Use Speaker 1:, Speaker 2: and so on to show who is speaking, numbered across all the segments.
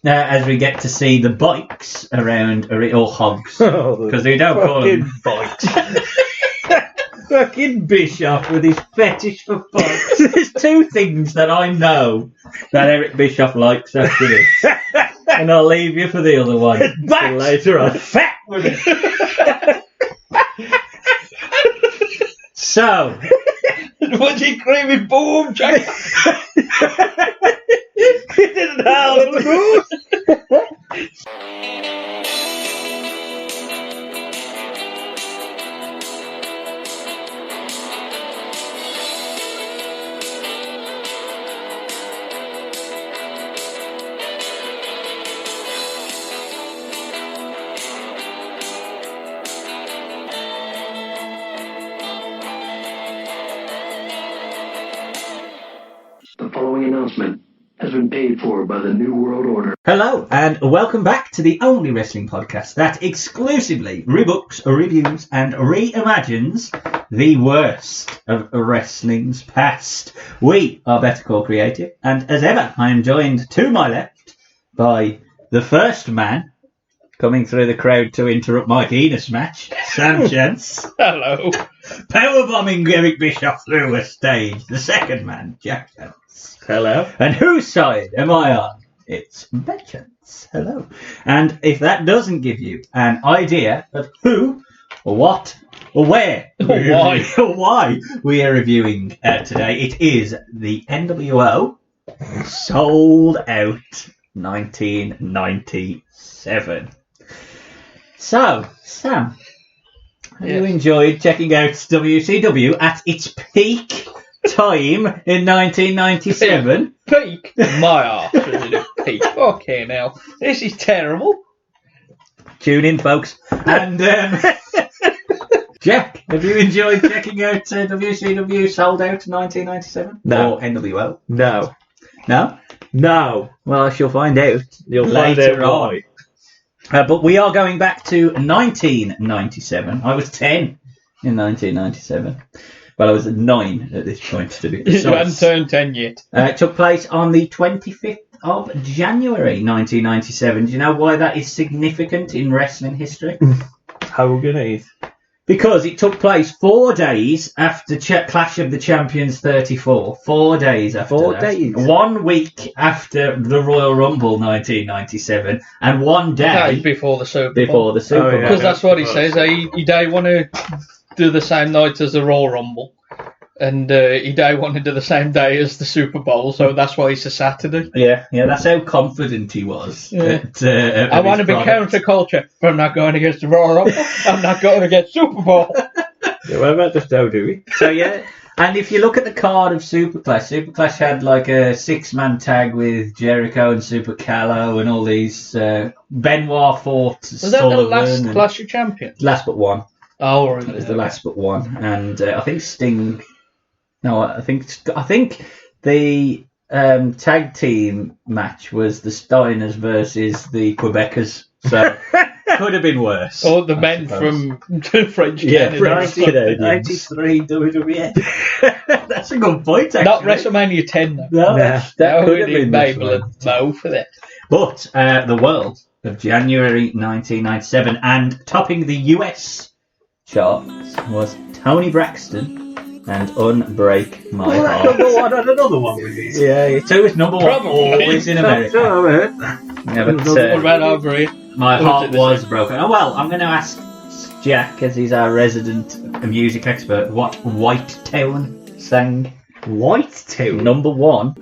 Speaker 1: as we get to see the bikes around, or hogs, because they don't call them bikes. Fucking Bischoff with his fetish for bikes. There's two things that I know that Eric Bischoff likes after this. And I'll leave you for the other one until later on. Fat with it. So,
Speaker 2: was he screaming boom, Jack?
Speaker 1: He didn't howl at the moon.
Speaker 3: The following announcement has been paid for by the New World Order.
Speaker 1: Hello, and welcome back to the only wrestling podcast that exclusively rebooks, reviews, and reimagines the worst of wrestling's past. We are Better Call Creative, and as ever, I am joined to my left by the first man coming through the crowd to interrupt Mike Enos' match, Sam Chance.
Speaker 2: Hello.
Speaker 1: Powerbombing Eric Bischoff through a stage, the second man, Jack Chance.
Speaker 2: Hello.
Speaker 1: And whose side am I on? It's Chance. Hello. And if that doesn't give you an idea of who, or what, or where, or why we are reviewing today, it is the NWO Sold Out 1997. So, Sam, have you enjoyed checking out WCW at its peak time in 1997?
Speaker 2: Peak? My arse was at peak. Okay, now. This is terrible.
Speaker 1: Tune in, folks. And, Jack, have you enjoyed checking out WCW Sold Out 1997?
Speaker 4: No.
Speaker 1: Or NWO?
Speaker 4: No.
Speaker 1: No?
Speaker 4: No.
Speaker 1: Well, I shall find out.
Speaker 4: You'll
Speaker 1: later
Speaker 4: find out
Speaker 1: on.
Speaker 4: why.
Speaker 1: But we are going back to 1997. I was 10 in 1997. Well, I was 9 at this point, to be precise.
Speaker 2: You hadn't turned 10 yet.
Speaker 1: It took place on the 25th of January 1997. Do you know why that is significant in wrestling history?
Speaker 4: Hogan is.
Speaker 1: Because it took place 4 days after Clash of the Champions 34. 4 days after
Speaker 4: 4
Speaker 1: that.
Speaker 4: days?
Speaker 1: 1 week after the Royal Rumble 1997. And 1 day
Speaker 2: before the Super Bowl.
Speaker 1: before the Super Bowl.
Speaker 2: Because that's what he says. He don't want to do the same night as the Royal Rumble. And he don't want to do the same day as the Super Bowl. So that's why it's a Saturday.
Speaker 1: Yeah, that's how confident he was.
Speaker 2: Yeah.
Speaker 1: I
Speaker 2: I want to be counterculture, but I'm not going against the Royal Rumble. I'm not going against Super Bowl.
Speaker 4: Yeah, what about the WWE?
Speaker 1: So, yeah. And if you look at the card of Superclash had like a 6-man tag with Jericho and Super Callow and all these. Benoit fought
Speaker 2: Was that the
Speaker 1: Sullivan
Speaker 2: last Clash of Champions?
Speaker 1: Last but one.
Speaker 2: Oh, really?
Speaker 1: It was the last but one. And I think Sting. No, I think the tag team match was the Steiners versus the Quebecers. So could have been worse.
Speaker 2: Or the men from French Canada.
Speaker 1: French Canadians. 93 WWE. That's a good point, actually.
Speaker 2: Not WrestleMania 10, though.
Speaker 1: No, that could have been
Speaker 2: Mabel and Mo for that.
Speaker 1: But the world of January 1997 and topping the US charts was Tony Braxton and Unbreak My Heart.
Speaker 4: Number one and another one with these.
Speaker 1: Yeah, two is number one
Speaker 2: Probably.
Speaker 1: always in America. Yeah, but
Speaker 2: What about over here?
Speaker 1: My
Speaker 2: Or
Speaker 1: heart
Speaker 2: is it
Speaker 1: was broken. Oh, well, I'm going to ask Jack, as he's our resident music expert, what White Town sang.
Speaker 4: White Town?
Speaker 1: Number one.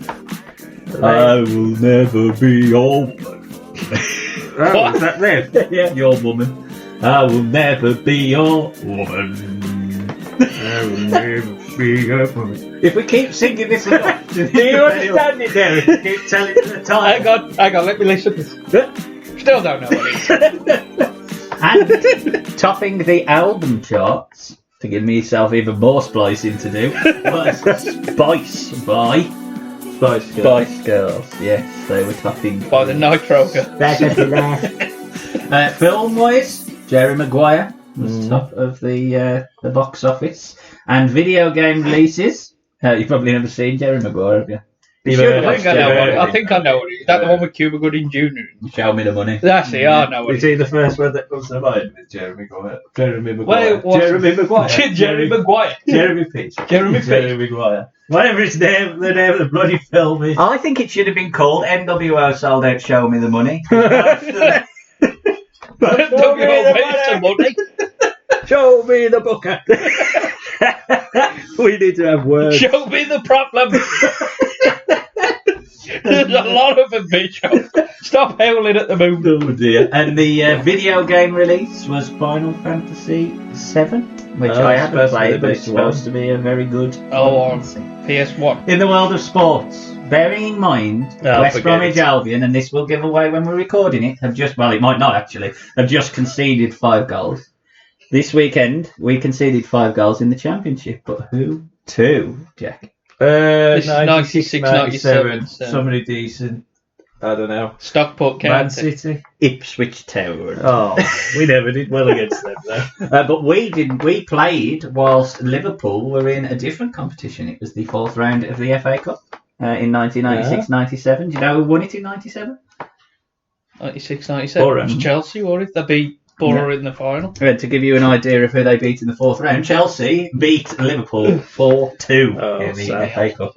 Speaker 1: I will never be your woman.
Speaker 4: Oh, is that them?
Speaker 1: Yeah, your woman. I will never be your woman.
Speaker 4: I will never be your woman.
Speaker 1: If we keep singing this enough,
Speaker 4: Do you understand it, Derek?
Speaker 1: keep telling the time.
Speaker 2: Hang on, let me listen. Still don't know what it is.
Speaker 1: And topping the album charts, to give myself even more splicing to do, was Spice by
Speaker 4: Spice Girls.
Speaker 1: Spice Girls. Yes, they were topping.
Speaker 2: By the Nitro Girl.
Speaker 1: Film-wise, Jerry Maguire was top of the box office. And video game releases, you've probably never seen Jerry Maguire, have you? You
Speaker 2: I
Speaker 1: should have
Speaker 2: think I know what it is. I think I know what it is. That the one with Cuba Gooding Jr.
Speaker 1: Show me the money.
Speaker 2: That's it. I know what
Speaker 4: You
Speaker 2: it
Speaker 4: see
Speaker 2: is.
Speaker 4: the first one that comes to mind with Jeremy Maguire. Jeremy
Speaker 2: Well,
Speaker 4: Maguire.
Speaker 2: it was-
Speaker 4: Jeremy Maguire.
Speaker 2: Jerry Maguire.
Speaker 4: Jeremy Pitch.
Speaker 2: Jeremy Pitch.
Speaker 4: Jeremy Maguire. Whatever his name, the name of the bloody film is.
Speaker 1: I think it should have been called NWO Sold Out Show Me the Money.
Speaker 2: Don't give all waste of money.
Speaker 4: Show me the booker. We need to have words.
Speaker 2: Show me the problem. There's a lot of them, Bishop. Stop howling at the moon.
Speaker 1: Oh dear. And the video game release was Final Fantasy VII, which I haven't played, but it's supposed to be a very good
Speaker 2: PS1.
Speaker 1: In the world of sports, bearing in mind West Bromwich Albion, and this will give away when we're recording it, it might not actually, have just conceded 5 goals. This weekend, we conceded 5 goals in the Championship, but who to, Jack?
Speaker 2: This is 96, 97.
Speaker 4: Somebody decent. I don't know.
Speaker 2: Stockport
Speaker 4: Man
Speaker 2: County.
Speaker 4: City.
Speaker 1: Ipswich Town.
Speaker 4: Oh, we never did well against them, though.
Speaker 1: But we didn't. We played whilst Liverpool were in a different competition. It was the 4th round of the FA Cup in 1996-97. Do you know who won it in 97?
Speaker 2: 96, 97.
Speaker 4: Borough.
Speaker 2: It was Chelsea, wasn't it? They beat Borough in the final.
Speaker 1: And to give you an idea of who they beat in the 4th round, Chelsea beat Liverpool 4-2 in the FA Cup.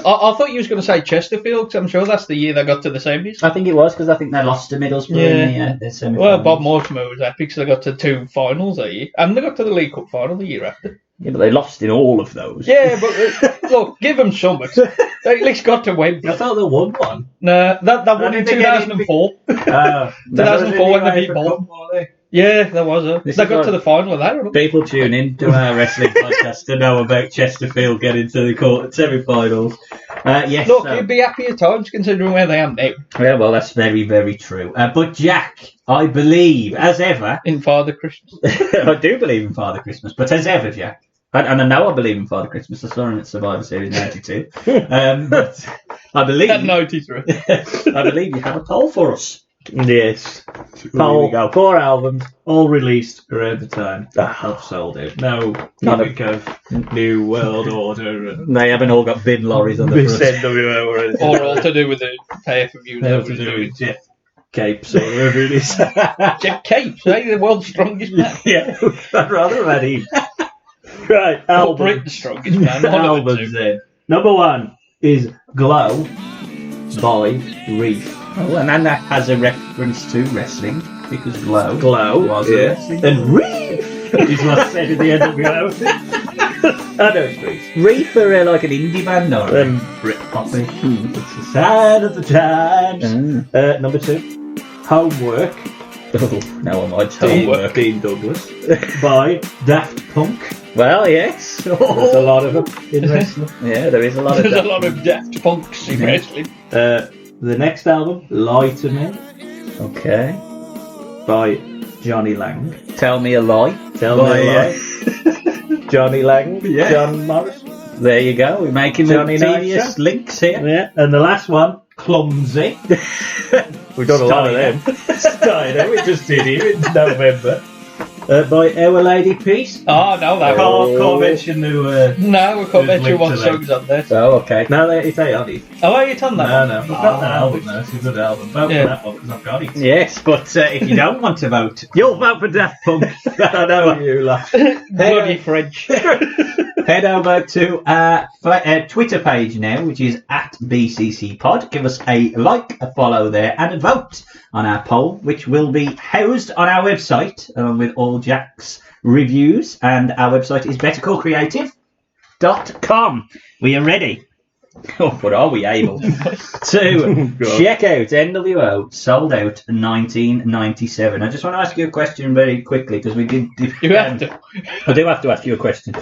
Speaker 2: I thought you was going to say Chesterfield, because I'm sure that's the year they got to the semis.
Speaker 1: I think it was, because I think they lost to Middlesbrough in the semi-final.
Speaker 2: Well, Bob Mortimer was epic, so they got to 2 finals that year. And they got to the League Cup final the year after.
Speaker 1: Yeah, but they lost in all of those.
Speaker 2: Yeah, but look, give them something. They at least got to win.
Speaker 4: I thought they won one.
Speaker 2: Nah, that won in 2004. 2004 when they beat Ball. Yeah, there was a. They got to the final of that.
Speaker 1: People tune in to our wrestling podcast to know about Chesterfield getting to the semi-finals. Yes.
Speaker 2: Look, it'd be happier times considering where they are now.
Speaker 1: Yeah, well, that's very, very true. But Jack, I believe, as ever...
Speaker 2: In Father Christmas.
Speaker 1: I do believe in Father Christmas, but as ever, Jack... And I know I believe in Father Christmas. I saw him at Survivor Series 92. But I believe...
Speaker 2: At 93.
Speaker 1: I believe you have a poll for us.
Speaker 4: Yes.
Speaker 1: Poll.
Speaker 4: 4 albums, all released around the time of Sold Out. No gimmick of New World Order and
Speaker 1: They haven't all got bin lorries on the
Speaker 4: Miss
Speaker 1: front.
Speaker 4: NWO or anything.
Speaker 2: Or all to do with the pay-per-view.
Speaker 4: They have to do with Jeff Capes or whatever it is.
Speaker 2: Jeff Capes, eh? The world's strongest man.
Speaker 4: Yeah, I'd rather have had him. Right,
Speaker 2: Or
Speaker 4: albums.
Speaker 2: Britain's strongest man. One of the
Speaker 4: Albums
Speaker 2: two.
Speaker 4: then. Number 1 is Glow by Reef.
Speaker 1: Oh, and then that has a reference to wrestling, because Glow was a
Speaker 4: yeah.
Speaker 1: wrestling.
Speaker 4: And Reef is what's said at the end of the album. I know it's Reef.
Speaker 1: Reef are like an indie band, or
Speaker 4: Britpop. It's the sign of the times. Number 2, Homework.
Speaker 1: Oh, no one likes
Speaker 4: Dean,
Speaker 1: Homework.
Speaker 4: Dean Douglas by Daft Punk.
Speaker 1: Well, yes.
Speaker 4: There's a lot of them in wrestling.
Speaker 1: Yeah, there is a lot of
Speaker 2: There's
Speaker 1: that.
Speaker 2: a lot of Daft Punks in wrestling.
Speaker 4: The next album, Lie to Me
Speaker 1: Okay.
Speaker 4: by Johnny Lang.
Speaker 1: Tell me a lie.
Speaker 4: Tell me a lie. Johnny Lang.
Speaker 1: Yeah.
Speaker 4: John Morris.
Speaker 1: There you go. We're making
Speaker 4: Johnny
Speaker 1: the
Speaker 4: Knight
Speaker 1: tedious
Speaker 4: Show.
Speaker 1: links here.
Speaker 4: Yeah. And the last one, Clumsy. We've done a lot of them. Steiner, we just did him in November. By Our Lady Peace.
Speaker 2: Oh, no, that
Speaker 4: Can't mention who.
Speaker 2: No, we can't mention
Speaker 4: linked
Speaker 2: what
Speaker 4: to them.
Speaker 2: song's on there.
Speaker 1: Oh, okay.
Speaker 4: No, it ain't on it.
Speaker 2: Oh, are you on that?
Speaker 4: No, I've got that album now. It's a good album. Vote
Speaker 2: Yeah.
Speaker 4: for that one because I've got it.
Speaker 1: Yes, but if you don't want to vote,
Speaker 4: You'll vote for Daft Punk. I know you laugh.
Speaker 2: Bloody French.
Speaker 1: head over to our Twitter page now, which is at BCC Pod. Give us a like, a follow there, and a vote on our poll, which will be housed on our website, along with all Jack's reviews. And our website is bettercallcreative.com. We are ready. Oh, but are we able to check out NWO Sold Out 1997? I just want to ask you a question very quickly, because we did...
Speaker 2: You have to.
Speaker 1: I do have to ask you a question.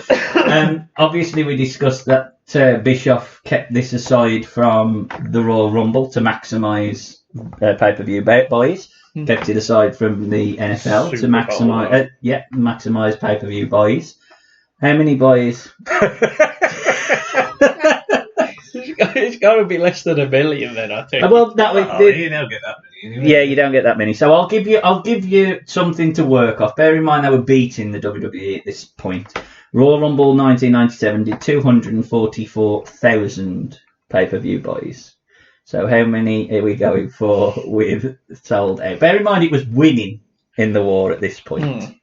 Speaker 1: Obviously, we discussed that Bischoff kept this aside from the Royal Rumble to maximise pay-per-view buys. Kept it aside from the NFL to maximise pay-per-view buys. How many buys?
Speaker 2: It's got to be less than 1 million then, I think.
Speaker 1: Well, that was
Speaker 4: You don't get that many. Anyway.
Speaker 1: yeah, you don't get that many. So I'll give you something to work off. Bear in mind they were beating the WWE at this point. Royal Rumble 1997 did 244,000 pay-per-view buys. So how many are we going for with sold out? Bear in mind it was winning in the war at this point.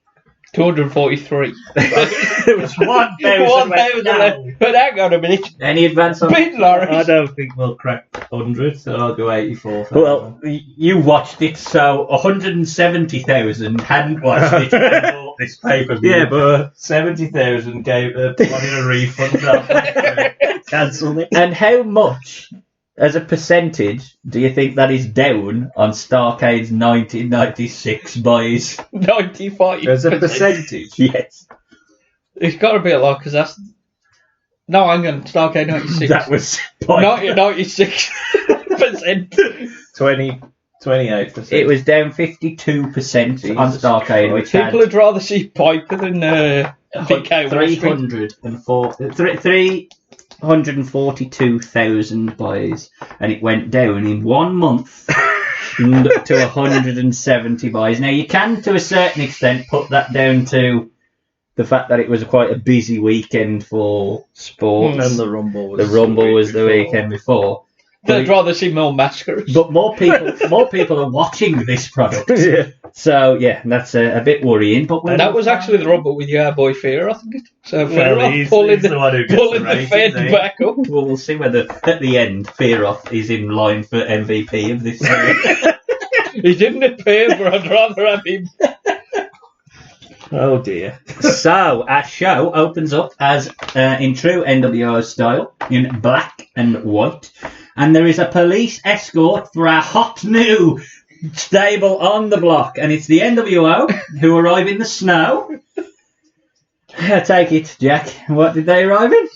Speaker 2: 243.
Speaker 1: There was 1,000 left.
Speaker 2: But hang on a minute.
Speaker 1: Any advance on
Speaker 2: Bin Lorries.
Speaker 4: I don't think we'll crack 100, so I'll go 84.
Speaker 1: Well, you watched it, so 170,000 hadn't watched it and bought this pay-per-view.
Speaker 4: Yeah, but 70,000 gave wanted a refund. Cancelled it.
Speaker 1: And how much, as a percentage, do you think that is down on Starcade's 1996 buys?
Speaker 2: 95.
Speaker 4: As a percentage?
Speaker 1: Yes.
Speaker 2: It's got to be a lot, because that's... No, hang on. Starcade 96.
Speaker 1: That was...
Speaker 2: 96%.
Speaker 4: 28%.
Speaker 1: It was down 52% on Starcade, which had...
Speaker 2: People would rather see Piper than BK
Speaker 1: 342,000 buys, and it went down in 1 month to 170 buys. Now, you can, to a certain extent, put that down to the fact that it was quite a busy weekend for sports.
Speaker 4: And the Rumble
Speaker 1: was the weekend before.
Speaker 2: They'd rather see more masquerades.
Speaker 1: But more people are watching this product.
Speaker 4: Yeah.
Speaker 1: So, yeah, that's a bit worrying. But
Speaker 2: that was actually the Rumble with your boy Fear, I think. So Fear
Speaker 4: he's
Speaker 2: pulling
Speaker 4: the one who gets
Speaker 2: pulling
Speaker 4: the
Speaker 2: the Fed back up.
Speaker 1: Well, we'll see whether at the end Fearoff is in line for MVP of this series.
Speaker 2: He didn't appear, but I'd rather have him.
Speaker 4: Oh dear.
Speaker 1: So our show opens up as in true NWO style, in black and white, and there is a police escort for our hot new stable on the block, and it's the NWO who arrive in the snow. Take it, Jack. What did they arrive in?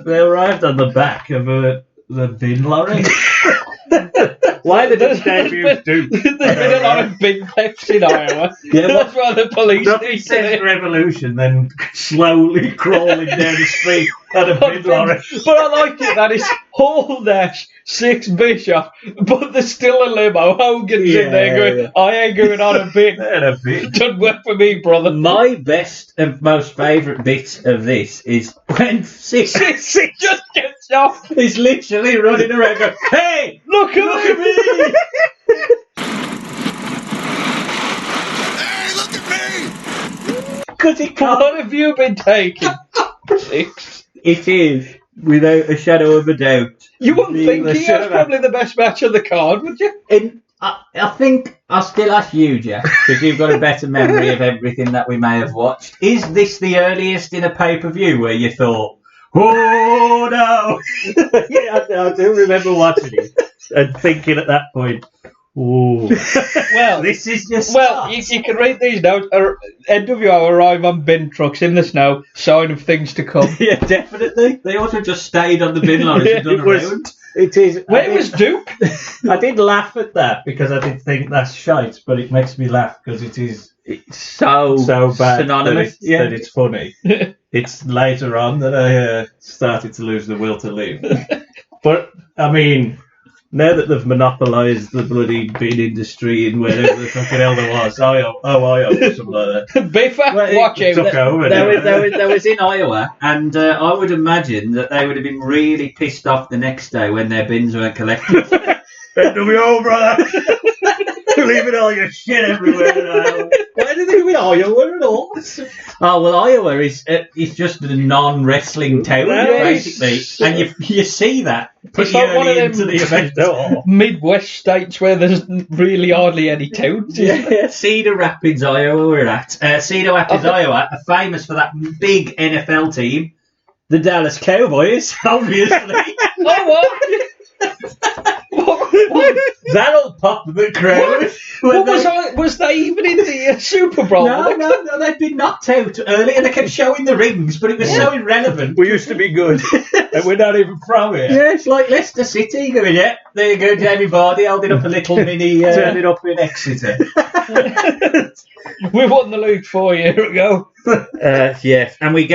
Speaker 4: They arrived on the back of the bin lorry.
Speaker 1: Why did
Speaker 2: There's been a lot of big thefts in Iowa.
Speaker 1: Yeah,
Speaker 2: That's why the police
Speaker 4: Nothing
Speaker 2: need to
Speaker 4: says revolution then slowly crawling down the street at a bin lorry.
Speaker 2: But I like it that it's Hall Dash, 6 Bishop, but there's still a limo. Hogan's in there going, I ain't going on a bit. Doesn't work for me, brother.
Speaker 1: My best and most favourite bit of this is when Six
Speaker 2: just gets off.
Speaker 1: He's literally running around going, hey,
Speaker 2: Look at me.
Speaker 5: Hey, look at me!
Speaker 1: because he can't.
Speaker 2: What have you been taking? 6.
Speaker 1: It is, without a shadow of a doubt.
Speaker 2: You wouldn't think he has probably the best match on the card, would you?
Speaker 1: I think I'll still ask you, Jack, because you've got a better memory of everything that we may have watched. Is this the earliest in a pay-per-view where you thought, oh no?
Speaker 4: Yeah, I do remember watching it and thinking at that point, ooh.
Speaker 2: Well,
Speaker 1: This is just
Speaker 2: you can read these notes. NWO arrive on bin trucks in the snow, sign of things to come.
Speaker 1: Yeah, definitely. They also just stayed on the bin lorries and done around.
Speaker 4: It is.
Speaker 2: Where was Duke?
Speaker 4: I did laugh at that because I did think that's shite, but it makes me laugh because it is
Speaker 1: It's so
Speaker 4: bad
Speaker 1: synonymous.
Speaker 4: that it's funny. It's later on that I started to lose the will to live. But, I mean, now that they've monopolised the bloody bin industry in wherever the fucking hell there was, Iowa or something like that.
Speaker 2: Biffa, watch out.
Speaker 4: Took over.
Speaker 1: There was in Iowa, and I would imagine that they would have been really pissed off the next day when their bins weren't collected.
Speaker 4: NWO, brother! Leaving all your shit everywhere in Iowa. Why do they do in Iowa at all?
Speaker 1: Oh, well, Iowa is just a non-wrestling town, basically. And you see that pretty
Speaker 2: like one of
Speaker 1: early
Speaker 2: them
Speaker 1: into the event.
Speaker 2: Midwest states where there's really hardly any towns.
Speaker 1: Yeah, Cedar Rapids, Iowa, we're at. Cedar Rapids, Iowa, are famous for that big NFL team, the Dallas Cowboys, obviously.
Speaker 2: Oh, what?
Speaker 1: That'll pop the crowd.
Speaker 2: Was they even in the Super Bowl?
Speaker 1: No, they'd been knocked out early, and they kept showing the rings, but it was so irrelevant.
Speaker 4: We used to be good, and we're not even from here.
Speaker 1: Yeah, it's like Leicester City going, yeah, there you go, Jamie Vardy holding up a little mini...
Speaker 4: Turn it up in Exeter.
Speaker 2: We won the league 4 years ago.
Speaker 1: Yes, and we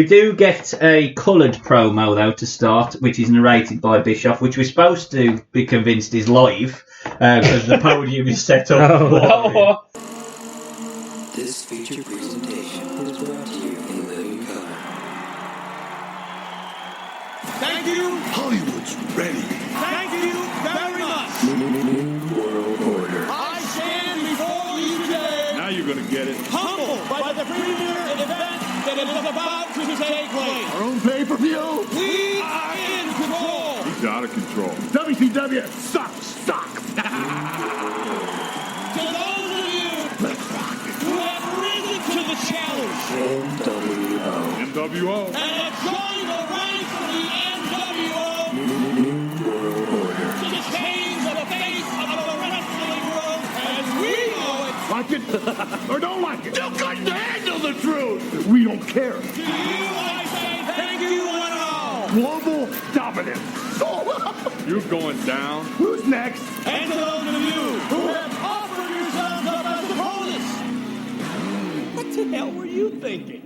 Speaker 1: do get a coloured promo, though, to start, which is narrated by Bischoff, which we're supposed to be convinced is live, because the podium is set up.
Speaker 5: This feature presentation is brought to you in living color.
Speaker 6: Thank you.
Speaker 5: Hollywood's ready.
Speaker 6: Thank you very much.
Speaker 3: New World Order.
Speaker 6: I stand before you today,
Speaker 5: Now you're gonna get it.
Speaker 6: humbled by the premier event that is about to take place.
Speaker 5: Our own pay-per-view.
Speaker 6: We are in control.
Speaker 5: He's out of control. WCW sucks.
Speaker 6: To those of you who have risen to the challenge
Speaker 3: NWO.
Speaker 5: NWO.
Speaker 6: and have joined the ranks of the NWO
Speaker 3: New World Order.
Speaker 6: to change the face of the wrestling world as we know it.
Speaker 5: Like it or don't like it. You couldn't handle the truth. We don't care.
Speaker 6: To you I say thank you one and all.
Speaker 5: Global dominance. You're going down. Who's next?
Speaker 6: And to those of you who have offered yourselves up as opponents, what the hell were you thinking?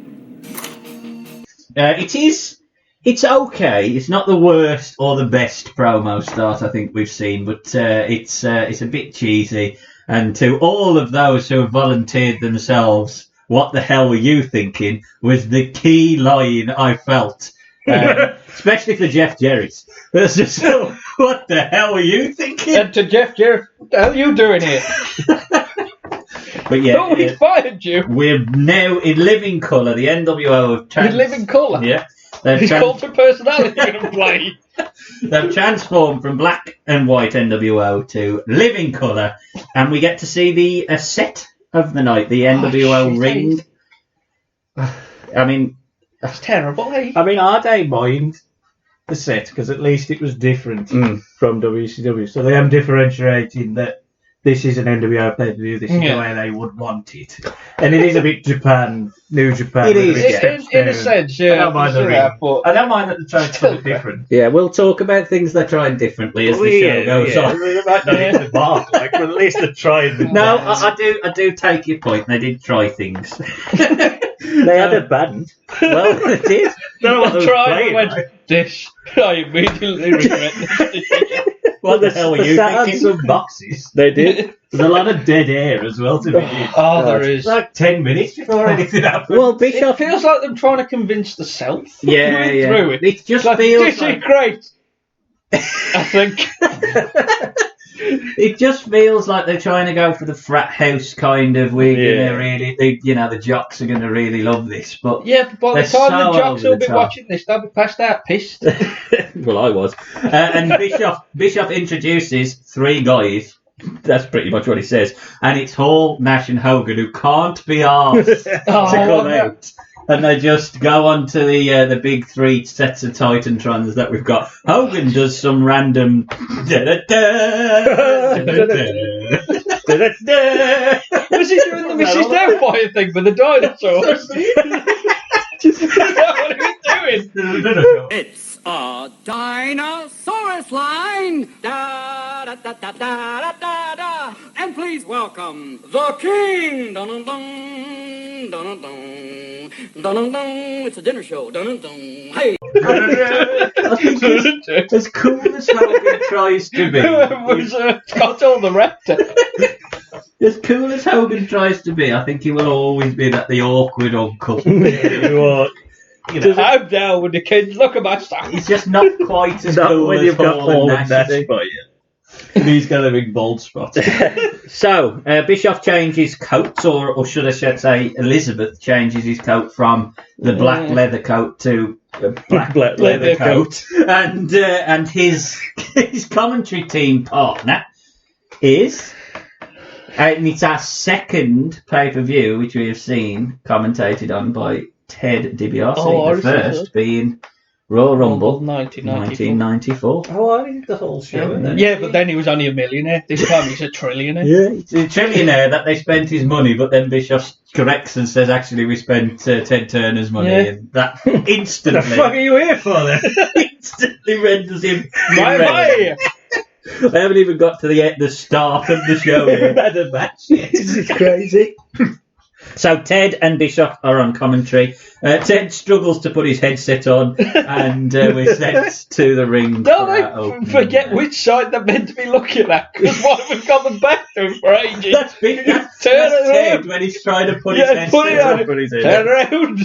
Speaker 1: It's okay. It's not the worst or the best promo start I think we've seen, but it's a bit cheesy. And to all of those who have volunteered themselves, what the hell were you thinking? Was the key line I felt, especially for Jeff Jarrett. That's just what the hell were you thinking?
Speaker 2: And to Jeff Jarrett, what the hell are you doing here?
Speaker 1: But yeah,
Speaker 2: Nobody fired you.
Speaker 1: we're now in living colour. The NWO have
Speaker 2: You live in colour.
Speaker 1: Yeah, they've
Speaker 2: It's called the personality you're going to play.
Speaker 1: They've transformed from black and white NWO to living colour, and we get to see the set of the night, the NWO
Speaker 2: shit,
Speaker 1: ring. I mean,
Speaker 2: That's terrible, eh?
Speaker 4: I don't mind the set because at least it was different from WCW. So they am differentiating that this is an NWO pay-per-view, this is the way they would want it. And it is a bit Japan, New Japan.
Speaker 1: It is.
Speaker 2: In a sense, yeah.
Speaker 4: I don't mind the ring.
Speaker 2: but
Speaker 4: I don't mind that they're trying to put it different.
Speaker 1: yeah, we'll talk about things they're trying differently as the show goes on.
Speaker 4: They might not hit the mark, but at least they're trying.
Speaker 1: No, I do take your point. They did try things.
Speaker 4: They had a band.
Speaker 1: Well, they did.
Speaker 4: Don't know what they were
Speaker 2: tried
Speaker 4: playing,
Speaker 2: went,
Speaker 4: right?
Speaker 2: this. I immediately regret this decision.
Speaker 1: What the hell were you
Speaker 4: Sat on
Speaker 1: thinking?
Speaker 4: some boxes.
Speaker 1: They did.
Speaker 4: There's a lot of dead air as well to begin.
Speaker 2: Oh, there is.
Speaker 4: Like 10 minutes before anything happens.
Speaker 1: Well,
Speaker 2: It
Speaker 1: Bischoff.
Speaker 2: feels like them trying to convince the South.
Speaker 1: Yeah, yeah.
Speaker 2: Through it.
Speaker 1: It just
Speaker 2: Like,
Speaker 1: feels
Speaker 2: this
Speaker 1: like
Speaker 2: is great. I think.
Speaker 1: it just feels like they're trying to go for the frat house kind of. We're gonna really, the jocks are gonna really love this, but
Speaker 2: Yeah, but by the
Speaker 1: They're
Speaker 2: time
Speaker 1: so
Speaker 2: the jocks
Speaker 1: over
Speaker 2: will
Speaker 1: the
Speaker 2: be
Speaker 1: top.
Speaker 2: watching this, they'll be passed out pissed.
Speaker 1: well, I was. And Bischoff introduces three guys. That's pretty much what he says, and it's Hall, Nash, and Hogan who can't be arsed to come out. And they just go on to the big three sets of Titantrons that we've got. Hogan does some random da-da-da, da-da-da, da-da-da.
Speaker 2: Was he doing the Mrs. Doubtfire thing with the dinosaurs? Is that what he was doing?
Speaker 7: It's a Dinosaurus line. Da da da da da da da. And please welcome the King. Dun dun dun dun dun dun dun. It's a dinner show. Dun dun dun. Hey.
Speaker 1: I think as cool as Hogan tries to be,
Speaker 2: was Scott all the Raptor.
Speaker 1: as cool as Hogan tries to be, I think he will always be the awkward uncle.
Speaker 2: I'm down with the kids. Look at my son.
Speaker 1: He's just not quite as
Speaker 4: Not
Speaker 1: cool
Speaker 4: when
Speaker 1: as
Speaker 4: you've got
Speaker 1: Hall and
Speaker 4: Paul
Speaker 1: Nash.
Speaker 4: and Nash
Speaker 1: is he?
Speaker 4: by you. And he's got a big bald spot.
Speaker 1: So, Bischoff changes coats, or should I say Elizabeth changes his coat from the black leather coat to a black leather coat. And his commentary team partner is, and it's our second pay-per-view, which we have seen commentated on by Ted DiBiase, the first being Royal Rumble 1994.
Speaker 4: Oh, I did the whole show, isn't it?
Speaker 2: Yeah, but then he was only a millionaire. This time he's a trillionaire.
Speaker 1: Yeah, it's a trillionaire that they spent his money, but then Bischoff corrects and says, actually, we spent Ted Turner's money.
Speaker 2: Yeah.
Speaker 1: And that instantly...
Speaker 4: The fuck are you here for then?
Speaker 1: instantly renders him
Speaker 2: My.
Speaker 1: irrelevant. I haven't even got to the start of the show yet.
Speaker 4: Had a match.
Speaker 1: This is crazy. So Ted and Bischoff are on commentary. Ted struggles to put his headset on, and we're sent to the ring.
Speaker 2: Don't
Speaker 1: for our
Speaker 2: I
Speaker 1: opening
Speaker 2: forget
Speaker 1: match.
Speaker 2: which side they're meant to be looking at? Because what have we got them back to for ages?
Speaker 1: That's
Speaker 2: Turn
Speaker 1: Ted
Speaker 2: around.
Speaker 1: when he's trying to put
Speaker 2: Yeah,
Speaker 1: his
Speaker 2: put it
Speaker 1: headset
Speaker 2: on.
Speaker 1: on.
Speaker 2: Turn around.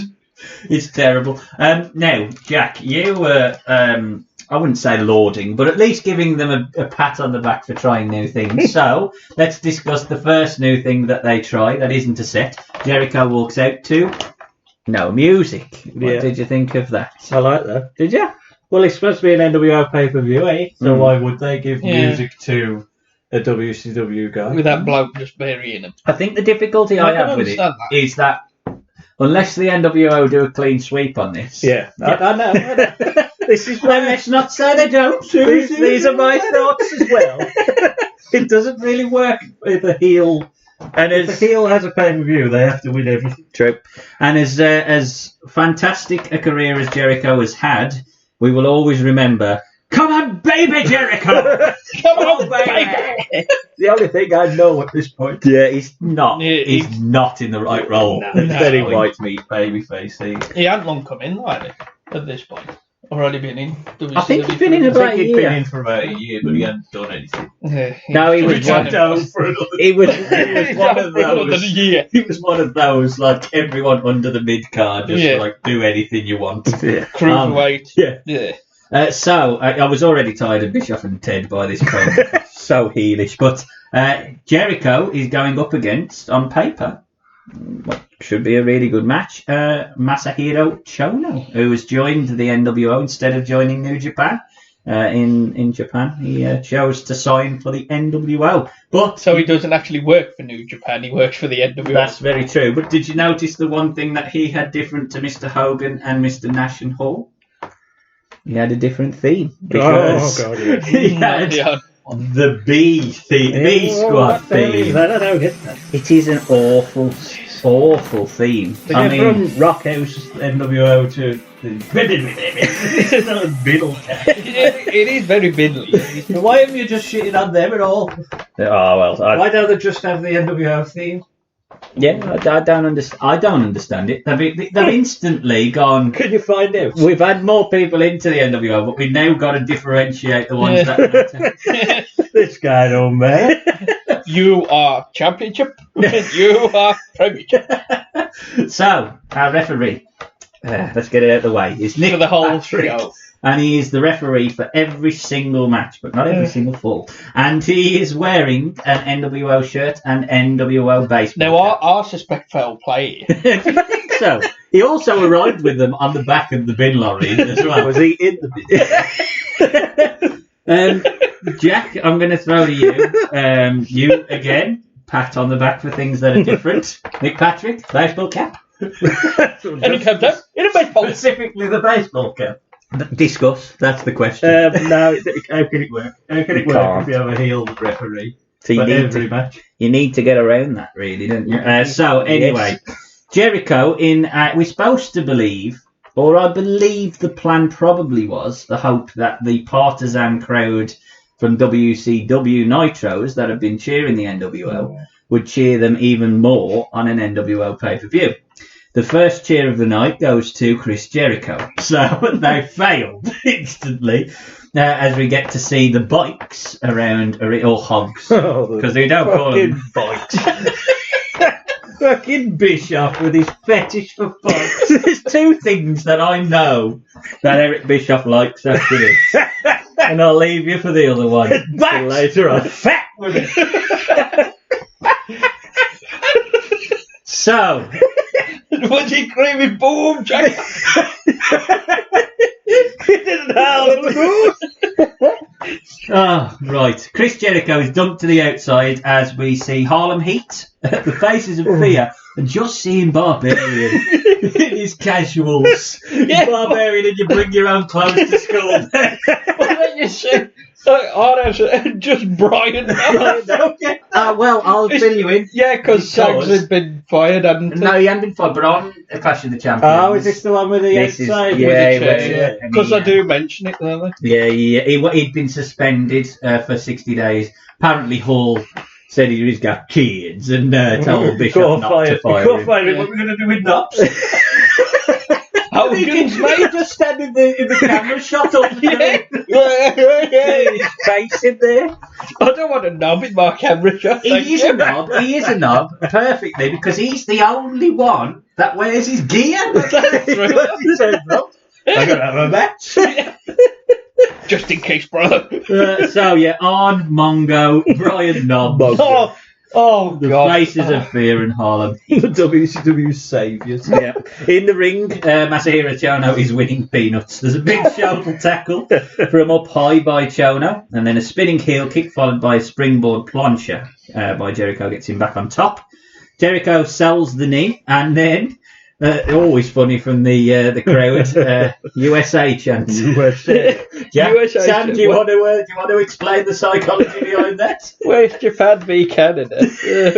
Speaker 1: It's terrible. Now, Jack, you were, I wouldn't say lauding, but at least giving them a pat on the back for trying new things. So, let's discuss the first new thing that they try that isn't a set. Jericho walks out to no music. What did you think of that?
Speaker 4: I like that.
Speaker 1: Did you?
Speaker 4: Well, it's supposed to be an NWO pay-per-view, eh? So why would they give music to a WCW guy?
Speaker 2: With that bloke just burying him.
Speaker 1: I think the difficulty I have with it is that unless the NWO do a clean sweep on this.
Speaker 4: Yeah, I know. This is why
Speaker 1: let's not say they don't.
Speaker 4: These are my thoughts as well.
Speaker 1: It doesn't really work with a heel. And
Speaker 4: if the heel has a pay-per-view, they have to win everything.
Speaker 1: True. And as fantastic a career as Jericho has had, we will always remember, come on, baby, Jericho!
Speaker 2: Come on, baby!
Speaker 4: The only thing I know at this point.
Speaker 1: Yeah, he's not. He's not in the right role.
Speaker 4: No, very white meat babyface.
Speaker 2: He hadn't long come in, like, at this point. Already been in WCW.
Speaker 1: I think he's been in about a year.
Speaker 4: He'd been in for about a year, but he hadn't done anything.
Speaker 1: No, he was one. He was one of those. He was one of those, like everyone under the mid card, just like do anything you want.
Speaker 2: Cruiserweight.
Speaker 1: So I was already tired of Bischoff and Ted by this point. So heelish, but Jericho is going up against, on paper, what should be a really good match, Masahiro Chono, who has joined the NWO instead of joining New Japan. In Japan, he chose to sign for the NWO. But
Speaker 2: so he doesn't actually work for New Japan, he works for the NWO.
Speaker 1: That's very true. But did you notice the one thing that he had different to Mr. Hogan and Mr. Nash and Hall? He had a different theme. Because he had the B theme, B Squad theme.
Speaker 4: I don't get that.
Speaker 1: It is an awful theme.
Speaker 4: They go from Rockhouse NWO to Biddlecat.
Speaker 2: It is very biddly.
Speaker 4: Why haven't you just shitted on them at all? Why don't they just have the NWO theme?
Speaker 1: Yeah, I don't understand it. They've instantly gone.
Speaker 4: Can you find out?
Speaker 1: We've had more people into the NWO, but we've now got to differentiate the ones that matter.
Speaker 4: This guy don't matter.
Speaker 2: You are championship. You are premiership.
Speaker 1: So our referee, let's get it out of the way, is Nick
Speaker 2: for the whole
Speaker 1: Patrick.
Speaker 2: show.
Speaker 1: And he is the referee for every single match, but not every single fall. And he is wearing an NWO shirt and NWO baseball.
Speaker 2: Now, I suspect foul play.
Speaker 1: Do you think so? He also arrived with them on the back of the bin lorry as well.
Speaker 4: Was he in the
Speaker 1: bin? Jack, I'm going to throw to you. You, again, pat on the back for things that are different. Nick Patrick, baseball cap.
Speaker 2: And he comes up in a baseball.
Speaker 4: Specifically the baseball cap.
Speaker 1: Discuss. That's the question.
Speaker 4: No, how can it work? How can it work if you have a heel referee
Speaker 1: so
Speaker 4: for every match?
Speaker 1: You need to get around that, really, don't you? So, anyway, Jericho, we're supposed to believe, or I believe the plan probably was, the hope that the partisan crowd from WCW Nitros that have been cheering the NWO would cheer them even more on an NWO pay-per-view. The first cheer of the night goes to Chris Jericho. So they failed instantly as we get to see the bikes around, or hogs, because they don't call them
Speaker 4: bikes. Fucking Bischoff with his fetish for bikes.
Speaker 1: There's two things that I know that Eric Bischoff likes after this. And I'll leave you for the other one later on.
Speaker 4: Fat women.
Speaker 1: So...
Speaker 2: Was he screaming boom, Jack?
Speaker 4: He didn't howl at
Speaker 1: Oh, right. Chris Jericho is dumped to the outside as we see Harlem Heat, the Faces of Fear, and just seeing Barbarian in his casuals.
Speaker 2: Yeah.
Speaker 1: Barbarian, and you bring your own clothes to school.
Speaker 2: Why don't you say... just Brian.
Speaker 1: Well, I'll fill you in.
Speaker 2: Yeah, because Sags had been fired, hadn't he?
Speaker 1: No, he hadn't been fired, but on Clash of the Champions.
Speaker 4: Oh, is this the one with the outside?
Speaker 2: Because I do mention it, don't I?
Speaker 1: Yeah. He'd been suspended for 60 days. Apparently, Hall said he's got kids and told Bishop not to fire him.
Speaker 4: What are we going to do with Knops?
Speaker 2: Hogan's,
Speaker 1: He
Speaker 2: mate.
Speaker 1: just stand in the camera shot up.
Speaker 2: Yeah.
Speaker 1: His face in there.
Speaker 2: I don't want a knob in my camera shot.
Speaker 1: He is a knob. He is a knob perfectly because he's the only one that wears his gear.
Speaker 2: That's true.
Speaker 1: He says, "Well, I'm gonna have a match."
Speaker 2: Just in case, brother.
Speaker 1: So yeah, Arn, Mongo, Brian Knob.
Speaker 2: Oh,
Speaker 1: The
Speaker 2: God.
Speaker 1: faces of fear in Harlem.
Speaker 4: The WCW saviours.
Speaker 1: Yeah. In the ring, Masahiro Chono is winning peanuts. There's a big shoulder tackle from up high by Chono, and then a spinning heel kick followed by a springboard plancha by Jericho gets him back on top. Jericho sells the knee, and then always funny from the crowd, USA chant.
Speaker 4: USA.
Speaker 1: Jack,
Speaker 2: USA
Speaker 1: Sam,
Speaker 2: chant.
Speaker 1: do you want to explain the psychology behind that?
Speaker 2: Where's Japan v Canada?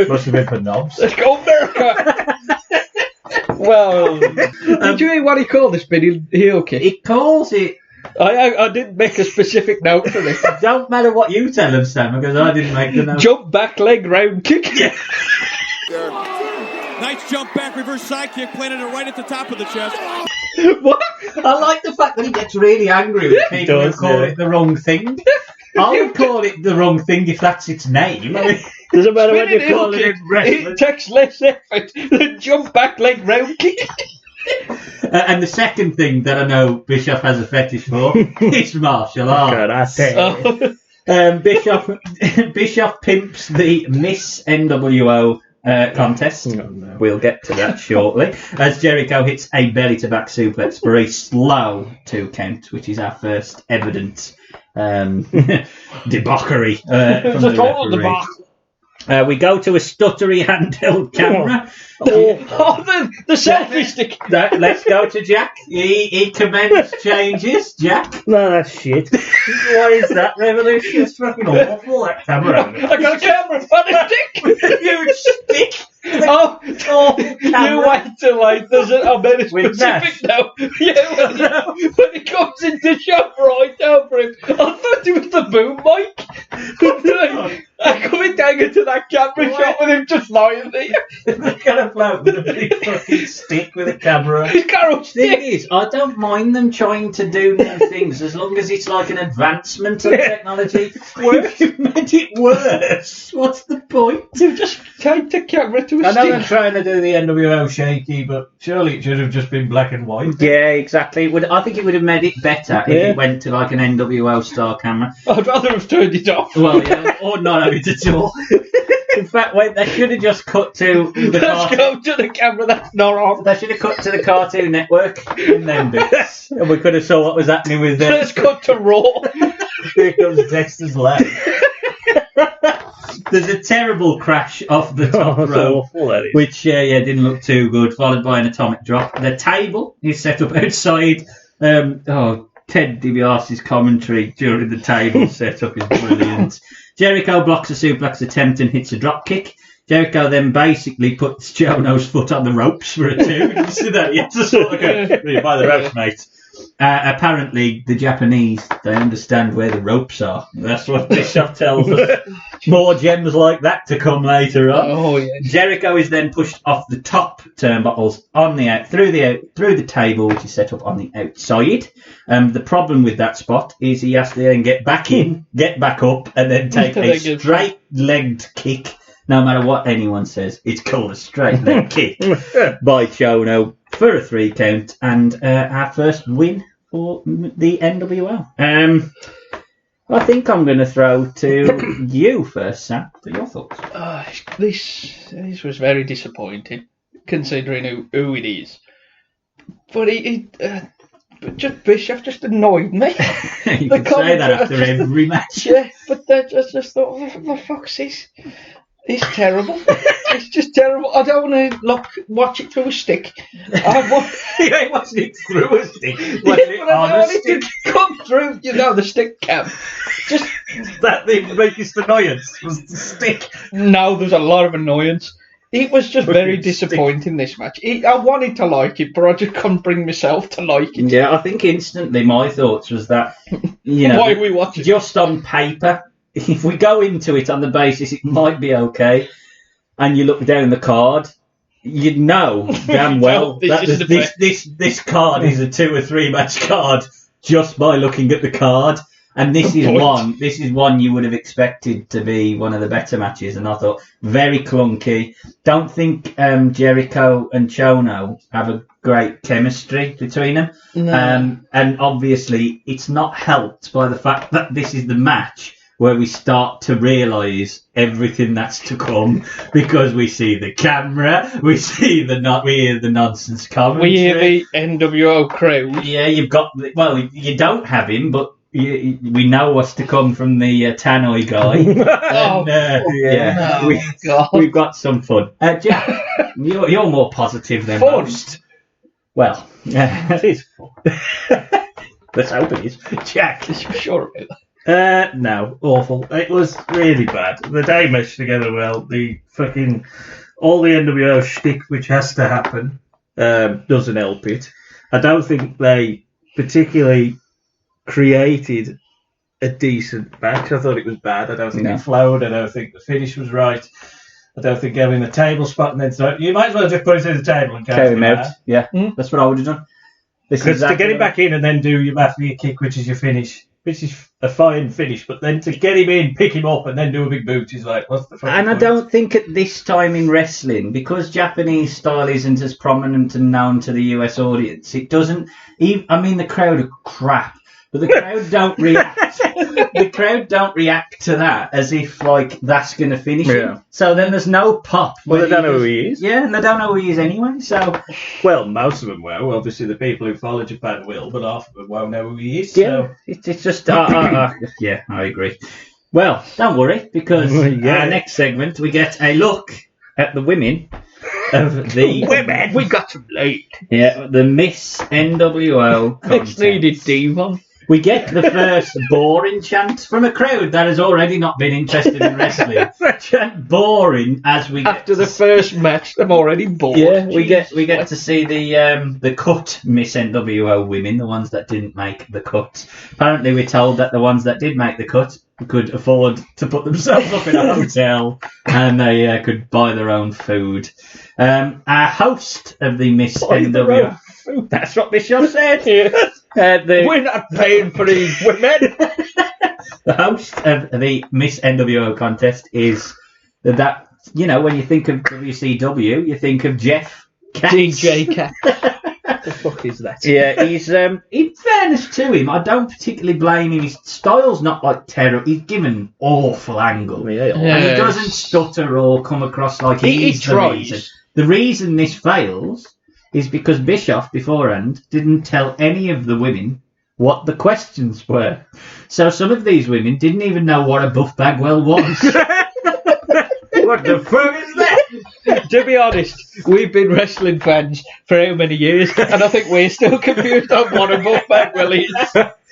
Speaker 4: Must have been for knobs.
Speaker 2: Let's go, America! Well, did you hear what he called the spinning heel kick?
Speaker 1: He calls it.
Speaker 2: I didn't make a specific note for this.
Speaker 1: Don't matter what you tell him, Sam, because I didn't make the note.
Speaker 2: Jump back leg round kick.
Speaker 6: Nice jump back reverse side kick, planted it right at the top of the chest.
Speaker 2: What?
Speaker 1: I like the fact that he gets really angry with people who
Speaker 4: does,
Speaker 1: call
Speaker 4: yeah.
Speaker 1: it the wrong thing. I would call it the wrong thing if that's its name. I mean,
Speaker 4: Doesn't matter what
Speaker 2: Spinning
Speaker 4: you call
Speaker 2: heel
Speaker 4: it
Speaker 2: kick,
Speaker 4: in wrestling.
Speaker 2: it takes less effort than jump back leg round kick.
Speaker 1: and the second thing that I know Bischoff has a fetish for is martial arts.
Speaker 2: Oh.
Speaker 1: Bischoff pimps the Miss NWO contest.
Speaker 4: Oh, no.
Speaker 1: We'll get to that shortly. As Jericho hits a belly to back suplex for a slow 2 count, which is our first evident debauchery from
Speaker 2: It's a
Speaker 1: the
Speaker 2: total
Speaker 1: referee.
Speaker 2: debacle.
Speaker 1: We go to a stuttery handheld camera.
Speaker 2: Oh, the selfie stick.
Speaker 1: Let's go to Jack. He commends changes. Jack.
Speaker 4: No, that's shit.
Speaker 1: Why is that revolution? It's fucking awful, that camera.
Speaker 2: I got a camera on a stick.
Speaker 1: Huge stick.
Speaker 2: Oh, you wait till like there's a bit
Speaker 1: With
Speaker 2: specific now. Yeah, when it comes into shot right over him, I thought it was the boom mic. I coming down into that camera shot with him just lying there.
Speaker 1: They're gonna float with a big fucking stick with a camera.
Speaker 2: He's got a
Speaker 1: Thing
Speaker 2: stick.
Speaker 1: is, I don't mind them trying to do new things as long as it's like an advancement of technology. If you made it worse, what's the point?
Speaker 2: You just take the camera to a
Speaker 4: I know they're
Speaker 2: stick.
Speaker 4: trying to do the NWO shaky, but surely it should have just been black and white.
Speaker 1: Yeah, exactly. I think it would have made it better if
Speaker 4: Yeah.
Speaker 1: it went to like an NWO style camera.
Speaker 2: I'd rather have turned it off.
Speaker 1: Well, yeah, or not have it at all. In fact, they should have just cut to the
Speaker 2: Let's go to the camera that's not on.
Speaker 1: They should have cut to the Cartoon Network in them bits, and we could have saw what was happening with them.
Speaker 2: Let's go to Raw.
Speaker 4: Here comes Dexter's lap.
Speaker 1: There's a terrible crash off the top
Speaker 4: Oh, that's
Speaker 1: rope,
Speaker 4: awful, that is.
Speaker 1: which didn't look too good, followed by an atomic drop. The table is set up outside. Ted DiBiase's commentary during the table setup is brilliant. Jericho blocks a suplex attempt and hits a drop kick. Jericho then basically puts Chono's foot on the ropes for a 2. Did you see that? Yeah, just sort of go, by the ropes, mate. Apparently, the Japanese, they understand where the ropes are. That's what Bischoff tells us. More gems like that to come later on.
Speaker 2: Oh yeah.
Speaker 1: Jericho is then pushed off the top turnbuckles on the through the table, which is set up on the outside. The problem with that spot is he has to then get back in, get back up, and then take a straight-legged kick. No matter what anyone says, it's called a straight-leg kick by Chono for a 3 count, and our first win for the NWO. I think I'm going to throw to you first, Sam, for your thoughts.
Speaker 2: This was very disappointing, considering who it is. But but just Bischoff just annoyed me.
Speaker 1: You can say that after every match.
Speaker 2: Yeah, but I just thought, what the fuck's this? It's terrible. It's just terrible. I don't want to watch it through a stick. I want
Speaker 1: He ain't watching it through a stick.
Speaker 2: but
Speaker 1: Watching it
Speaker 2: I
Speaker 1: on a
Speaker 2: want it
Speaker 1: stick.
Speaker 2: to come through, the stick cam. Just
Speaker 4: That the biggest annoyance was the stick.
Speaker 2: no, there's a lot of annoyance. It was just very
Speaker 4: Fucking stick.
Speaker 2: disappointing, this match. I wanted to like it, but I just couldn't bring myself to like it.
Speaker 1: Yeah, I think instantly my thoughts was that,
Speaker 2: Why we watch it?
Speaker 1: just on paper, if we go into it on the basis it might be okay, and you look down the card, you'd know damn well that this card is a 2 or 3 match card just by looking at the card. And this is one you would have expected to be one of the better matches, and I thought very clunky. Don't think Jericho and Chono have a great chemistry between them.
Speaker 2: No.
Speaker 1: And obviously it's not helped by the fact that this is the match where we start to realise everything that's to come, because we see the camera, we hear the nonsense commentary.
Speaker 2: We hear the NWO crowd.
Speaker 1: Yeah, you've got... Well, you don't have him, but... we know what's to come from the Tannoy guy. We've got some fun. Jack, you're more positive than most. Well, it is fun. Let's hope it is. Jack,
Speaker 2: Are you sure about that?
Speaker 4: No, awful. It was really bad. The day meshed together well. All the NWO shtick which has to happen doesn't help it. I don't think they particularly created a decent match. I thought it was bad. I don't think it flowed. I don't think the finish was right. I don't think having the table spot and then you might as well just put it through the table and
Speaker 1: carry him out. Yeah, that's what I would have done.
Speaker 4: Because to get him back in and then do your Mafia kick, which is your finish, which is a fine finish, but then to get him in, pick him up, and then do a big boot is like, what's the fucking
Speaker 1: And
Speaker 4: point?
Speaker 1: I don't think at this time in wrestling, because Japanese style isn't as prominent and known to the US audience, it doesn't... I mean, the crowd are crap, but the crowd don't react. The crowd don't react to that as if, like, that's going to finish him. So then there's no pop.
Speaker 4: Well, they don't know who he is.
Speaker 1: Yeah, and they don't know who he is anyway, so...
Speaker 4: Well, most of them will. Obviously, the people who follow Japan will, but half of them won't know who he is.
Speaker 1: Yeah,
Speaker 4: So.
Speaker 1: it's just... yeah, I agree. Well, don't worry, because our next segment, we get a look at the women of the...
Speaker 2: Women! We got some late.
Speaker 1: Yeah, the Miss NWO contest.
Speaker 2: It's needed Devon.
Speaker 1: We get the first boring chant from a crowd that has already not been interested in wrestling. Chant boring as we get
Speaker 2: After the first match, I'm already bored.
Speaker 1: Yeah, we get to see the cut Miss NWO women, the ones that didn't make the cut. Apparently, we're told that the ones that did make the cut could afford to put themselves up in a hotel and they could buy their own food. Our host of the Miss NWO... That's what Bishop said.
Speaker 2: We're not paying for these women.
Speaker 1: The host of the Miss NWO contest is that, you know, when you think of WCW, you think of Jeff Katz.
Speaker 2: DJ Cat. What the fuck is that?
Speaker 1: Yeah, he's, in fairness to him, I don't particularly blame him. His style's not like terrible. He's given awful angle.
Speaker 2: Yes.
Speaker 1: And he doesn't stutter or come across like he's the reason. The reason this fails is because Bischoff beforehand didn't tell any of the women what the questions were. So some of these women didn't even know what a Buff Bagwell was. What the fuck is that?
Speaker 2: To be honest, we've been wrestling fans for how many years, and I think we're still confused on what a Buff Bagwell is.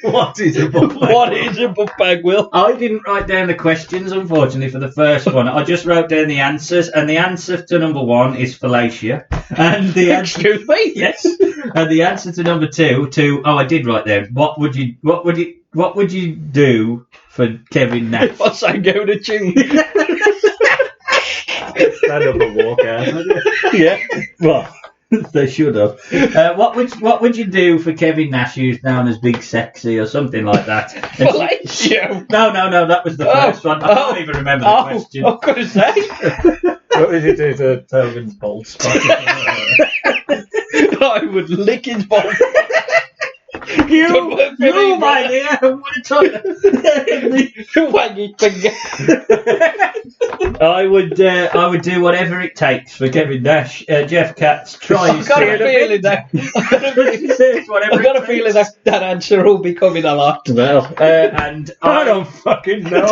Speaker 4: What is a Buff Bagwell?
Speaker 2: What is a Buff Bagwell?
Speaker 1: I didn't write down the questions, unfortunately, for the first one. I just wrote down the answers, and the answer to number 1 is fellatio. And the
Speaker 2: Excuse me?
Speaker 1: Yes. And the answer to number 2 I did write down. What would you do for Kevin Nash?
Speaker 2: If I sang out a tune.
Speaker 4: Stand up and walk out.
Speaker 1: Yeah. Well, they should have. What would you do for Kevin Nash, who's known as Big Sexy or something like that?
Speaker 2: Fellatio.
Speaker 1: No, that was the first one. I can't even remember the question.
Speaker 2: I was going to say.
Speaker 4: What would you do to Hogan's bald spot?
Speaker 2: I would lick his balls.
Speaker 1: You my dear, what a time.
Speaker 2: Waggy finger.
Speaker 1: I would do whatever it takes for Kevin Nash. Jeff Katz tries.
Speaker 2: I've got a feeling that answer will be coming a lot.
Speaker 1: Well, and I don't fucking know.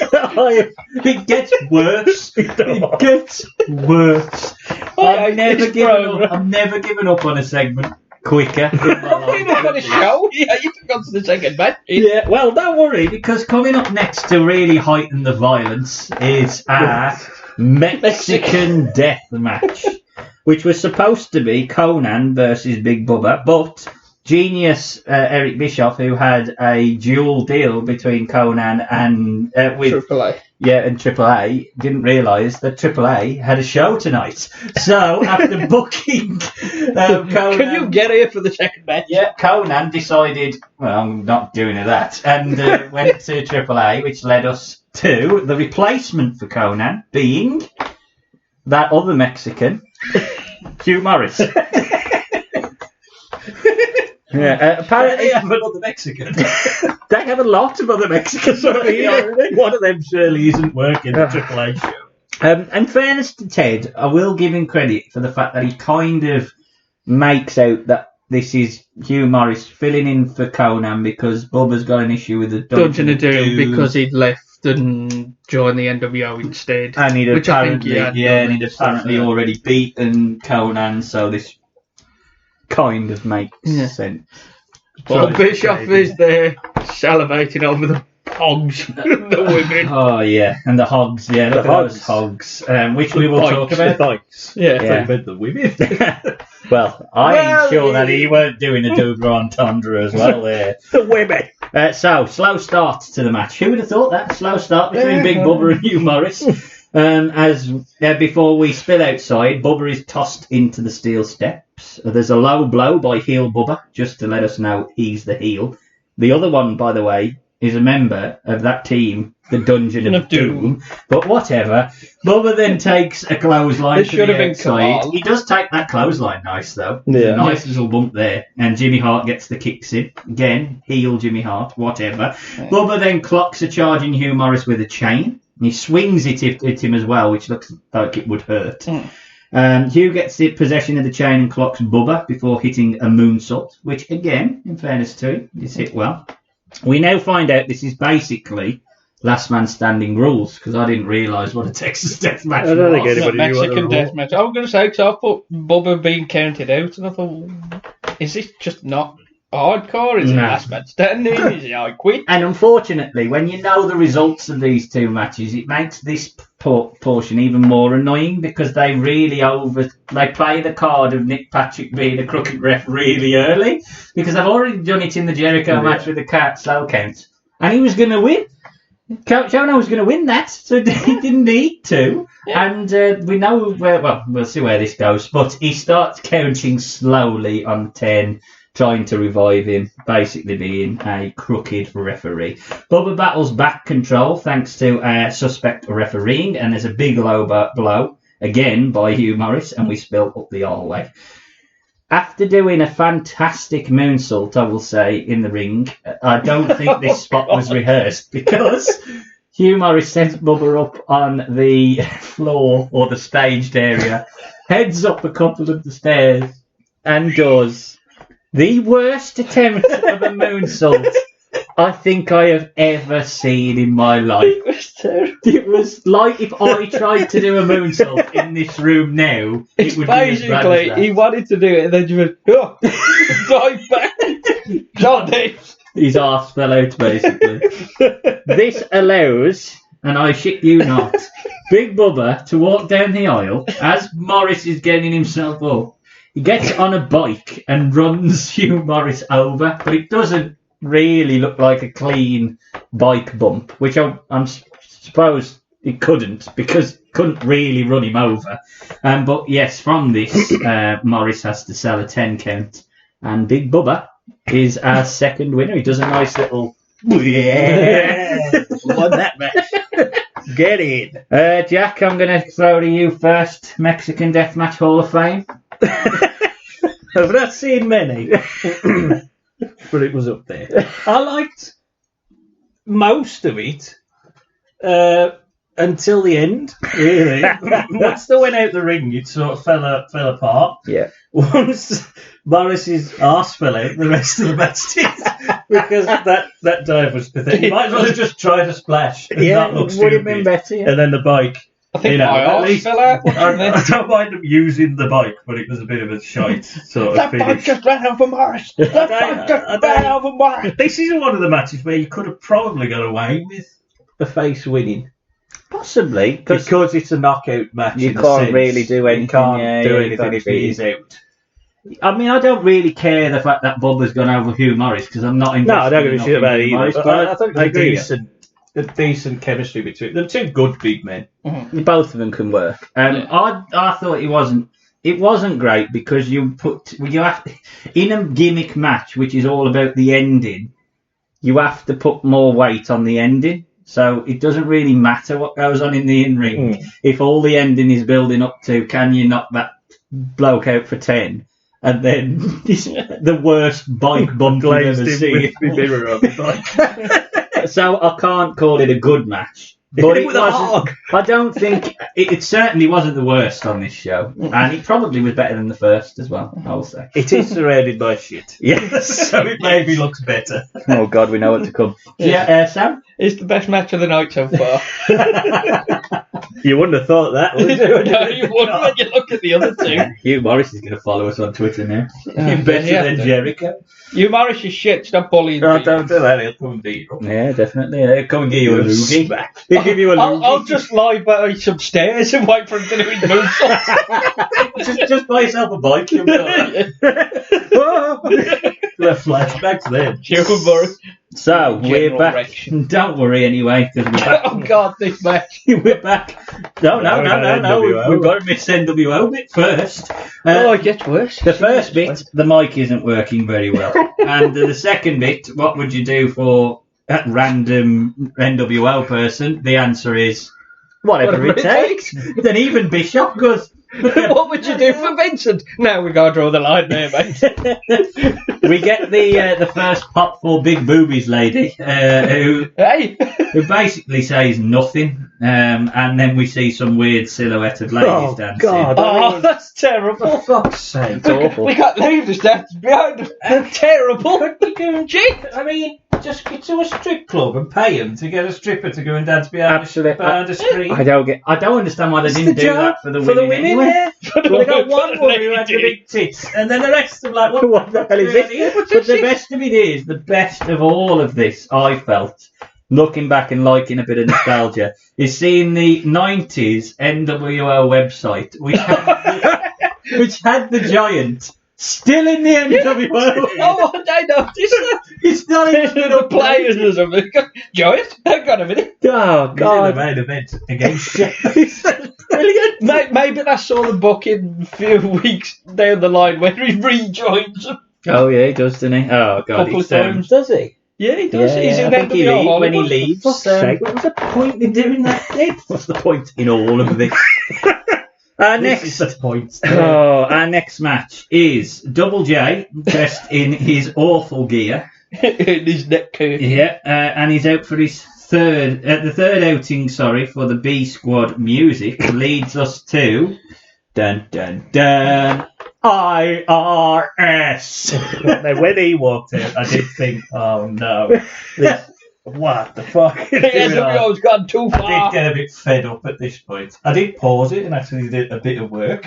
Speaker 1: It gets worse. It gets worse. I'm never giving up on a segment quicker.
Speaker 2: Coming up on a show? Yeah, you can go to the second match.
Speaker 1: Yeah, well, don't worry, because coming up next to really heighten the violence is our Mexican death match, which was supposed to be Conan versus Big Bubba, but genius Eric Bischoff, who had a dual deal between Conan and with and Triple A didn't realise that Triple A had a show tonight. So after booking Conan,
Speaker 2: Can you get here for the second match?
Speaker 1: Yeah, Conan decided, well, I'm not doing that, and went to Triple A, which led us to the replacement for Conan being that other Mexican, Hugh Morris. Yeah, apparently
Speaker 4: They have another Mexican.
Speaker 1: they have a lot of other Mexicans.
Speaker 4: One of them surely isn't working the Triple A show.
Speaker 1: In fairness to Ted, I will give him credit for the fact that he kind of makes out that this is Hugh Morris filling in for Conan because Bubba's got an issue with the
Speaker 2: Dungeon of Doom because he'd left and joined the NWO instead.
Speaker 1: And he'd
Speaker 2: which I think
Speaker 1: apparently, he'd apparently already beaten Conan, so this kind of makes sense.
Speaker 2: Well, Bischoff is there salivating over the hogs, the women.
Speaker 1: Oh yeah, and the hogs, yeah, look at those hogs, which we will talk about.
Speaker 4: Bikes.
Speaker 2: Yeah.
Speaker 4: I meant the women.
Speaker 1: Well, I'm sure that he weren't doing a double entendre as well there.
Speaker 4: The women.
Speaker 1: So, slow start to the match. Who would have thought that? Slow start between Big Bubba and Hugh Morris. Before we spill outside, Bubba is tossed into the steel steps. There's a low blow by heel Bubba, just to let us know he's the heel. The other one, by the way, is a member of that team, the Dungeon of Doom. But whatever. Bubba then takes a clothesline
Speaker 2: This
Speaker 1: to
Speaker 2: should
Speaker 1: the
Speaker 2: have been
Speaker 1: outside.
Speaker 2: Kamal.
Speaker 1: He does take that clothesline nice, though.
Speaker 4: Yeah.
Speaker 1: A nice little bump there. And Jimmy Hart gets the kicks in. Again, heel Jimmy Hart, whatever. Bubba then clocks a charging Hugh Morris with a chain. He swings it at him as well, which looks like it would hurt. Hugh gets the possession of the chain and clocks Bubba before hitting a moonsault, which, again, in fairness to him, is hit well. We now find out this is basically last man standing rules, because I didn't realise what a Texas death match
Speaker 4: I don't think
Speaker 1: was.
Speaker 4: anybody knew what
Speaker 2: Mexican
Speaker 4: they were.
Speaker 2: death match. I was going to say, because I thought Bubba being counted out, and I thought, is this just not hardcore? Is it
Speaker 1: No.
Speaker 2: last man standing? Is it I quit?
Speaker 1: And unfortunately, when you know the results of these two matches, it makes this portion even more annoying because they really they play the card of Nick Patrick being a crooked ref really early because they've already done it in the Jericho match with the slow count, and he was going to win. Jonah was going to win that, so he didn't need to. Yeah. And we know we'll see where this goes, but he starts counting slowly on 10. Trying to revive him, basically being a crooked referee. Bubba battles back control thanks to suspect refereeing, and there's a big low blow, again by Hugh Morris, and we spill up the hallway. After doing a fantastic moonsault, I will say, in the ring, I don't think this spot was rehearsed, because Hugh Morris sends Bubba up on the floor, or the staged area, heads up a couple of the stairs, and does the worst attempt of a moonsault I think I have ever seen in my life.
Speaker 2: It was terrible.
Speaker 1: It was like if I tried to do a moonsault in this room now,
Speaker 2: It's
Speaker 1: it would be as bad as
Speaker 2: basically,
Speaker 1: that.
Speaker 2: he wanted to do it, and then you went, oh, dive back. John Davis.
Speaker 1: His arse fell out, basically. This allows, and I shit you not, Big Bubba to walk down the aisle as Morris is getting himself up. He gets on a bike and runs Hugh Morris over, but it doesn't really look like a clean bike bump, which I suppose it couldn't, because it couldn't really run him over. But yes, from this, Morris has to sell a 10 count, and Big Bubba is our second winner. He does a nice little... Yeah!
Speaker 4: Won that match. Get in.
Speaker 1: Jack, I'm going to throw to you first. Mexican Deathmatch Hall of Fame.
Speaker 4: I've not seen many, but it was up there. I liked most of it until the end, really. Once they went out the ring, it sort of fell apart.
Speaker 1: Yeah.
Speaker 4: Once Morris's arse fell out, the rest of the match did, because that dive was pathetic. You might as well have just tried a splash and not look
Speaker 1: would have been
Speaker 4: stupid.
Speaker 1: better. Yeah.
Speaker 4: And then the bike.
Speaker 2: I think
Speaker 4: You know,
Speaker 2: my
Speaker 4: at
Speaker 2: arse
Speaker 4: least-
Speaker 2: fell out.
Speaker 4: I don't mind them using the bike, but it was a bit of a shite sort of
Speaker 2: That bike
Speaker 4: finish.
Speaker 2: just ran over Morris. That bike just ran over Morris.
Speaker 4: This is one of the matches where you could have probably got away with the face winning.
Speaker 1: Possibly.
Speaker 4: Because it's a knockout match.
Speaker 1: You
Speaker 4: in a
Speaker 1: can't
Speaker 4: sense.
Speaker 1: really do anything.
Speaker 4: You can't
Speaker 1: Yeah,
Speaker 4: do
Speaker 1: yeah,
Speaker 4: anything if
Speaker 1: exactly.
Speaker 4: he is out.
Speaker 1: I mean, I don't really care the fact that Bubba's gone over Hugh Morris, because I'm not
Speaker 4: No, I
Speaker 1: invested
Speaker 4: don't give a
Speaker 1: in
Speaker 4: shit about it
Speaker 1: Hugh
Speaker 4: either.
Speaker 1: Morris,
Speaker 4: But
Speaker 1: but
Speaker 4: I thought it was
Speaker 1: I
Speaker 4: a
Speaker 1: agree with you.
Speaker 4: decent a decent chemistry between them. Two good big men.
Speaker 1: Both of them can work. I thought it wasn't great because you have in a gimmick match, which is all about the ending. You have to put more weight on the ending, so it doesn't really matter what goes on in the in-ring if all the ending is building up to can you knock that bloke out for 10, and then the worst bike bump you've ever seen.
Speaker 4: Mirror on the bike.
Speaker 1: So I can't call it a good match. But it wasn't. I don't think it certainly wasn't the worst on this show, and it probably was better than the first as well. I will say
Speaker 4: it is surrounded by shit.
Speaker 1: Yes,
Speaker 4: so it maybe looks better.
Speaker 1: Oh God, we know what to come. Yeah, Sam,
Speaker 2: it's the best match of the night so far.
Speaker 4: You wouldn't have thought that, would you?
Speaker 2: No, you wouldn't when you look at the other two.
Speaker 1: Hugh Morris is going to follow us on Twitter now. He's better than Jericho.
Speaker 2: Hugh Morris is shit. Stop bullying me.
Speaker 4: Oh, don't do that. He'll come and beat you.
Speaker 1: Yeah, definitely. He'll come and give you a loogie. He'll give you a loogie.
Speaker 2: I'll just lie by some stairs and wait for him to do his moonsault.
Speaker 4: just buy yourself a bike. You'll be all right. Flashbacks then.
Speaker 2: Hugh Morris.
Speaker 1: So we're back. Don't worry anyway, because we're back.
Speaker 2: Oh God, this match.
Speaker 1: We're back. No. We've got to miss NWO bit first.
Speaker 2: It gets worse.
Speaker 1: The first bit, the mic isn't working very well, and the second bit, what would you do for a random NWO person? The answer is whatever it takes. Then even Bishop goes.
Speaker 2: What would you do for Vincent? No, we gotta draw the line there, mate.
Speaker 1: We get the first pop for big boobies lady, who basically says nothing, and then we see some weird silhouetted ladies dancing.
Speaker 2: God, oh, that's terrible!
Speaker 1: For fuck's sake, it's awful.
Speaker 2: We can't leave this dance behind us. Terrible.
Speaker 4: What are you doing, Jake? I mean, just get to a strip club and pay them to get a stripper to go and dance behind a screen.
Speaker 1: I don't understand why they didn't do that for the women anyway.
Speaker 4: Well, they got one woman who had the big tits, and then the rest of them like, what the hell is this?
Speaker 1: But the best of it is, the best of all of this, I felt, looking back and liking a bit of nostalgia, is seeing the 90s NWO website, which had the Giant still in the NWO.
Speaker 2: Oh, I noticed that.
Speaker 1: It's not even
Speaker 2: the players or something. Giant? Hang on a minute.
Speaker 1: Oh, God.
Speaker 4: He's in the main event against Sheffield.
Speaker 2: Brilliant. Maybe I saw the book in a few weeks down the line when he rejoins them.
Speaker 1: Oh, yeah, he does, doesn't he? Oh, God.
Speaker 2: Couple of times.
Speaker 1: Does he?
Speaker 2: Yeah, he does.
Speaker 1: Yeah,
Speaker 2: He's in
Speaker 1: I think
Speaker 2: NWO
Speaker 1: when he leaves. What's the point in doing that? What's the point in all of this? Our next match is Double J dressed in his awful gear.
Speaker 2: In his neck coat.
Speaker 1: Yeah, and he's out for his third outing, for the B Squad music. Leads us to dun dun dun IRS.
Speaker 4: Now, when he walked out, I did think, oh no. What the fuck?
Speaker 2: The NWO's gone too far.
Speaker 4: I did get a bit fed up at this point. I did pause it and actually did a bit of work.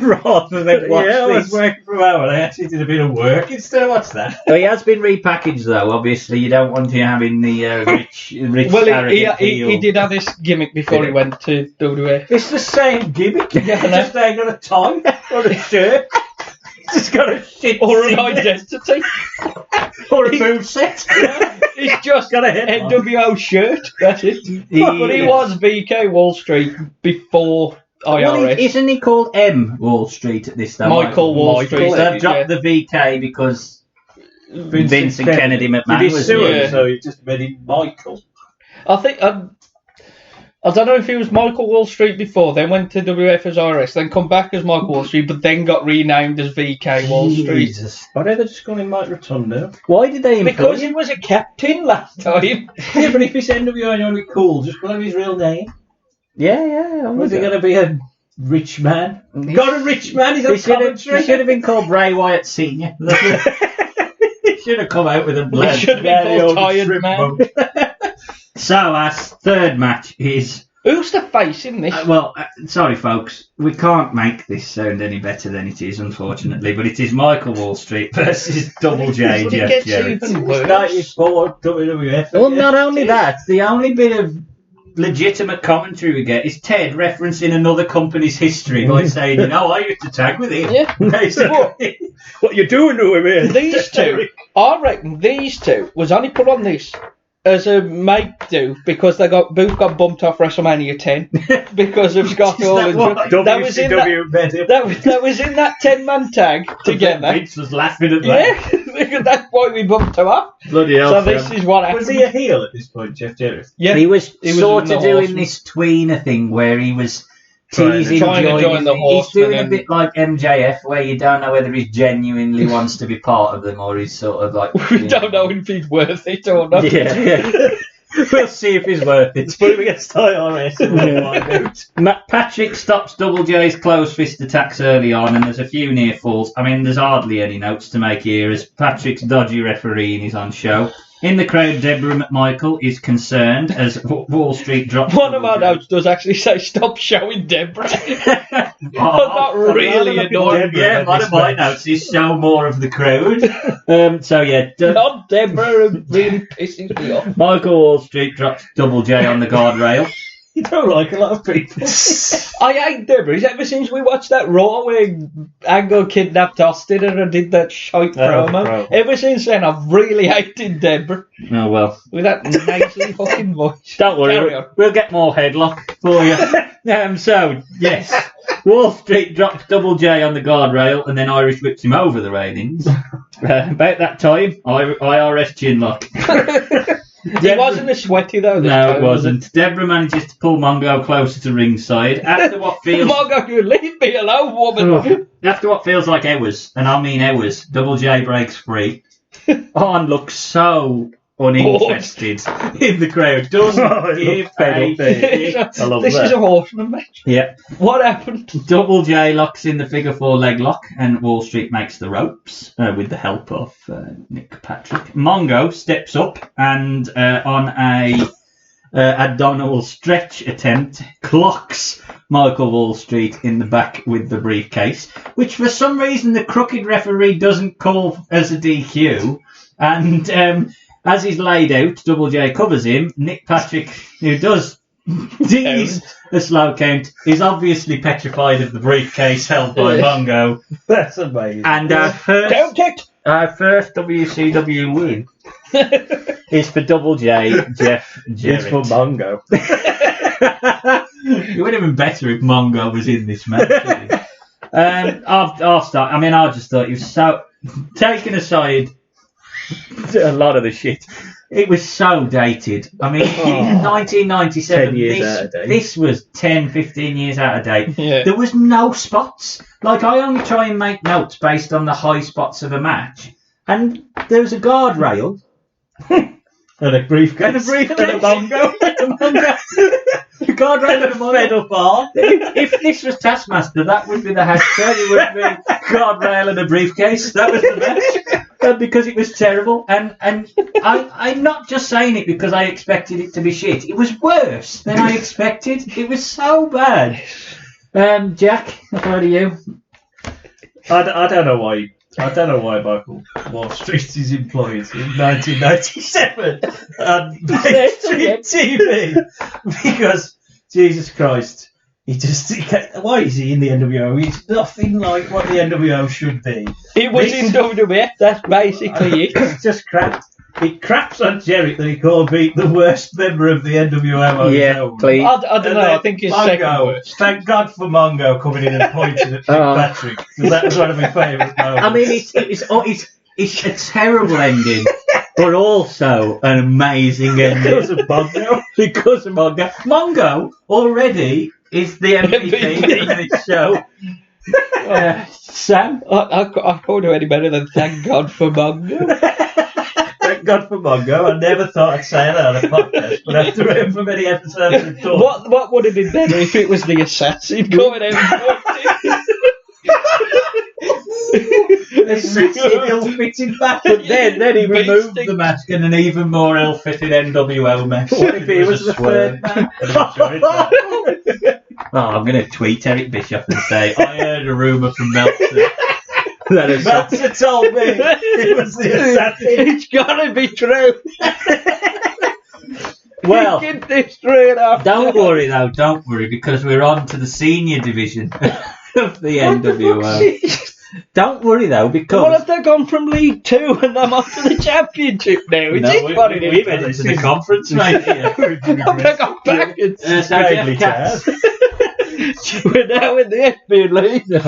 Speaker 1: Rather than watch
Speaker 4: I was working from home and I actually did a bit of work instead of watch that.
Speaker 1: Well, he has been repackaged though, obviously. You don't want him having the rich
Speaker 2: well, he did have this gimmick before he went to WWE.
Speaker 4: It's the same gimmick. You just ain't got a tie or a shirt. He's just got a shit
Speaker 2: or an identity.
Speaker 4: Or a moveset.
Speaker 2: He's just got a NWO shirt. That's it. But he was VK Wall Street before IRS.
Speaker 1: Well, isn't he called M Wall Street at this time?
Speaker 2: Michael Wall Street.
Speaker 1: So they've dropped the VK because Vincent Kennedy McMahon was
Speaker 4: there. So he just made him Michael.
Speaker 2: I think... I don't know if he was Michael Wall Street before, then went to WF as IRS, then come back as Michael Wall Street, but then got renamed as VK Wall Street.
Speaker 4: Why did they just call him Mike Rotundo?
Speaker 1: Why did they employ
Speaker 2: Because he was a captain last time.
Speaker 4: Yeah, but if it's NWO and you want to be cool, just call him his real name.
Speaker 1: Yeah.
Speaker 4: Was he going to be a rich man? Got a rich man? He's on commentary.
Speaker 1: He should have been called Bray Wyatt Senior. He should have come out with a blood.
Speaker 2: He should have been called Tired Man.
Speaker 1: So our third match is...
Speaker 2: Who's the face in this?
Speaker 1: Sorry folks, we can't make this sound any better than it is, unfortunately, but it is Michael Wall Street versus Double J.
Speaker 2: Jeff Jarrett.
Speaker 4: WWF.
Speaker 1: Well, not only that, the only bit of legitimate commentary we get is Ted referencing another company's history by saying, I used to tag with him.
Speaker 2: Yeah.
Speaker 4: What you doing to him here?
Speaker 2: These two, I reckon these two was only put on this as a mate do because both got bumped off WrestleMania 10 because of Scott Hall and that was in that 10-man tag together.
Speaker 4: Vince was laughing at that.
Speaker 2: Yeah, that's why we bumped him off.
Speaker 4: Bloody hell.
Speaker 2: So this is what happened.
Speaker 4: Was he a heel at this point, Jeff Jarrett?
Speaker 2: Yeah,
Speaker 1: he was sort
Speaker 2: in
Speaker 1: of
Speaker 2: the
Speaker 1: doing
Speaker 2: Horsemen.
Speaker 1: this tweener thing where he was teasing
Speaker 2: Trying to join the
Speaker 1: He's
Speaker 2: Horsemen
Speaker 1: doing a
Speaker 2: and-
Speaker 1: bit like MJF, where you don't know whether he genuinely wants to be part of them or he's sort of like.
Speaker 2: We don't know if he's worth it or not.
Speaker 1: Yeah. We'll see if he's worth it.
Speaker 4: Put him against IRS.
Speaker 1: Matt Patrick stops Double J's closed fist attacks early on, and there's a few near falls. I mean, there's hardly any notes to make here, as Patrick's dodgy refereeing is on show. In the crowd, Deborah McMichael is concerned as Wall Street drops.
Speaker 2: One of our notes does actually say stop showing Deborah. Not really annoying.
Speaker 1: Yeah, one of my notes is show more of the crowd. So yeah,
Speaker 2: Not Deborah really pisses me off.
Speaker 1: Michael Wall Street drops Double J on the guardrail.
Speaker 4: You don't like a lot of people.
Speaker 2: I hate Deborah. Ever since we watched that Raw where Angle kidnapped Austin and did that shite promo, ever since then I've really hated Deborah.
Speaker 1: Oh well.
Speaker 2: With that nasally fucking voice.
Speaker 1: Don't worry,
Speaker 2: Carry on.
Speaker 1: we'll get more headlock for you. So, yes, Wall Street drops Double J on the guardrail and then Irish whips him over the railings. About that time, IRS chinlock.
Speaker 2: It wasn't as sweaty though.
Speaker 1: No, it wasn't. Deborah manages to pull Mongo closer to ringside after what feels.
Speaker 2: Mongo, you leave me alone, woman.
Speaker 1: After what feels like hours, and I mean hours, Double J breaks free. Arn looks so uninterested in the crowd. Doesn't give a
Speaker 4: I love
Speaker 2: This
Speaker 4: that.
Speaker 2: is a horseman match.
Speaker 1: Yeah.
Speaker 2: What happened?
Speaker 1: Double J locks in the figure 4 leg lock, and Wall Street makes the ropes with the help of Nick Patrick. Mongo steps up and on a abdominal stretch attempt clocks Michael Wall Street in the back with the briefcase, which for some reason the crooked referee doesn't call as a DQ. And as he's laid out, Double J covers him. Nick Patrick, who does tease a slow count, is obviously petrified of the briefcase held by Mongo.
Speaker 4: That's amazing.
Speaker 1: And our first WCW win is for Double J, Jeff Jarrett.
Speaker 4: It's for Mongo.
Speaker 1: It would have been better if Mongo was in this match. I'll start. I mean, I just thought he was so... Taking aside a lot of the shit, it was so dated. I mean, in 1997,
Speaker 4: 10 years out of date.
Speaker 1: this was 10, 15 years out of date.
Speaker 2: Yeah.
Speaker 1: There was no spots. Like, I only try and make notes based on the high spots of a match. And there was a guardrail.
Speaker 4: And a briefcase.
Speaker 1: And a briefcase.
Speaker 4: And a Mongo.
Speaker 1: A guardrail and a medal bar. If this was Taskmaster, that would be the hashtag. It would be guardrail and a briefcase. That was the match. Because it was terrible. And I'm not just saying it because I expected it to be shit. It was worse than I expected. It was so bad. Jack, what are you?
Speaker 4: I don't know why. I don't know why Michael Wall Street is employed in 1997 on mainstream TV, because Jesus Christ, why is he in the NWO? He's nothing like what the NWO should be.
Speaker 2: It was in WWF, that's basically it.
Speaker 4: It's just crap. It craps on Jarrett that he can't beat the worst member of the NWO on his own.
Speaker 1: please.
Speaker 2: I don't know, I think it's second worst.
Speaker 4: Thank God for Mongo coming in and pointing at Nick Patrick, because that was one of my favourite moments.
Speaker 1: I mean, it's a terrible ending, but also an amazing ending.
Speaker 4: Because of Mongo.
Speaker 1: Because of Mongo. Mongo already is the MVP of this show. Sam?
Speaker 2: I can't do any better than thank God for Mongo.
Speaker 4: Thank God for Mongo. I never thought I'd say that on a podcast, but after however many episodes we've done.
Speaker 2: What would have been better if it was the assassin coming out and
Speaker 1: ill-fitted match, but then he removed the mask in an even more ill-fitted NWO match.
Speaker 4: What if he was the third man?
Speaker 1: I'm going to tweet Eric Bischoff and say, I heard a rumour from Meltzer.
Speaker 4: Meltzer told me it was the assassin.
Speaker 2: It's gotta be true.
Speaker 1: Well,
Speaker 2: Get this straight off.
Speaker 1: don't worry, because we're on to the senior division of the NWO. Don't worry though, because
Speaker 2: What if they've gone from League 2 and I'm up to the Championship now? Is it what it is?
Speaker 4: We've headed to the conference, mate.
Speaker 2: I've gone backwards.
Speaker 1: so Jeff Katz,
Speaker 2: We're now in the FB League.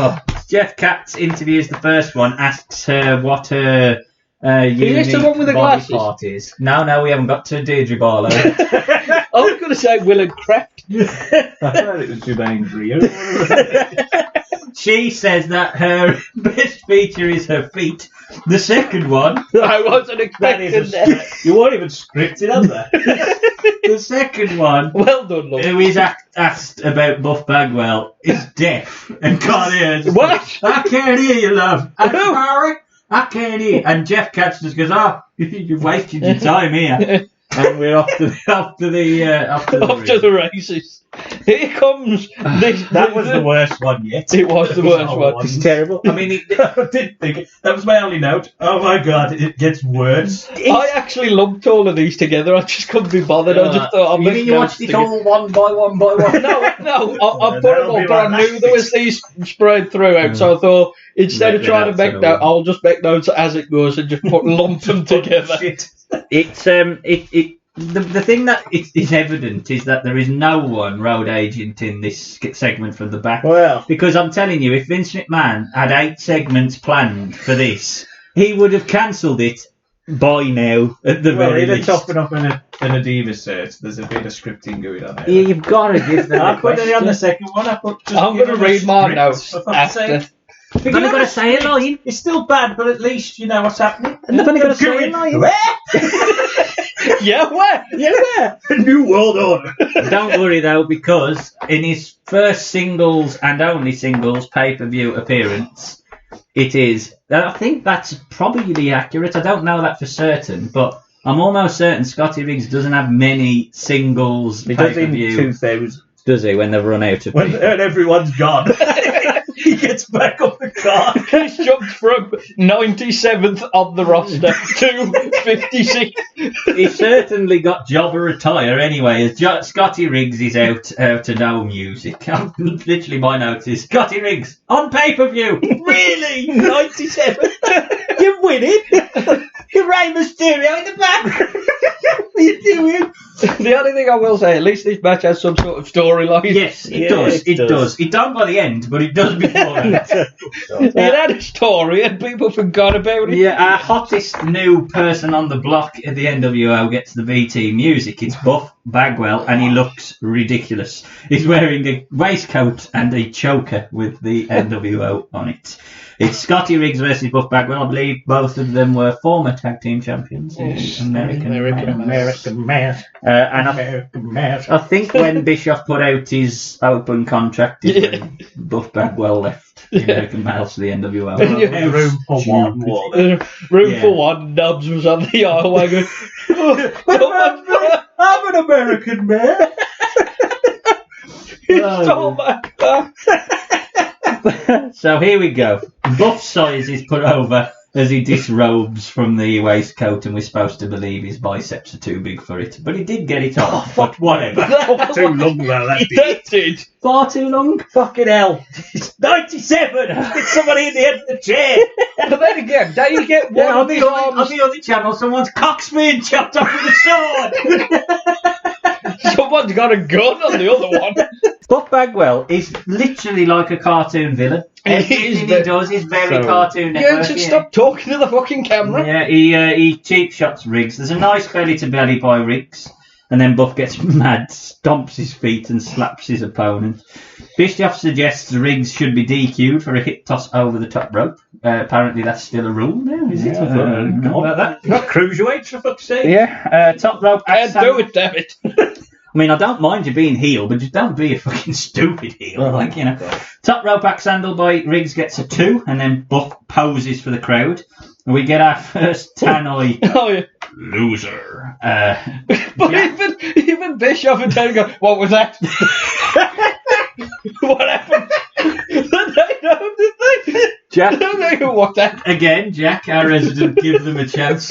Speaker 1: Jeff Katz interviews the first one, asks her what her
Speaker 2: Is this the one with the
Speaker 1: body
Speaker 2: glasses?
Speaker 1: part is. No, we haven't got to Deirdre Barlow.
Speaker 2: I was going to say Will and Craft.
Speaker 4: I thought it was Jermaine Greer.
Speaker 1: She says that her best feature is her feet. The second one,
Speaker 2: I wasn't expecting that.
Speaker 4: You weren't even scripted, on there.
Speaker 1: the second one,
Speaker 2: Well done, love.
Speaker 1: who is asked about Buff Bagwell, is deaf and can't hear. Just
Speaker 2: What?
Speaker 1: goes, I can't hear you, love. I'm sorry. I can't hear. And Jeff Katz just goes, you're wasting your time here. And we're off to the
Speaker 2: races. Here comes this.
Speaker 4: That was the worst one yet.
Speaker 2: It was the worst one.
Speaker 1: It's terrible. I mean,
Speaker 4: I did think it. That was my only note. Oh my god, it gets worse.
Speaker 2: I actually lumped all of these together. I just couldn't be bothered. I just thought I'll
Speaker 1: you
Speaker 2: make
Speaker 1: mean you
Speaker 2: notes
Speaker 1: watched it
Speaker 2: together.
Speaker 1: all one by one by one?
Speaker 2: No, I put them
Speaker 4: That'll
Speaker 2: all,
Speaker 4: be
Speaker 2: but I
Speaker 4: like
Speaker 2: knew there was these spread throughout, so I thought instead of
Speaker 1: Make
Speaker 2: trying to
Speaker 1: notes
Speaker 2: make
Speaker 1: and
Speaker 2: notes,
Speaker 1: all.
Speaker 2: I'll just make notes as it goes and just lump them together.
Speaker 4: Shit.
Speaker 1: It's the thing that is evident is that there is no one road agent in this segment from the back.
Speaker 4: Well,
Speaker 1: Because I'm telling you, if Vince McMahon had 8 segments planned for this, he would have cancelled it by now, at the very
Speaker 4: either
Speaker 1: least.
Speaker 4: topping up in a Diva search, there's a bit of scripting going on
Speaker 1: Yeah,
Speaker 4: here.
Speaker 1: you've got to give them
Speaker 4: I
Speaker 1: a
Speaker 4: put it on
Speaker 1: question.
Speaker 4: the second one. I put just
Speaker 2: I'm
Speaker 4: give
Speaker 2: going to
Speaker 4: them a
Speaker 2: read my
Speaker 4: script,
Speaker 2: notes
Speaker 4: for fuck's
Speaker 2: after.
Speaker 4: sake.
Speaker 1: You've only got to say a line.
Speaker 4: It's still bad, but at least you know what's happening.
Speaker 1: And they've only got to say a
Speaker 4: Going,
Speaker 1: line.
Speaker 4: "Where?"
Speaker 2: Yeah, where?
Speaker 4: Yeah, a new world order.
Speaker 1: Don't worry though, because in his first singles and only singles pay-per-view appearance, it is. I think that's probably accurate. I don't know that for certain, but I'm almost certain Scotty Riggs doesn't have many singles
Speaker 4: He does in
Speaker 1: pay-per-view.
Speaker 4: 2000
Speaker 1: Does he? When they've run out of
Speaker 4: when
Speaker 1: people.
Speaker 4: everyone's gone. He gets back up the car.
Speaker 2: He's jumped from 97th on the roster to 56.
Speaker 1: He certainly got Jobber retire anyway, as Scotty Riggs is out to no music. Literally, my notes is Scotty Riggs on pay-per-view. Really? 97? You're winning? You're Rey Mysterio in the back. What are you doing?
Speaker 2: The only thing I will say, at least this match has some sort of storyline.
Speaker 1: Yes, it
Speaker 4: Yeah,
Speaker 1: does.
Speaker 4: it
Speaker 1: It
Speaker 4: does.
Speaker 1: does. It don't by the end, but it does before it.
Speaker 2: It had a story and people forgot about it.
Speaker 1: Yeah, our hottest new person on the block at the NWO gets the BT music. It's Buff Bagwell, and he looks ridiculous. He's wearing a waistcoat and a choker with the NWO on it. It's Scotty Riggs versus Buff Bagwell. I believe both of them were former tag team champions in American
Speaker 4: man.
Speaker 1: and
Speaker 4: American man.
Speaker 1: I think when Bischoff put out his open contract, is when Buff Bagwell left the American Males to the NWO.
Speaker 2: Yeah.
Speaker 4: Room for one woman.
Speaker 2: Room
Speaker 1: Yeah.
Speaker 2: for one, Nubs was on the aisle wagon.
Speaker 4: I'm an American man.
Speaker 2: He stole my car.
Speaker 1: So here we go. Buff's size is put over as he disrobes from the waistcoat, and we're supposed to believe his biceps are too big for it. But he did get it off. But whatever.
Speaker 4: Too long though, that did.
Speaker 2: That did.
Speaker 1: Far too long.
Speaker 4: Fucking hell. It's 97. Get somebody in the end of the chair.
Speaker 2: But then again, don't you get one
Speaker 1: Yeah, on the
Speaker 2: arms?
Speaker 1: other channel, someone's cock's being chopped off with a sword.
Speaker 2: Someone's got a gun on the other one.
Speaker 1: Buff Bagwell is literally like a cartoon villain. Everything he does is very Cartoon
Speaker 2: Yeah,
Speaker 1: Network.
Speaker 2: just stop talking to the fucking camera.
Speaker 1: Yeah, he cheap shots Riggs. There's a nice belly to belly by Riggs, and then Buff gets mad, stomps his feet, and slaps his opponent. Bischoff suggests Riggs should be DQ'd for a hip toss over the top rope. Apparently, that's still a rule now, is it?
Speaker 4: Not cruiserweight, for fuck's sake.
Speaker 1: Yeah, top rope.
Speaker 2: Can't do it, damn it.
Speaker 1: I mean, I don't mind you being heel, but just don't be a fucking stupid heel. Like, you know. Top rope axe handle by Riggs gets a 2, and then Buff poses for the crowd. And we get our first Tannoy
Speaker 2: Oh, yeah.
Speaker 1: loser.
Speaker 2: But even Bischoff and Terry go, what was that? What happened? They know, did they?
Speaker 1: Jack,
Speaker 2: They go, what that?
Speaker 1: again, Jack, our resident, give them a chance.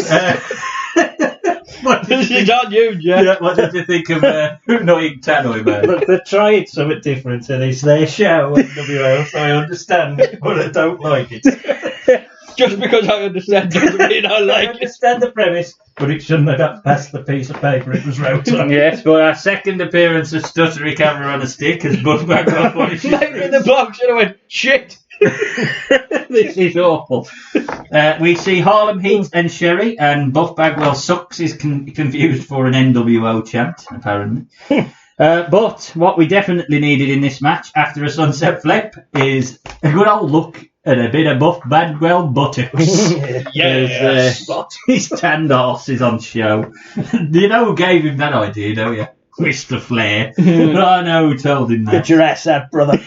Speaker 1: What
Speaker 2: This is on you, Jeff.
Speaker 1: Yeah, what did you think of Annoying Tannoy Man?
Speaker 4: Look, they're trying something different, and it's their show, NWO, so I understand it, but I don't like it.
Speaker 2: Just because I understand doesn't mean I
Speaker 4: I
Speaker 2: like it.
Speaker 4: understand the premise, but it shouldn't have got past the piece of paper it was wrote on.
Speaker 1: Yes, but our second appearance of Stuttery Camera on a Stick has Buff Bagwell polished.
Speaker 2: Maybe the blog should have went, shit.
Speaker 1: This is awful. We see Harlem Heat and Sherry, and Buff Bagwell Sucks is confused for an NWO chant, apparently. But what we definitely needed in this match, after a sunset flip, is a good old look at a bit of Buff Bagwell buttocks.
Speaker 2: Yes.
Speaker 1: His tanned arse is on show. You know who gave him that idea, don't you? Mr. Flair. I know who told him that.
Speaker 4: Get your ass out, brother.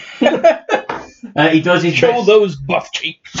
Speaker 1: He does his
Speaker 2: Show
Speaker 1: best.
Speaker 2: those buff cheeks.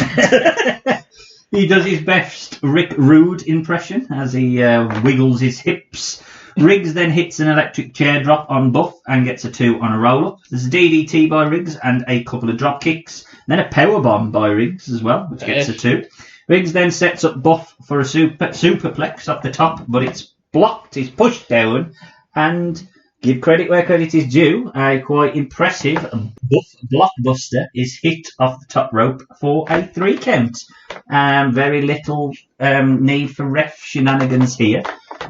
Speaker 1: He does his best Rick Rude impression as he wiggles his hips. Riggs then hits an electric chair drop on Buff and gets a 2 on a roll-up. There's a DDT by Riggs and a couple of drop kicks. Then a powerbomb by Riggs as well, which gets a 2. Riggs then sets up Buff for a superplex off the top, but it's blocked, he's pushed down, and give credit where credit is due, a quite impressive Buff blockbuster is hit off the top rope for a 3 count. Very little need for ref shenanigans here.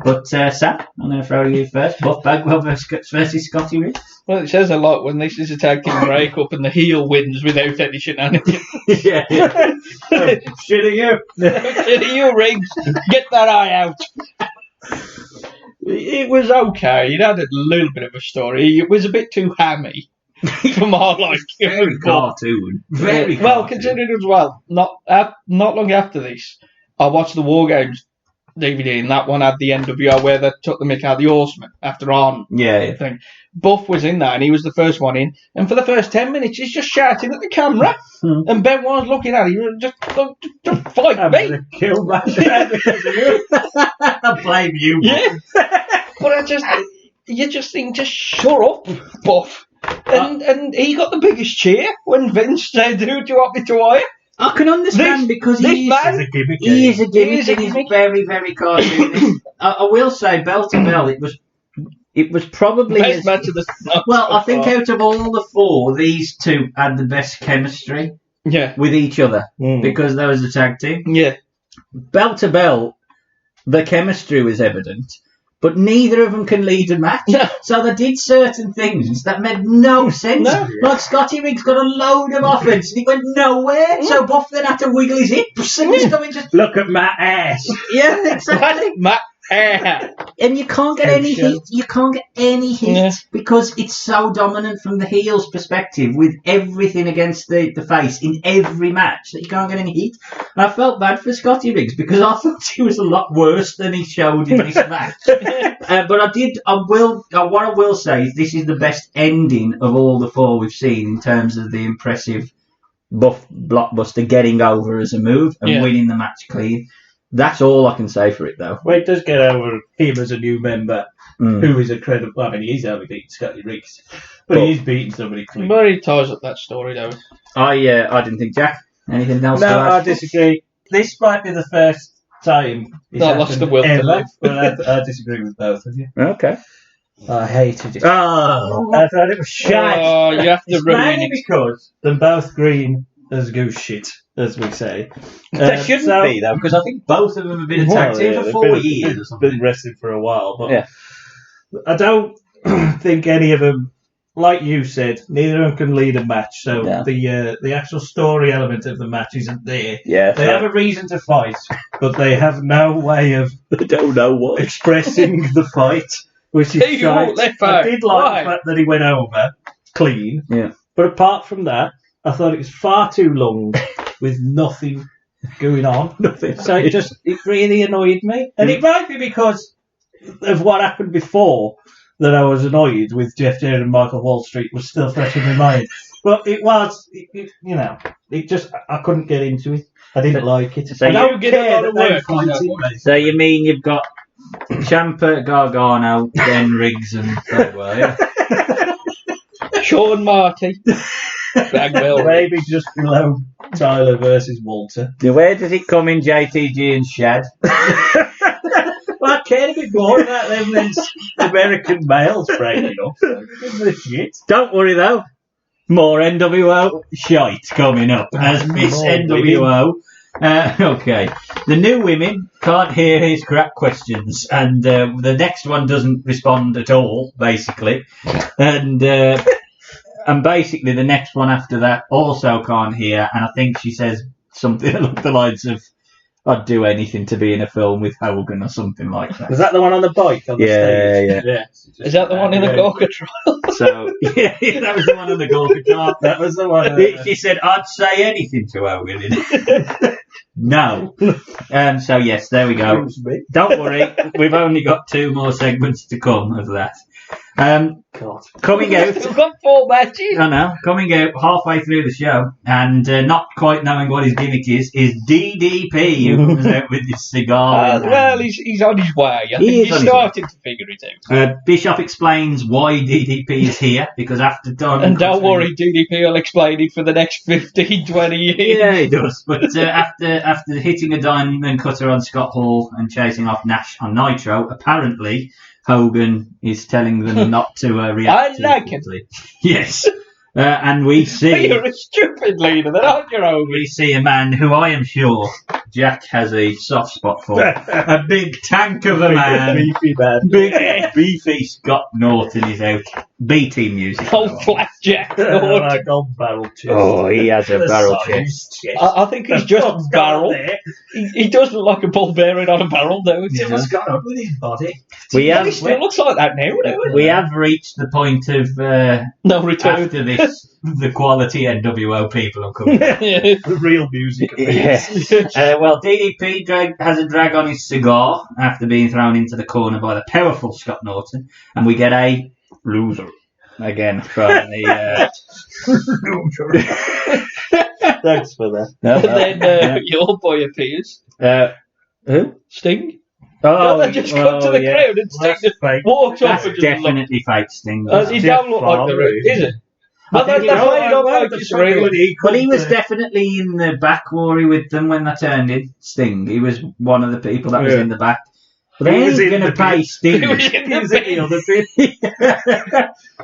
Speaker 1: But Sam, I'm going to throw you first. Buff Bagwell versus Scotty Riggs.
Speaker 2: Well, it says a lot when this is a tag team break-up and the heel wins without any shenanigans.
Speaker 1: Yeah.
Speaker 4: Shit at you.
Speaker 2: Shit at you, Riggs. Get that eye out. It was okay. It had a little bit of a story. It was a bit too hammy for my liking.
Speaker 1: Very cartoon. Very
Speaker 2: well,
Speaker 1: cartoon.
Speaker 2: considering as well, not long after this, I watched the War Games DVD, and that one had the NWO where they took the mick out of the Horseman after on.
Speaker 1: Yeah.
Speaker 2: Thing. Buff was in that, and he was the first one in. And for the first 10 minutes, he's just shouting at the camera. And Ben was looking at him, just fight
Speaker 4: I'm
Speaker 2: me.
Speaker 4: going to kill my dad because of you.
Speaker 1: I blame you.
Speaker 2: Yeah. But you just think, just shut up, Buff. And he got the biggest cheer when Vince said, "Who do you want me to hire?"
Speaker 1: I can understand because he is a gimmick. He is a gimmick. And he's very, very cartoonish. I will say, bell to bell, it was probably
Speaker 2: Best match of the night.
Speaker 1: well. I think out of all the 4, these 2 had the best chemistry with each other because there was a tag team.
Speaker 2: Yeah.
Speaker 1: Bell to bell, the chemistry was evident. But neither of them can lead a match.
Speaker 2: No.
Speaker 1: So they did certain things that made no sense.
Speaker 2: No.
Speaker 1: Like Scotty Riggs got a load of offense and it went nowhere. So Buff then had to wiggle his hips and just
Speaker 4: Look at my ass.
Speaker 1: yeah, exactly.
Speaker 2: Matt.
Speaker 1: And you can't get any heat. You can't get any heat because it's so dominant from the heel's perspective with everything against the face in every match that you can't get any heat. And I felt bad for Scotty Riggs because I thought he was a lot worse than he showed in this match. But what I will say is this is the best ending of all the 4 we've seen in terms of the impressive Buff blockbuster getting over as a move and winning the match clean. That's all I can say for it, though.
Speaker 4: Well, it does get over him as a new member, who is a credible. I mean, he's only beaten Scotty Riggs, but he's beaten somebody clean.
Speaker 2: But he ties up that story, though.
Speaker 1: I didn't think, Jack. Anything else?
Speaker 4: No, I disagree. This might be the first time it's
Speaker 2: I lost the will to
Speaker 4: ever,
Speaker 2: live.
Speaker 4: but I disagree with both of you.
Speaker 1: Okay.
Speaker 4: I hated it.
Speaker 1: Oh,
Speaker 4: I thought it was shite.
Speaker 2: Oh, you have to
Speaker 4: It's
Speaker 2: ruin
Speaker 4: mainly
Speaker 2: it.
Speaker 4: because they're both green as goose shit, as we say.
Speaker 1: they shouldn't be though, because I think both of them have been a tag team for 4 years or something.
Speaker 4: Been wrestling for a while, but I don't think any of them, like you said, neither of them can lead a match. So the actual story element of the match isn't there.
Speaker 1: Yeah,
Speaker 4: they have a reason to fight, but they have no way of
Speaker 1: I don't know what
Speaker 4: expressing the fight, which is shite. I did like the fact that he went over clean.
Speaker 1: Yeah,
Speaker 4: but apart from that, I thought it was far too long with nothing going on. So it really annoyed me. And it might be because of what happened before that I was annoyed with Jeff Jarrett and Michael Wall Street was still fresh in my mind. But it was, I couldn't get into it. I didn't like it.
Speaker 1: So
Speaker 4: I don't
Speaker 2: you get a lot of work.
Speaker 1: So you mean you've got Ciampa, Gargano, then Riggs and Bagwell,
Speaker 2: Sean Marty. Bagwell.
Speaker 4: Maybe just below Tyler versus Walter.
Speaker 1: Where does it come in JTG and Shad?
Speaker 4: Well, I cared a bit more about them than American males breaking up. Give them a shit.
Speaker 1: Don't worry though. More NWO shite coming up as Miss
Speaker 4: More
Speaker 1: NWO. Okay. The new women can't hear his crap questions, and the next one doesn't respond at all, basically. And basically the next one after that also can't hear, and I think she says something along the lines of, I'd do anything to be in a film with Hogan or something like that.
Speaker 4: Was that the one on the bike on the stage?
Speaker 1: Yeah.
Speaker 2: Is that the one in the Gorka trial?
Speaker 1: So, yeah, that was the one on the Gorka chart.
Speaker 4: That was the one.
Speaker 1: She said, I'd say anything to Hogan. No. So, yes, there we go. Don't worry, we've only got 2 more segments to come of that.
Speaker 4: God.
Speaker 1: Coming out.
Speaker 2: We've got 4 matches.
Speaker 1: I know. Coming out halfway through the show and not quite knowing what his gimmick is DDP, who comes out with his cigar.
Speaker 2: Well, he's on his way. I think he's starting to figure it out.
Speaker 1: Bishop explains why DDP is here, because after Don...
Speaker 2: And don't worry, DDP will explain it for the next 15, 20 years.
Speaker 1: Yeah, he does. But after hitting a diamond cutter on Scott Hall and chasing off Nash on Nitro, apparently Hogan is telling them not to react.
Speaker 2: I like it.
Speaker 1: Yes. And we see...
Speaker 2: You're a stupid leader, then aren't you, Hogan?
Speaker 1: We see a man who I am sure Jack has a soft spot for. A big tank of a man.
Speaker 4: Beefy man.
Speaker 1: Big beefy Scott Norton is out. B-team music.
Speaker 2: Old flat Jack.
Speaker 4: Like old barrel chest.
Speaker 1: Oh, he has a barrel chest.
Speaker 2: I think he's just barrel. He does look like a ball bearing on a barrel, though.
Speaker 4: What's going on with his body?
Speaker 1: We
Speaker 2: He still looks like that now, doesn't he?
Speaker 1: we have reached the point of
Speaker 2: No return.
Speaker 1: after this, the quality NWO people are coming.
Speaker 4: The real music.
Speaker 1: Well, DDP has a drag on his cigar after being thrown into the corner by the powerful Scott Norton, and we get a loser again from the.
Speaker 4: Thanks for that.
Speaker 2: And then your boy appears.
Speaker 1: Who?
Speaker 2: Sting.
Speaker 1: Oh,
Speaker 2: they just come to the crowd and Sting just walks off
Speaker 1: That's
Speaker 2: and just
Speaker 1: definitely fake Sting.
Speaker 2: He don't look like the real, is it?
Speaker 1: I think
Speaker 2: They played up like
Speaker 4: the
Speaker 2: it's real.
Speaker 1: Well, he was definitely in the back worry with them when they turned in Sting. He was one of the people that was in the back. But they ain't going to pay Sting.
Speaker 2: He was in the
Speaker 4: other bit.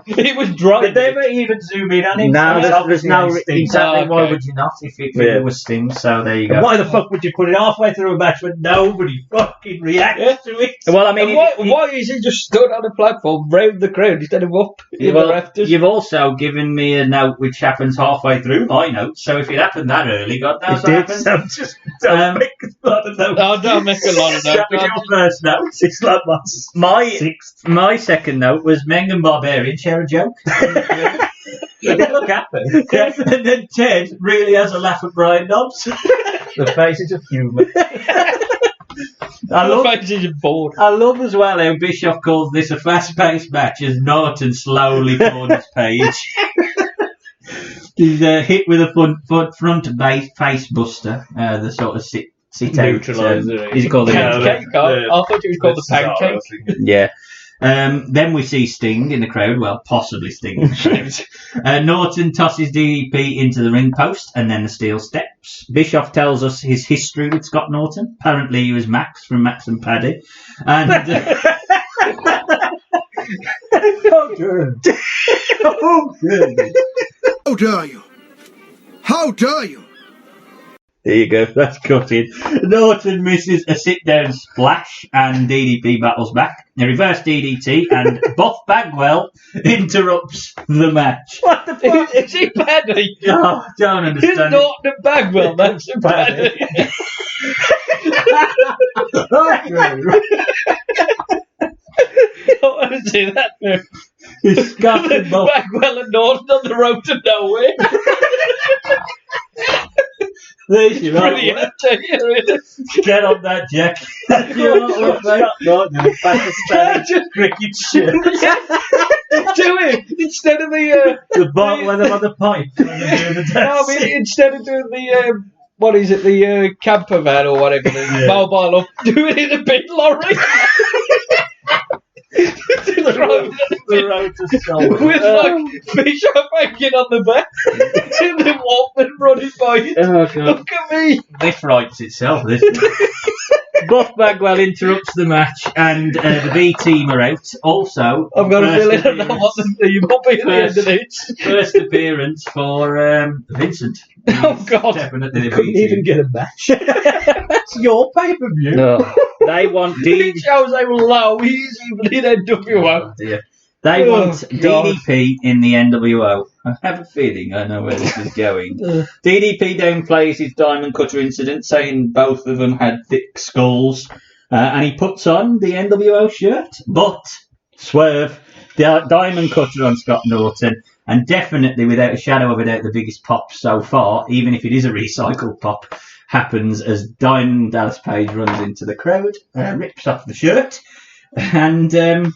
Speaker 2: He was drunk.
Speaker 4: Did they ever even zoom in on him?
Speaker 1: No, there's no
Speaker 4: Sting.
Speaker 1: exactly.
Speaker 2: Oh,
Speaker 1: Why
Speaker 2: okay.
Speaker 1: would you not if it was Sting? So there you go.
Speaker 4: And why the fuck would you put it halfway through a match when nobody fucking reacts to it?
Speaker 1: Well, I mean,
Speaker 2: Why is he just stood on a platform round the crowd instead of up in the rafters?
Speaker 1: you've also given me a note which happens halfway through my notes. So if it happened that early, God knows what happened.
Speaker 4: So just don't make a lot of notes.
Speaker 2: Oh, don't make a lot of
Speaker 4: That was
Speaker 2: notes.
Speaker 4: your first note. It's like my sixth.
Speaker 1: My second note was Meng and Barbarian share a joke.
Speaker 4: They didn't look happy.
Speaker 1: And then Ted really has a laugh at Brian Knobs.
Speaker 4: The faces of humour.
Speaker 1: I love
Speaker 2: I
Speaker 1: love as well how Bischoff calls this a fast-paced match as Norton slowly corners Page. He's hit with a front base face buster, the sort of sit out.
Speaker 4: Neutralizer.
Speaker 1: Is it called
Speaker 2: Pancake? I thought it was called the pancake.
Speaker 1: Yeah. Then we see Sting in the crowd. Well, possibly Sting in the crowd. Norton tosses DDP into the ring post and then the steel steps. Bischoff tells us his history with Scott Norton. Apparently he was Max from Max and Paddy. And
Speaker 4: Oh, good.
Speaker 1: oh, good.
Speaker 6: How dare you? How dare you?
Speaker 1: There you go, that's cut in. Norton misses a sit-down splash and DDP battles back. A reverse DDT and Buff Bagwell interrupts the match.
Speaker 2: What the fuck? Is he Paddy?
Speaker 1: Oh, don't
Speaker 2: It's
Speaker 1: understand
Speaker 2: not the Bagwell, that's the Paddy. I don't want to see that now.
Speaker 1: It's Scott and Buff.
Speaker 2: Bagwell and Norton on the road to nowhere.
Speaker 1: There's your
Speaker 2: Brilliant.
Speaker 1: Get on that, Jack. You're not
Speaker 2: Just
Speaker 1: cricket shit.
Speaker 2: do it instead of
Speaker 1: The bottle and them on the pipe.
Speaker 2: I mean, instead of doing the what is it, the camper van or whatever, the mobile up, do it in a big lorry.
Speaker 4: The road to Seoul.
Speaker 2: With like Bishop hanging on the back and then walkman running by it.
Speaker 1: Oh, God.
Speaker 2: Look at me.
Speaker 1: This writes itself, this. Buff Bagwell interrupts the match, and the B team are out. Also,
Speaker 2: I've got a feeling I know what the theme will be at the end of this.
Speaker 1: First appearance for Vincent.
Speaker 2: Oh, God.
Speaker 1: Definitely the
Speaker 4: Couldn't
Speaker 1: B team.
Speaker 4: even get a match. That's your pay-per-view.
Speaker 1: No, they want
Speaker 2: It shows how low he is even in NWO.
Speaker 1: Oh, dear. They want
Speaker 2: God.
Speaker 1: DDP in the NWO. I have a feeling I know where this is going. DDP downplays his Diamond Cutter incident, saying both of them had thick skulls, and he puts on the NWO shirt. But swerve, the Diamond Cutter on Scott Norton, and definitely without a shadow of a doubt the biggest pop so far, even if it is a recycled pop, happens as Diamond Dallas Page runs into the crowd, rips off the shirt, and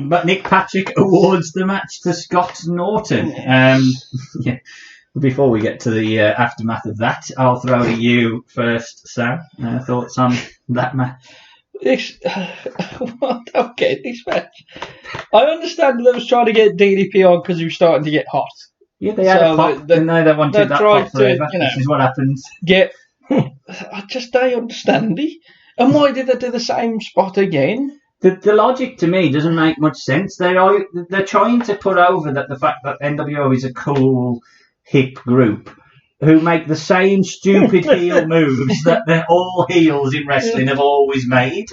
Speaker 1: but Nick Patrick awards the match to Scott Norton. Yeah. Before we get to the aftermath of that, I'll throw to you first, Sam. Thoughts on that match?
Speaker 2: I don't get this match. I understand that they was trying to get DDP on because he was starting to get hot.
Speaker 1: Yeah, they had a pop, and they wanted that
Speaker 2: tried
Speaker 1: pop forever.
Speaker 2: to,
Speaker 1: This is what happens.
Speaker 2: I just don't understand it. And why did they do the same spot again?
Speaker 1: The logic to me doesn't make much sense. They're trying to put over the fact that NWO is a cool, hip group who make the same stupid heel moves that all heels in wrestling have always made.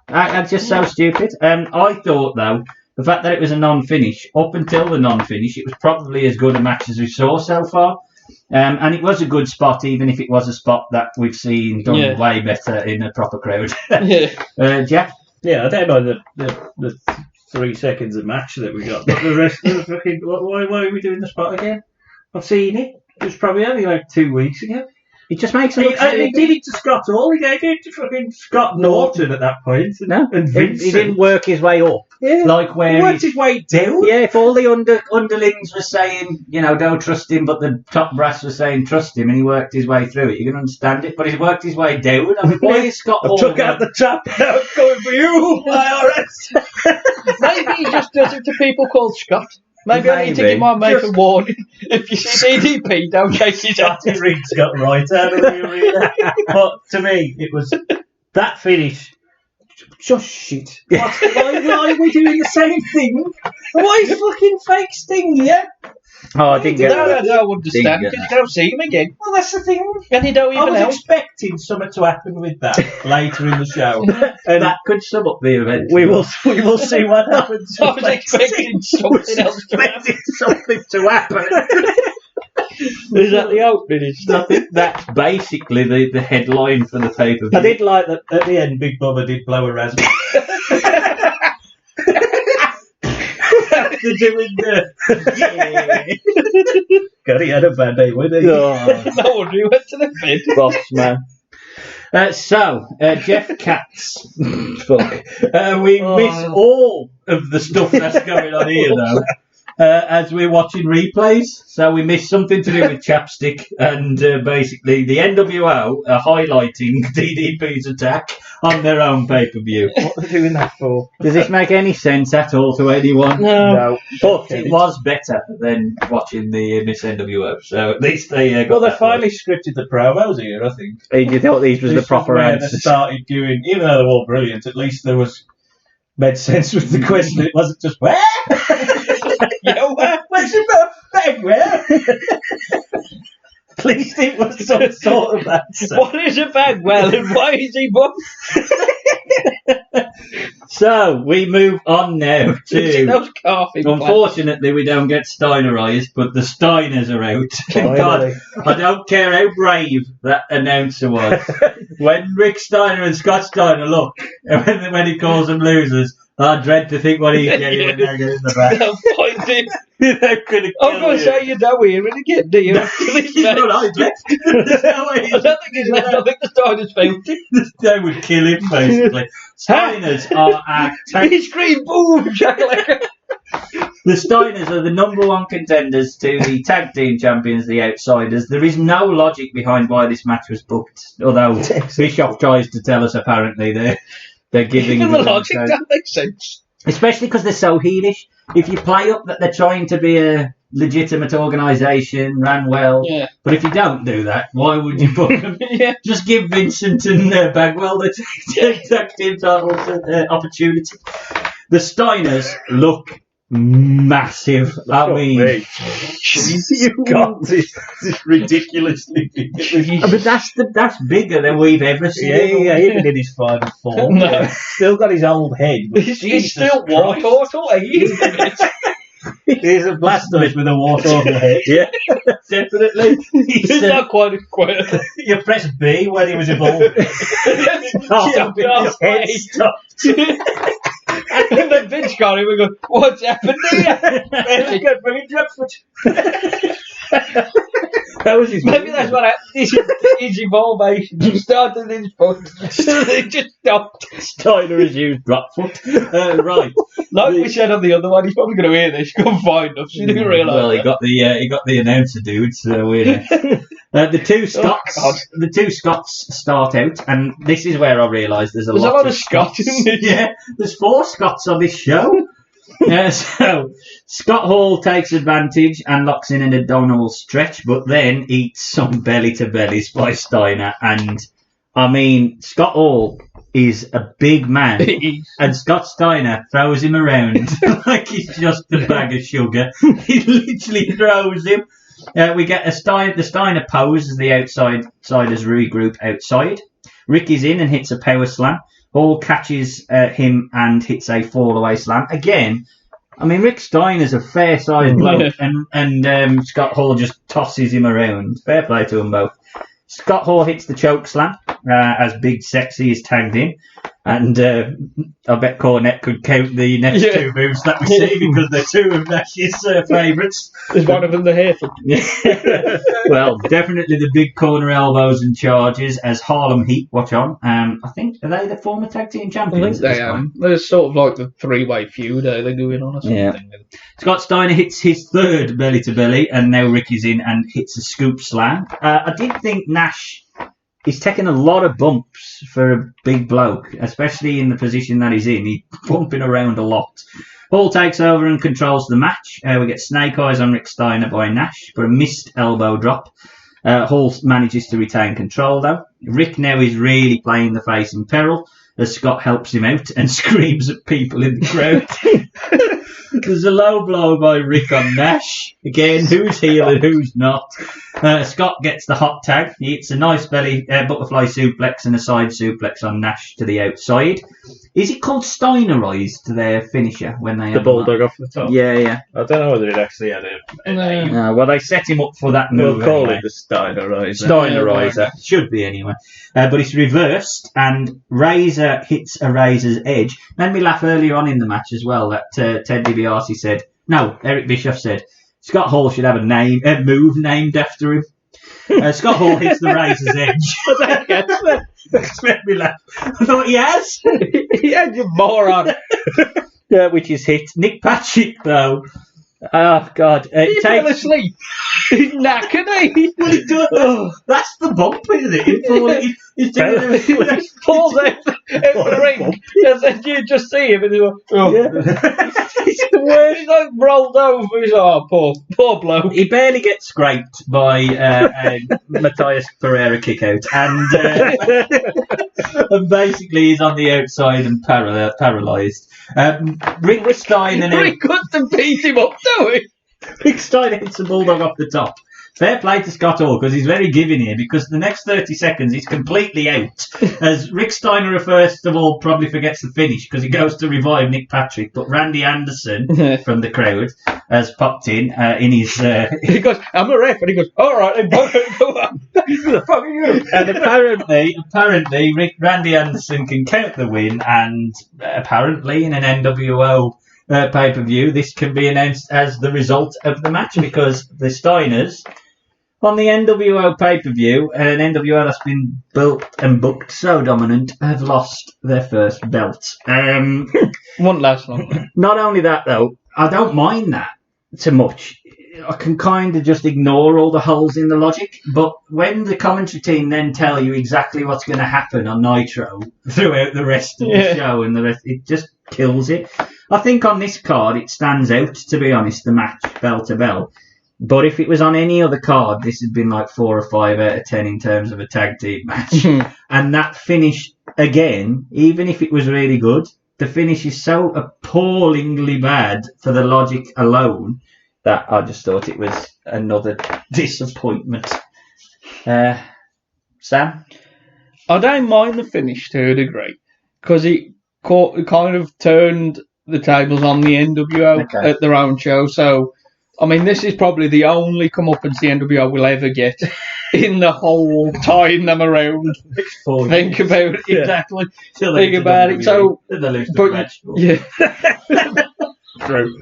Speaker 1: That's just so stupid. I thought, though, the fact that it was a non-finish, up until the non-finish, it was probably as good a match as we saw so far. And it was a good spot, even if it was a spot that we've seen done way better in a proper crowd. Jeff?
Speaker 4: Yeah, I don't know the 3 seconds of match that we got, but the rest of the fucking... Why are we doing the spot again? I've seen it. It was probably only like 2 weeks ago.
Speaker 1: It just makes it look...
Speaker 4: He did it to Scott Hall. He gave it to fucking Scott Norton at that point.
Speaker 1: No,
Speaker 4: and Vincent.
Speaker 1: He didn't work his way up.
Speaker 4: Yeah.
Speaker 1: Like where
Speaker 4: he worked his way down.
Speaker 1: Yeah, if all the underlings were saying, don't trust him, but the top brass was saying trust him, and he worked his way through it, you can understand it. But he's worked his way down. I mean, why is Scott Hall...
Speaker 4: took out the top, now it's going for you, IRS.
Speaker 2: Maybe he just does it to people called Scott. Maybe I need to give my mate a warning. If you see DDP, don't chase his ass.
Speaker 4: He rings got right out of the arena. But to me, it was that finish. Just shit. Why are we doing the same thing? Why is fucking fake Sting here?
Speaker 1: Oh, I didn't get
Speaker 2: that. I don't understand because you don't see him again.
Speaker 4: Well, that's the thing.
Speaker 2: And you don't even
Speaker 4: I
Speaker 2: know.
Speaker 4: was expecting something to happen with that later in the show.
Speaker 1: And that could sum up the event.
Speaker 4: We will see what happens.
Speaker 2: I was expecting something else to happen.
Speaker 1: Something to happen.
Speaker 2: Is that the opening?
Speaker 1: I think that's basically the headline for the pay-per-view.
Speaker 4: I did like that at the end, Big Bubba did blow a raspberry. They're doing the... God, he had a bad day, wouldn't he?
Speaker 2: No wonder he went to the bed.
Speaker 1: Boss man. Jeff Katz. Fuck. We miss all of the stuff that's going on here, though. As we're watching replays, so we missed something to do with chapstick, and basically the NWO are highlighting DDP's attack on their own pay-per-view.
Speaker 4: What are they doing that for?
Speaker 1: Does this make any sense at all to anyone?
Speaker 2: No.
Speaker 1: But it was better than watching the Miss NWO, so at least they got
Speaker 4: Well, they
Speaker 1: that
Speaker 4: finally scripted the promos here, I think.
Speaker 1: You thought these was the proper
Speaker 4: where
Speaker 1: answers?
Speaker 4: They started doing, even though they're all brilliant, at least there was made sense with the question. It wasn't just, where? Where's your bag, where? At least it was some sort of answer.
Speaker 2: What is a Bagwell and why is he buff?
Speaker 1: So, we move on now to...
Speaker 2: Those coughing
Speaker 1: Unfortunately, we don't get Steinerized, but the Steiners are out. God, I don't care how brave that announcer was. When Rick Steiner and Scott Steiner look, and when he calls them losers, I dread to think what he's getting when they're in the back.
Speaker 2: They'll find him.
Speaker 1: They're going to kill
Speaker 2: I'm going to say you don't hear it again, do you?
Speaker 1: He's not eyes left. There's no way
Speaker 2: I don't think he's left. I think the Steiners found him.
Speaker 1: They would kill him, basically. Steiners are our...
Speaker 2: He screamed, boom, shakalaka.
Speaker 1: The Steiners are the number one contenders to the tag team champions, the Outsiders. There is no logic behind why this match was booked, although Bischoff tries to tell us apparently they're giving...
Speaker 2: Even the logic don't make sense.
Speaker 1: Especially because they're so heelish. If you play up that they're trying to be a legitimate organisation, ran well.
Speaker 2: Yeah.
Speaker 1: But if you don't do that, why would you book them?
Speaker 2: Yeah.
Speaker 1: Just give Vincent and Bagwell the tag team title opportunity. The Steiners look massive. I mean,
Speaker 4: you've got this ridiculously big.
Speaker 1: but that's bigger than we've ever seen.
Speaker 4: Yeah, even in his final form.
Speaker 2: No.
Speaker 4: Still got his old head. But
Speaker 2: He's still war turtle.
Speaker 1: He's a blasphemous with a warthog head. Yeah, definitely.
Speaker 2: He's not quite as quick.
Speaker 1: You press B when he was evolved. His head stopped.
Speaker 2: And then Vince got him and goes, "What's happened here?"
Speaker 1: That was his.
Speaker 2: Maybe that's what happened. His evolution. He started in his foot. He just stopped.
Speaker 1: Steiner has used drop foot. Right.
Speaker 2: Like we said on the other one, he's probably going to hear this. Come find us. You didn't realise.
Speaker 1: Well, he got the announcer dude. So we're the two Scots start out, and this is where I realised there's a lot of
Speaker 2: Scots in this.
Speaker 1: Yeah, there's 4 Scots on this show. So Scott Hall takes advantage and locks in an abdominal stretch, but then eats some belly to bellies by Steiner. And I mean, Scott Hall is a big man, and Scott Steiner throws him around like he's just a bag of sugar. He literally throws him. We get the Steiner pose as the outsiders regroup outside. Ricky's in and hits a power slam. Hall catches him and hits a fall-away slam. Again, I mean, Rick Steiner's a fair-sized bloke, and Scott Hall just tosses him around. Fair play to them both. Scott Hall hits the choke slam as Big Sexy is tagged in. And I bet Cornette could count the next 2 moves that we see because they're 2 of Nash's favourites.
Speaker 2: Is one of them the hairful?
Speaker 1: Well, definitely the big corner elbows and charges as Harlem Heat watch on. I think, are they the former tag team champions?
Speaker 2: I think they are. They're sort of like the 3-way feud they're going on or something.
Speaker 1: Yeah. Scott Steiner hits his 3rd belly to belly, and now Ricky's in and hits a scoop slam. I did think Nash is taking a lot of bumps for a big bloke, especially in the position that he's in. He's bumping around a lot. Hall takes over and controls the match. We get snake eyes on Rick Steiner by Nash, but a missed elbow drop. Hall manages to retain control, though. Rick now is really playing the face in peril as Scott helps him out and screams at people in the crowd. There's a low blow by Rick on Nash. Again, who's heel and who's not. Scott gets the hot tag. He hits a nice belly butterfly suplex and a side suplex on Nash to the outside. Is it called Steinerized, their finisher, when they
Speaker 4: The bulldog off the top?
Speaker 1: Yeah.
Speaker 4: I don't know whether it actually had a name.
Speaker 1: Well, they set him up for that move.
Speaker 4: We'll call
Speaker 1: anyway.
Speaker 4: it the Steinerizer.
Speaker 1: Steinerizer. Should be anyway. But it's reversed, and Razor hits a Razor's edge. Made me laugh earlier on in the match as well that Ted DiBiase said, no, Eric Bischoff said, Scott Hall should have a move named after him. Scott Hall hits the Razor's edge. That's made me laugh. I thought he has.
Speaker 2: He had your moron.
Speaker 1: Which is hit. Nick Patrick, though. Oh, God.
Speaker 2: He fell asleep. He's knackered, eh?
Speaker 1: Well, he does. That's the bump, isn't it? He's doing
Speaker 2: falls out the ring. And then you just see him and you go, oh. He's the worst. He's like rolled over. He's poor bloke.
Speaker 1: He barely gets scraped by Matthias Pereira kickout, and basically he's on the outside and paralysed. Rick Steiner now.
Speaker 2: Rick couldn't beat him up, do we?
Speaker 1: Rick Steiner hits the bulldog off the top. Fair play to Scott Hall because he's very giving here because the next 30 seconds he's completely out. As Rick Steiner first of all probably forgets the finish because he goes to revive Nick Patrick, but Randy Anderson from the crowd has popped in his...
Speaker 2: He goes, I'm a ref, and he goes, all right, then go on. Who the fuck are you?
Speaker 1: And apparently Randy Anderson can count the win, and apparently in an NWO pay-per-view this can be announced as the result of the match because the Steiners on the NWO pay-per-view, an NWO that's been built and booked so dominant, have lost their first belt.
Speaker 2: Won't last long.
Speaker 1: Not only that, though, I don't mind that so much. I can kind of just ignore all the holes in the logic, but when the commentary team then tell you exactly what's going to happen on Nitro throughout the rest of the show and the rest, it just kills it. I think on this card it stands out, to be honest, the match bell to bell. But if it was on any other card, this had been like 4 or 5 out of 10 in terms of a tag team match. And that finish, again, even if it was really good, the finish is so appallingly bad for the logic alone that I just thought it was another disappointment. Sam?
Speaker 2: I don't mind the finish to a degree, because it kind of turned the tables on the NWO at their own show. So, I mean, this is probably the only comeuppance the NWO will ever get in the whole tying them around. Think about it, exactly. Think about it. So, but, yeah. True.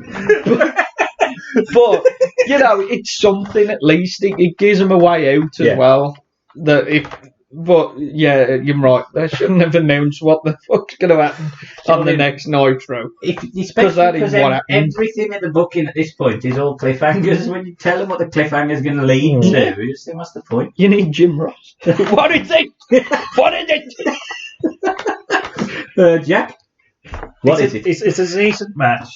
Speaker 2: But, you know, it's something at least. It gives them a way out as well. But, yeah, you're right. They shouldn't have announced what the fuck's going to happen on the next Nitro.
Speaker 1: Because everything in the booking at this point is all cliffhangers. When you tell them what the cliffhanger's going to lead to, you just think, what's the point?
Speaker 2: You need Jim Ross. What is it? What is
Speaker 1: it? Jack? What is it?
Speaker 4: It's a decent match.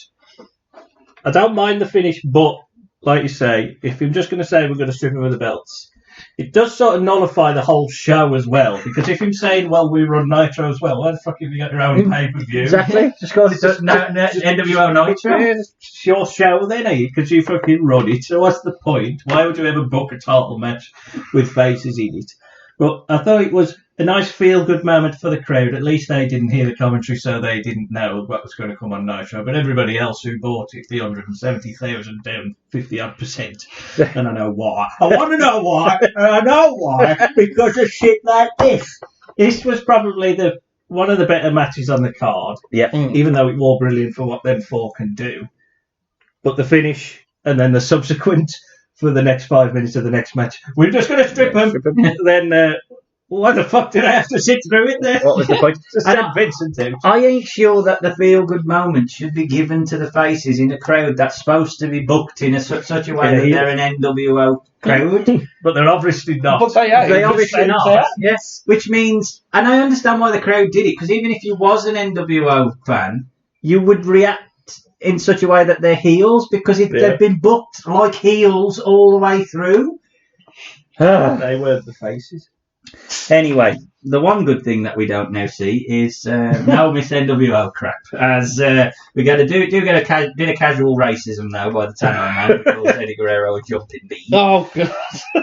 Speaker 4: I don't mind the finish, but, like you say, if you're just going to say we're going to strip him of the belts, it does sort of nullify the whole show as well, because if you're saying, well, we run Nitro as well, why the fuck have you got your own pay-per-view?
Speaker 1: Exactly. Just call it NWO Nitro.
Speaker 4: It's your show then, eh? Because you fucking run it, so what's the point? Why would you ever book a title match with faces in it? But I thought it was a nice feel-good moment for the crowd. At least they didn't hear the commentary, so they didn't know what was going to come on Nitro. But everybody else who bought it, the 170,000 down 50-odd%. And I know why. I want to know why. And I know why. Because of shit like this. This was probably one of the better matches on the card.
Speaker 1: Yeah.
Speaker 4: Even though it was brilliant for what them four can do. But the finish and then the subsequent for the next 5 minutes of the next match, we're just going to strip him. Then... why the fuck did I have to sit through it there?
Speaker 1: What was the point?
Speaker 4: Just send Vincent out.
Speaker 1: I ain't sure that the feel-good moment should be given to the faces in a crowd that's supposed to be booked in such a way that they're an NWO crowd.
Speaker 4: But they're obviously not.
Speaker 2: But they
Speaker 1: obviously not. Yes. Which means, and I understand why the crowd did it, because even if you was an NWO fan, you would react in such a way that they're heels, because they've been booked like heels all the way through.
Speaker 4: They were the faces.
Speaker 1: Anyway, the one good thing that we don't now see is no Miss NWO crap. As we get a bit of casual racism now by the Tanner man, because Eddie Guerrero jumped in the.
Speaker 2: Oh god!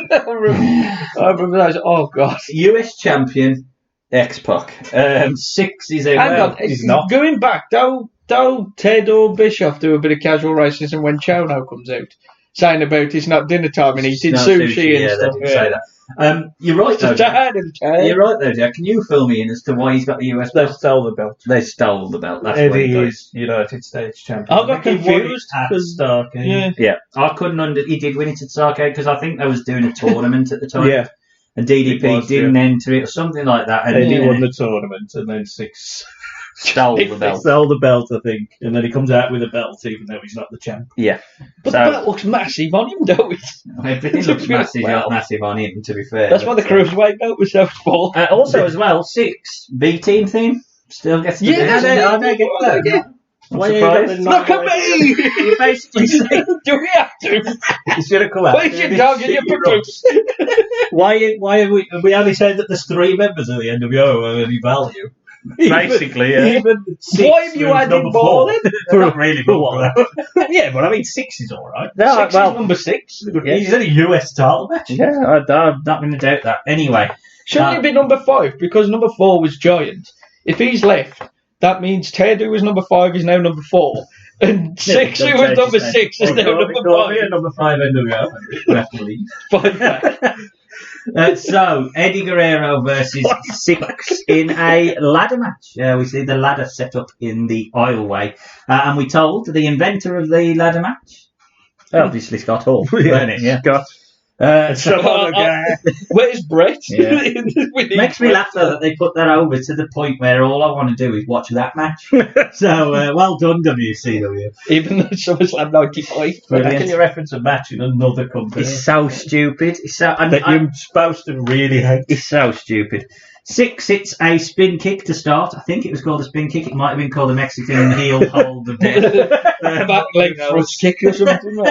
Speaker 2: I remember that. Oh god!
Speaker 1: US champion X-Pac. 6 is a.
Speaker 2: Hang on,
Speaker 1: he's not
Speaker 2: going back. Don't Ted or Bischoff do a bit of casual racism when Chono comes out, saying about it's not dinner time and eating sushi and stuff.
Speaker 1: They did say that. You're right, though, Jack. You're right, though, Jack. Can you fill me in as to why he's got the US belt?
Speaker 4: They stole the belt.
Speaker 1: They stole the belt. That's
Speaker 4: Eddie is United States champion.
Speaker 2: I got confused
Speaker 4: at Starrcade.
Speaker 1: Yeah, I couldn't he did win it at Starrcade because I think they was doing a tournament at the time.
Speaker 4: Yeah.
Speaker 1: And DDP didn't enter it or something like that. And
Speaker 4: Eddie won the tournament and then 6...
Speaker 1: stole the belt.
Speaker 4: Stole the belt, I think. And then he comes out with a belt, even though he's not the champ.
Speaker 1: Yeah.
Speaker 2: But the belt looks massive on him, don't it?
Speaker 1: Everything looks massive on him, to be fair.
Speaker 2: That's why the cruiserweight belt was so small.
Speaker 1: Also, as well, 6, B-team thing. Still gets to
Speaker 2: I may get that again. Look at me!
Speaker 1: You basically say,
Speaker 2: do we have to?
Speaker 4: You should have come out.
Speaker 2: Where's your dog and your produce?
Speaker 4: Why have we only said that there's 3 members of the NWO of any value?
Speaker 1: Basically, yeah.
Speaker 2: Why have you added more then?
Speaker 4: Not really more. Yeah, but I mean 6 is alright.
Speaker 1: No,
Speaker 2: 6 is number 6.
Speaker 4: He's in a US title match.
Speaker 1: Yeah, I'm not going to doubt that. Anyway.
Speaker 2: Shouldn't it be number 5? Because number 4 was Giant. If he's left, that means Ted, who was number 5, is now number 4. And 6, who was number 6, is now number 5.
Speaker 4: Number 5 NWO. We have to leave.
Speaker 2: 5 back.
Speaker 1: So, Eddie Guerrero versus 6 in a ladder match. We see the ladder set up in the aisleway. And we told the inventor of the ladder match, obviously Scott Hall, wasn't it? Yeah.
Speaker 4: Scott. Some other guy.
Speaker 2: Where's Brett?
Speaker 1: Yeah. Makes me laugh though that they put that over to the point where all I want to do is watch that match. So well done, WCW.
Speaker 2: Even though SummerSlam 95.
Speaker 4: How can you reference a match in another company?
Speaker 1: It's so stupid. It's so
Speaker 4: that you're supposed to really hate.
Speaker 1: It's so stupid. Six hits a spin kick to start. I think it was called a spin kick. It might have been called a Mexican heel hold of death.
Speaker 2: Back leg thrust kick or something.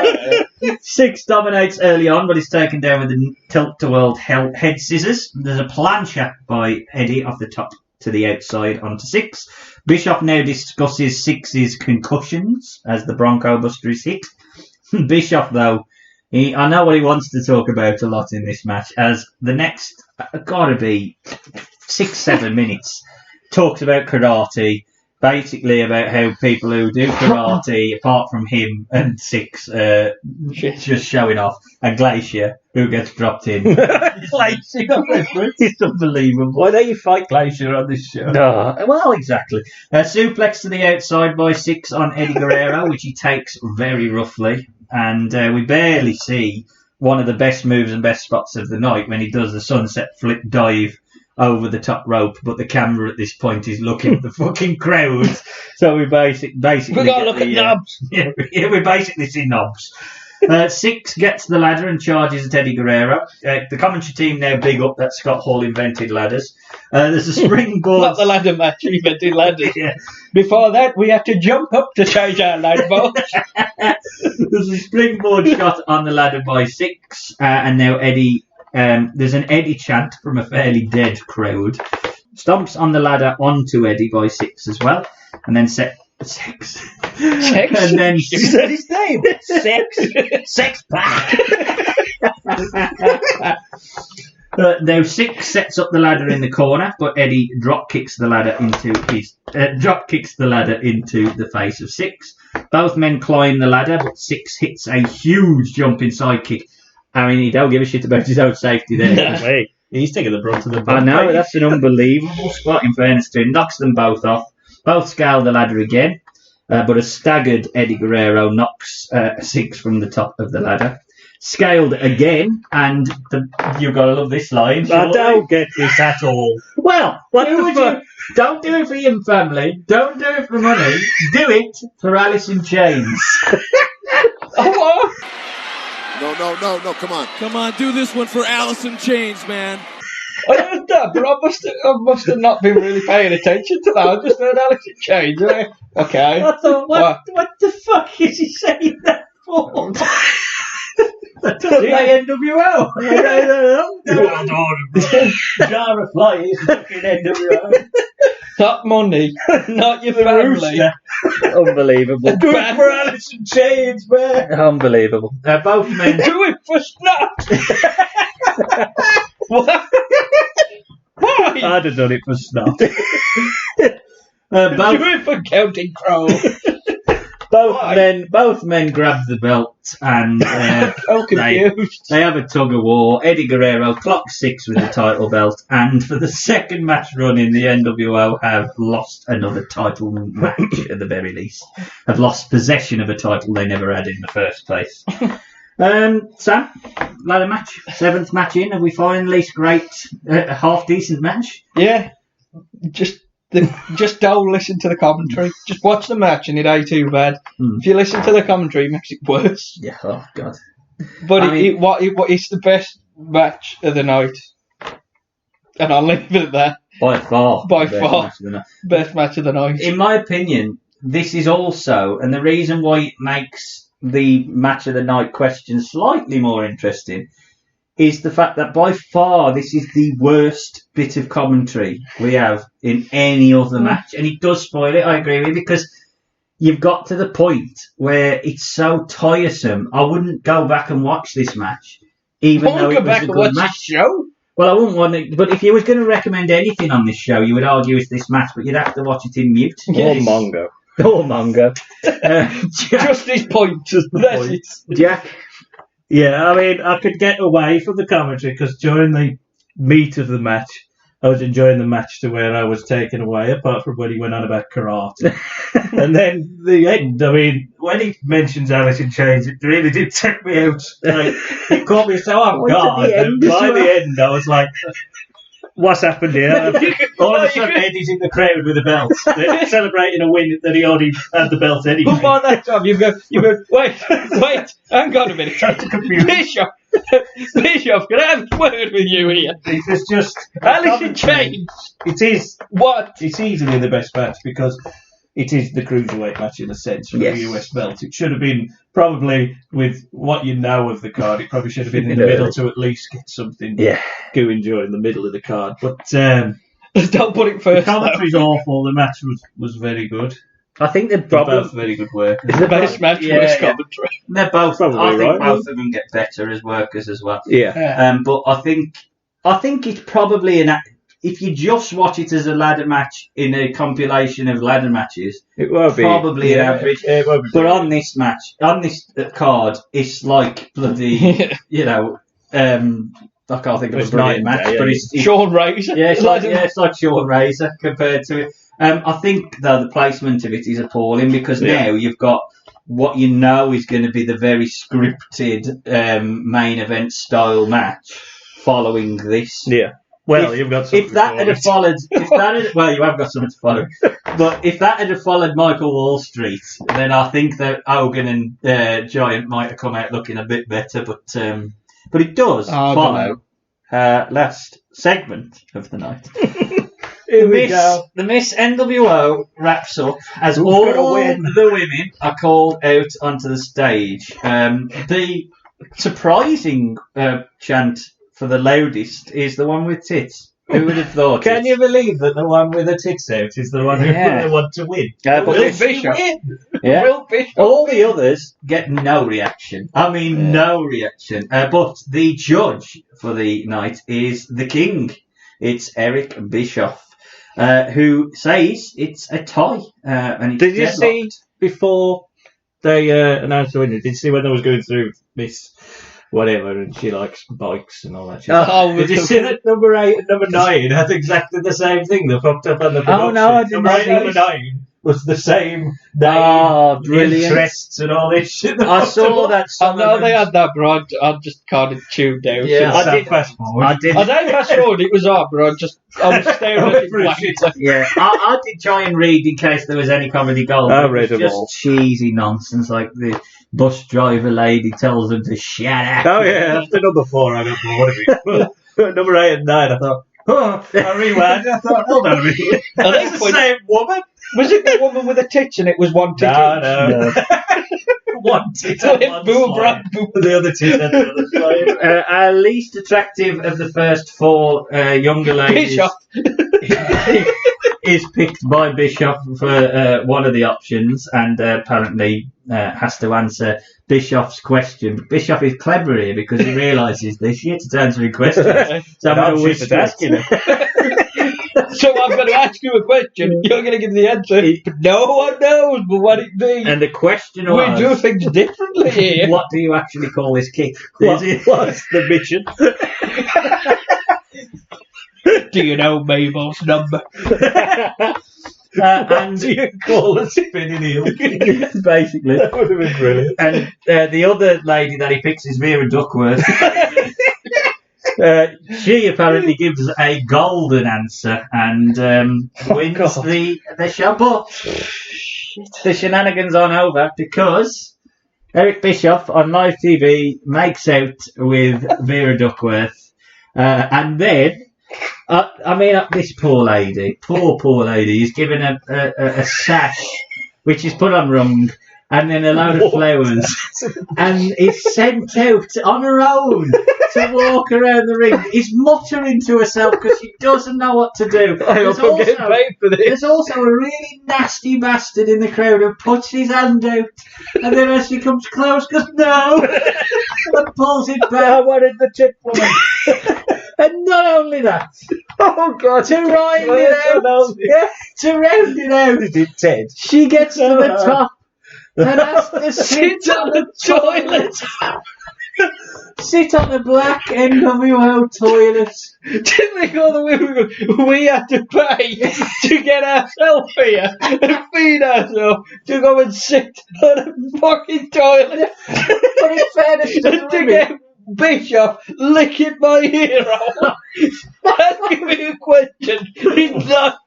Speaker 1: Six dominates early on, but is taken down with the tilt-to-world head scissors. There's a plancha by Eddie off the top to the outside onto Six. Bischoff now discusses Six's concussions as the Bronco Buster is hit. Bischoff, though, I know what he wants to talk about a lot in this match, as the next, gotta be 6-7 minutes, talks about karate, basically about how people who do karate, apart from him and Six, just showing off, and Glacier, who gets dropped in. It's unbelievable.
Speaker 4: Why don't you fight Glacier on this show?
Speaker 1: No, well, exactly. Suplex to the outside by Six on Eddie Guerrero, which he takes very roughly. And we barely see one of the best moves and best spots of the night when he does the sunset flip dive over the top rope, but the camera at this point is looking at the fucking crowd. So we basically
Speaker 2: We gotta look at knobs.
Speaker 1: Yeah, we basically see knobs. Six gets the ladder and charges at Eddie Guerrero. The commentary team now big up that Scott Hall invented ladders. There's a springboard.
Speaker 2: Not the ladder match, he invented ladders.
Speaker 1: Yeah.
Speaker 2: Before that, we have to jump up to change our ladder box.
Speaker 1: There's a springboard shot on the ladder by Six, and now Eddie. There's an Eddie chant from a fairly dead crowd. Stomps on the ladder onto Eddie by Six as well, and then Sex. And then
Speaker 2: Is that his name?
Speaker 1: Sex pack. Now Six sets up the ladder in the corner, but Eddie drop kicks the ladder into the face of Six. Both men climb the ladder, but Six hits a huge jumping side kick. I mean, he don't give a shit about his own safety there.
Speaker 4: Wait, he's taking the brunt of the
Speaker 1: I know, that's an unbelievable spot in fairness to him. Knocks them both off. Both scale the ladder again, but a staggered Eddie Guerrero knocks Six from the top of the ladder. Scaled again, and you've got to love this line.
Speaker 4: I don't get this at all.
Speaker 1: Well, don't do it for your family. Don't do it for money. Do it for Alice in Chains.
Speaker 2: Oh,
Speaker 5: No, come on.
Speaker 6: Come on, do this one for Alice in Chains, man.
Speaker 2: I heard that, but I must have not been really paying attention to that. I just heard Alice in Chains. Okay.
Speaker 1: I thought, what the fuck is he saying that for? That's the NWO. Jar of flies, fucking NWO.
Speaker 2: Not money, not your family.
Speaker 1: Unbelievable.
Speaker 2: Do it for Alice in Chains, man.
Speaker 1: Unbelievable. Both men.
Speaker 2: Do it for Snot. What? Why?
Speaker 4: I'd have done it for Snot.
Speaker 2: Do it for Counting Crow.
Speaker 1: Both men grab the belt and they have a tug of war. Eddie Guerrero clocks Six with the title belt, and for the second match running, the NWO have lost another title match at the very least. Have lost possession of a title they never had in the first place. Sam, ladder match, 7th match in. Have we finally scraped a half decent match?
Speaker 2: Yeah, just don't listen to the commentary. Just watch the match and it ain't too bad. If you listen to the commentary, it makes it worse.
Speaker 1: Yeah, oh god.
Speaker 2: But it's the best match of the night. And I'll leave it at that.
Speaker 1: By far.
Speaker 2: Best match of the night.
Speaker 1: In my opinion, this is also, and the reason why it makes the match of the night question slightly more interesting, is the fact that by far this is the worst bit of commentary we have in any other match. And it does spoil it, I agree with you, because you've got to the point where it's so tiresome. I wouldn't go back and watch this match, even though it was a good match.
Speaker 2: Show?
Speaker 1: Well, I wouldn't want to, but if you was going to recommend anything on this show, you would argue it's this match, but you'd have to watch it in mute.
Speaker 4: Or Mongo.
Speaker 1: Or Mongo.
Speaker 2: Just his point. That's it.
Speaker 1: Jack?
Speaker 4: Yeah, I mean, I could get away from the commentary because during the meat of the match, I was enjoying the match to where I was taken away, apart from when he went on about karate. And then the end, I mean, when he mentions Alice in Chains, it really did take me out. Like, it caught me so off guard. And by the end, I was like, what's happened here? All of a sudden, Eddie's in the crowd with a belt. They're celebrating a win that he already had the belt anyway.
Speaker 2: But by that time, you go, wait, hang on a minute.
Speaker 4: Trying to confuse.
Speaker 2: Bishop, can I have a word with you here?
Speaker 4: It was just...
Speaker 2: Alice changed.
Speaker 4: It is.
Speaker 2: What?
Speaker 4: It's easily the best match because it is the cruiserweight match in a sense for the US belt. It should have been probably, with what you know of the card, it probably should have been in the middle to at least get something going during the middle of the card. But
Speaker 2: don't put it first.
Speaker 4: The commentary's awful. The match was very good.
Speaker 1: I think they're
Speaker 4: both very good work.
Speaker 2: The best match was commentary.
Speaker 1: They're both.
Speaker 4: Probably
Speaker 1: I think
Speaker 4: right.
Speaker 1: both of them get better as workers as well.
Speaker 4: Yeah.
Speaker 1: But I think it's probably if you just watch it as a ladder match in a compilation of ladder matches,
Speaker 4: it won't be
Speaker 1: probably an average.
Speaker 4: It won't be
Speaker 1: but on this match, on this card, it's like bloody, I can't think of a brilliant match, but it's
Speaker 2: Sean Razor.
Speaker 1: Yeah, it's like Sean Razor compared to it. I think though the placement of it is appalling because now you've got what you know is going to be the very scripted main event style match following this.
Speaker 4: Yeah. Well, you've got something.
Speaker 1: If that had followed, well, you have got something to follow. But if that had followed Michael Wall Street, then I think that Hogan and Giant might have come out looking a bit better. But it does follow last segment of the night. The Miss NWO wraps up as all the women are called out onto the stage. The surprising chant for the loudest is the one with tits. Who would have thought?
Speaker 4: Can you believe that the one with the tits out is the one who they want to win?
Speaker 2: Will Bishop.
Speaker 1: Yeah.
Speaker 2: Will Bishop.
Speaker 1: All the others get no reaction. I mean, no reaction. But the judge for the night is the king. It's Eric Bischoff, who says it's a tie. And
Speaker 4: did you see before they announced the winner? Did you see when they was going through this? Whatever, and she likes bikes and all that shit. Did you see that number 8 and number 9 had exactly the same thing? They fucked up on the production.
Speaker 1: Oh no, I didn't.
Speaker 4: Number 8 and number 9 was the same name, interests and all this shit.
Speaker 1: I saw that.
Speaker 2: I know they had that, but I just kind of tuned out.
Speaker 1: Yeah,
Speaker 2: I did
Speaker 4: fast forward.
Speaker 2: I didn't fast forward. It was on, but I was staring at it blankly.
Speaker 1: Yeah, I did try and read in case there was any comedy gold.
Speaker 4: I read them
Speaker 1: just
Speaker 4: all.
Speaker 1: Cheesy nonsense like the bus driver lady tells them to shut up.
Speaker 4: Oh yeah, after number 4 I got bored of it. But number 8 and 9 I thought, I rewound. I thought, hold on a minute. That's the same woman.
Speaker 2: Was it the woman with the tits and it was one tit?
Speaker 4: No. One tit on one side. The other tit on the other side.
Speaker 1: Our least attractive of the first 4 younger ladies is picked by Bischoff for one of the options and apparently has to answer Bischoff's question. Bischoff is clever here because he realises this shit's answering questions. So I'm going to asking it.
Speaker 2: So I'm going to ask you a question. You're going to give the answer. No one knows but what it means.
Speaker 1: And the question was...
Speaker 2: We do things differently here.
Speaker 1: What do you actually call this kick?
Speaker 4: What's the mission?
Speaker 2: Do you know Mabel's number?
Speaker 1: And
Speaker 4: do you call a spinning heel?
Speaker 1: Basically.
Speaker 4: That would have been brilliant.
Speaker 1: And the other lady that he picks is Vera Duckworth. She apparently gives a golden answer and wins the show. But the shenanigans aren't over because Eric Bischoff on live TV makes out with Vera Duckworth. And then, this poor lady is given a sash which is put on wrong and then a load of flowers and is sent out on her own to walk around the ring. Is muttering to herself because she doesn't know what to do. There's also a really nasty bastard in the crowd who puts his hand out and then as she comes close goes no and pulls it back.
Speaker 4: I wanted the tip woman.
Speaker 1: And not only that,
Speaker 4: oh God,
Speaker 1: to round it out,
Speaker 4: is it Ted?
Speaker 1: She gets to the top and has to sit on the toilet. Sit on the black NWO toilet.
Speaker 2: Didn't they all the women we had to pay to get ourselves here and feed ourselves to go and sit on a fucking toilet?
Speaker 1: But in fairness
Speaker 2: to get Bischoff licking my hero. Asking me a question he's not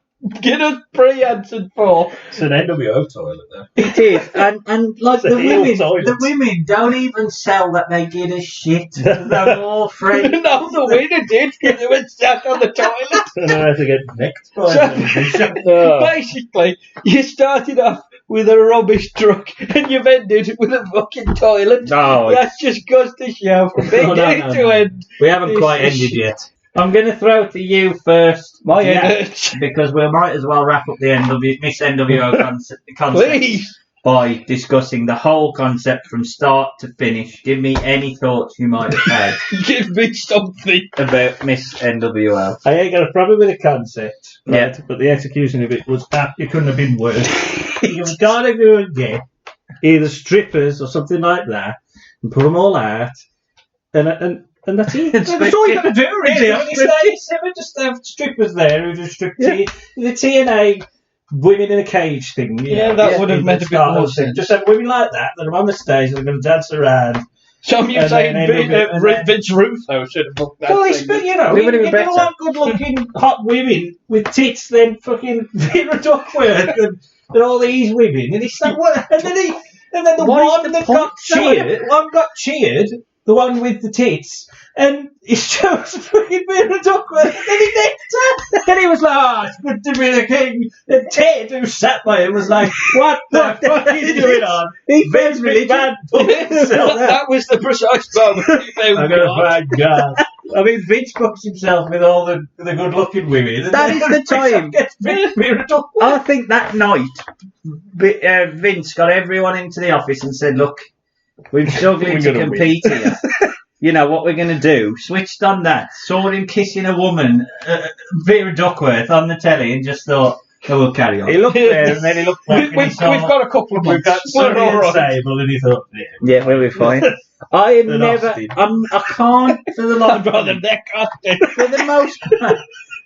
Speaker 2: Get us pre-answered for.
Speaker 4: It's an NWO toilet, though.
Speaker 1: It is, and like
Speaker 4: It's a heel toilet.
Speaker 1: the women don't even sell that they give a shit. They're all free.
Speaker 2: No, the winner did because they went sat on the toilet.
Speaker 4: I don't know how to get necked by them.
Speaker 2: Basically, you started off with a rubbish truck and you've ended with a fucking toilet.
Speaker 1: No,
Speaker 2: That just goes to show from beginning to end.
Speaker 1: we haven't
Speaker 2: This
Speaker 1: quite
Speaker 2: is
Speaker 1: ended yet. I'm going to throw it to you first,
Speaker 2: My
Speaker 1: Jack, because we might as well wrap up the Miss NWO concept
Speaker 2: Please.
Speaker 1: by discussing the whole concept from start to finish. Give me any thoughts you might have had
Speaker 2: Give me something.
Speaker 1: about Miss NWO.
Speaker 4: I ain't got a problem with the concept, right?
Speaker 1: Yeah.
Speaker 4: But the execution of it was it couldn't have been worse. You've got to go and get either strippers or something like that and put them all out, and that's it. That's all you got to do, really. I mean, just have strippers there who just strip the TNA women in a cage thing.
Speaker 2: That would have made a bit more sense.
Speaker 4: Just have women like that are on the stage and they're going to dance around.
Speaker 2: So you're
Speaker 4: And
Speaker 2: saying
Speaker 4: then
Speaker 2: Vince Russo should have booked that
Speaker 4: Well,
Speaker 2: thing.
Speaker 4: you know,
Speaker 1: We would have
Speaker 4: if
Speaker 1: been
Speaker 4: you want good-looking hot women with tits, then fucking Vera Duckworth and all these women, and it's like, what? And then the
Speaker 1: What is
Speaker 4: one
Speaker 1: the
Speaker 4: that
Speaker 1: point?
Speaker 4: got cheered, the one with the tits, and he chose fucking Vera Duckworth, and he necked her, and he was like, "Oh, it's good to be the king." And Ted, who sat by him, was like, "What the fuck is going on?"
Speaker 1: He
Speaker 4: Vince McMahon put himself out.
Speaker 2: That was the precise moment.
Speaker 4: I'm gonna find God. I mean, Vince books himself with all the good-looking women. And
Speaker 1: That is the time. I think that night, Vince got everyone into the office and said, "Look, we're struggling
Speaker 4: We're
Speaker 1: to
Speaker 4: gonna
Speaker 1: compete here. You know what we're going to do?" Switched on that, saw him kissing a woman, Vera Duckworth, on the telly, and just thought, "Oh, we'll carry on."
Speaker 4: He looked there and then he looked back.
Speaker 2: We've got a couple of
Speaker 4: We've got
Speaker 2: months. We're
Speaker 4: Sonny
Speaker 2: all
Speaker 4: and
Speaker 2: right.
Speaker 4: Sable, and he thought,
Speaker 1: Yeah, we'll be fine. I am
Speaker 4: Then
Speaker 1: never.
Speaker 4: Austin.
Speaker 1: I can't for the life
Speaker 2: I'd
Speaker 1: of
Speaker 2: rather
Speaker 1: me.
Speaker 2: neck Austin.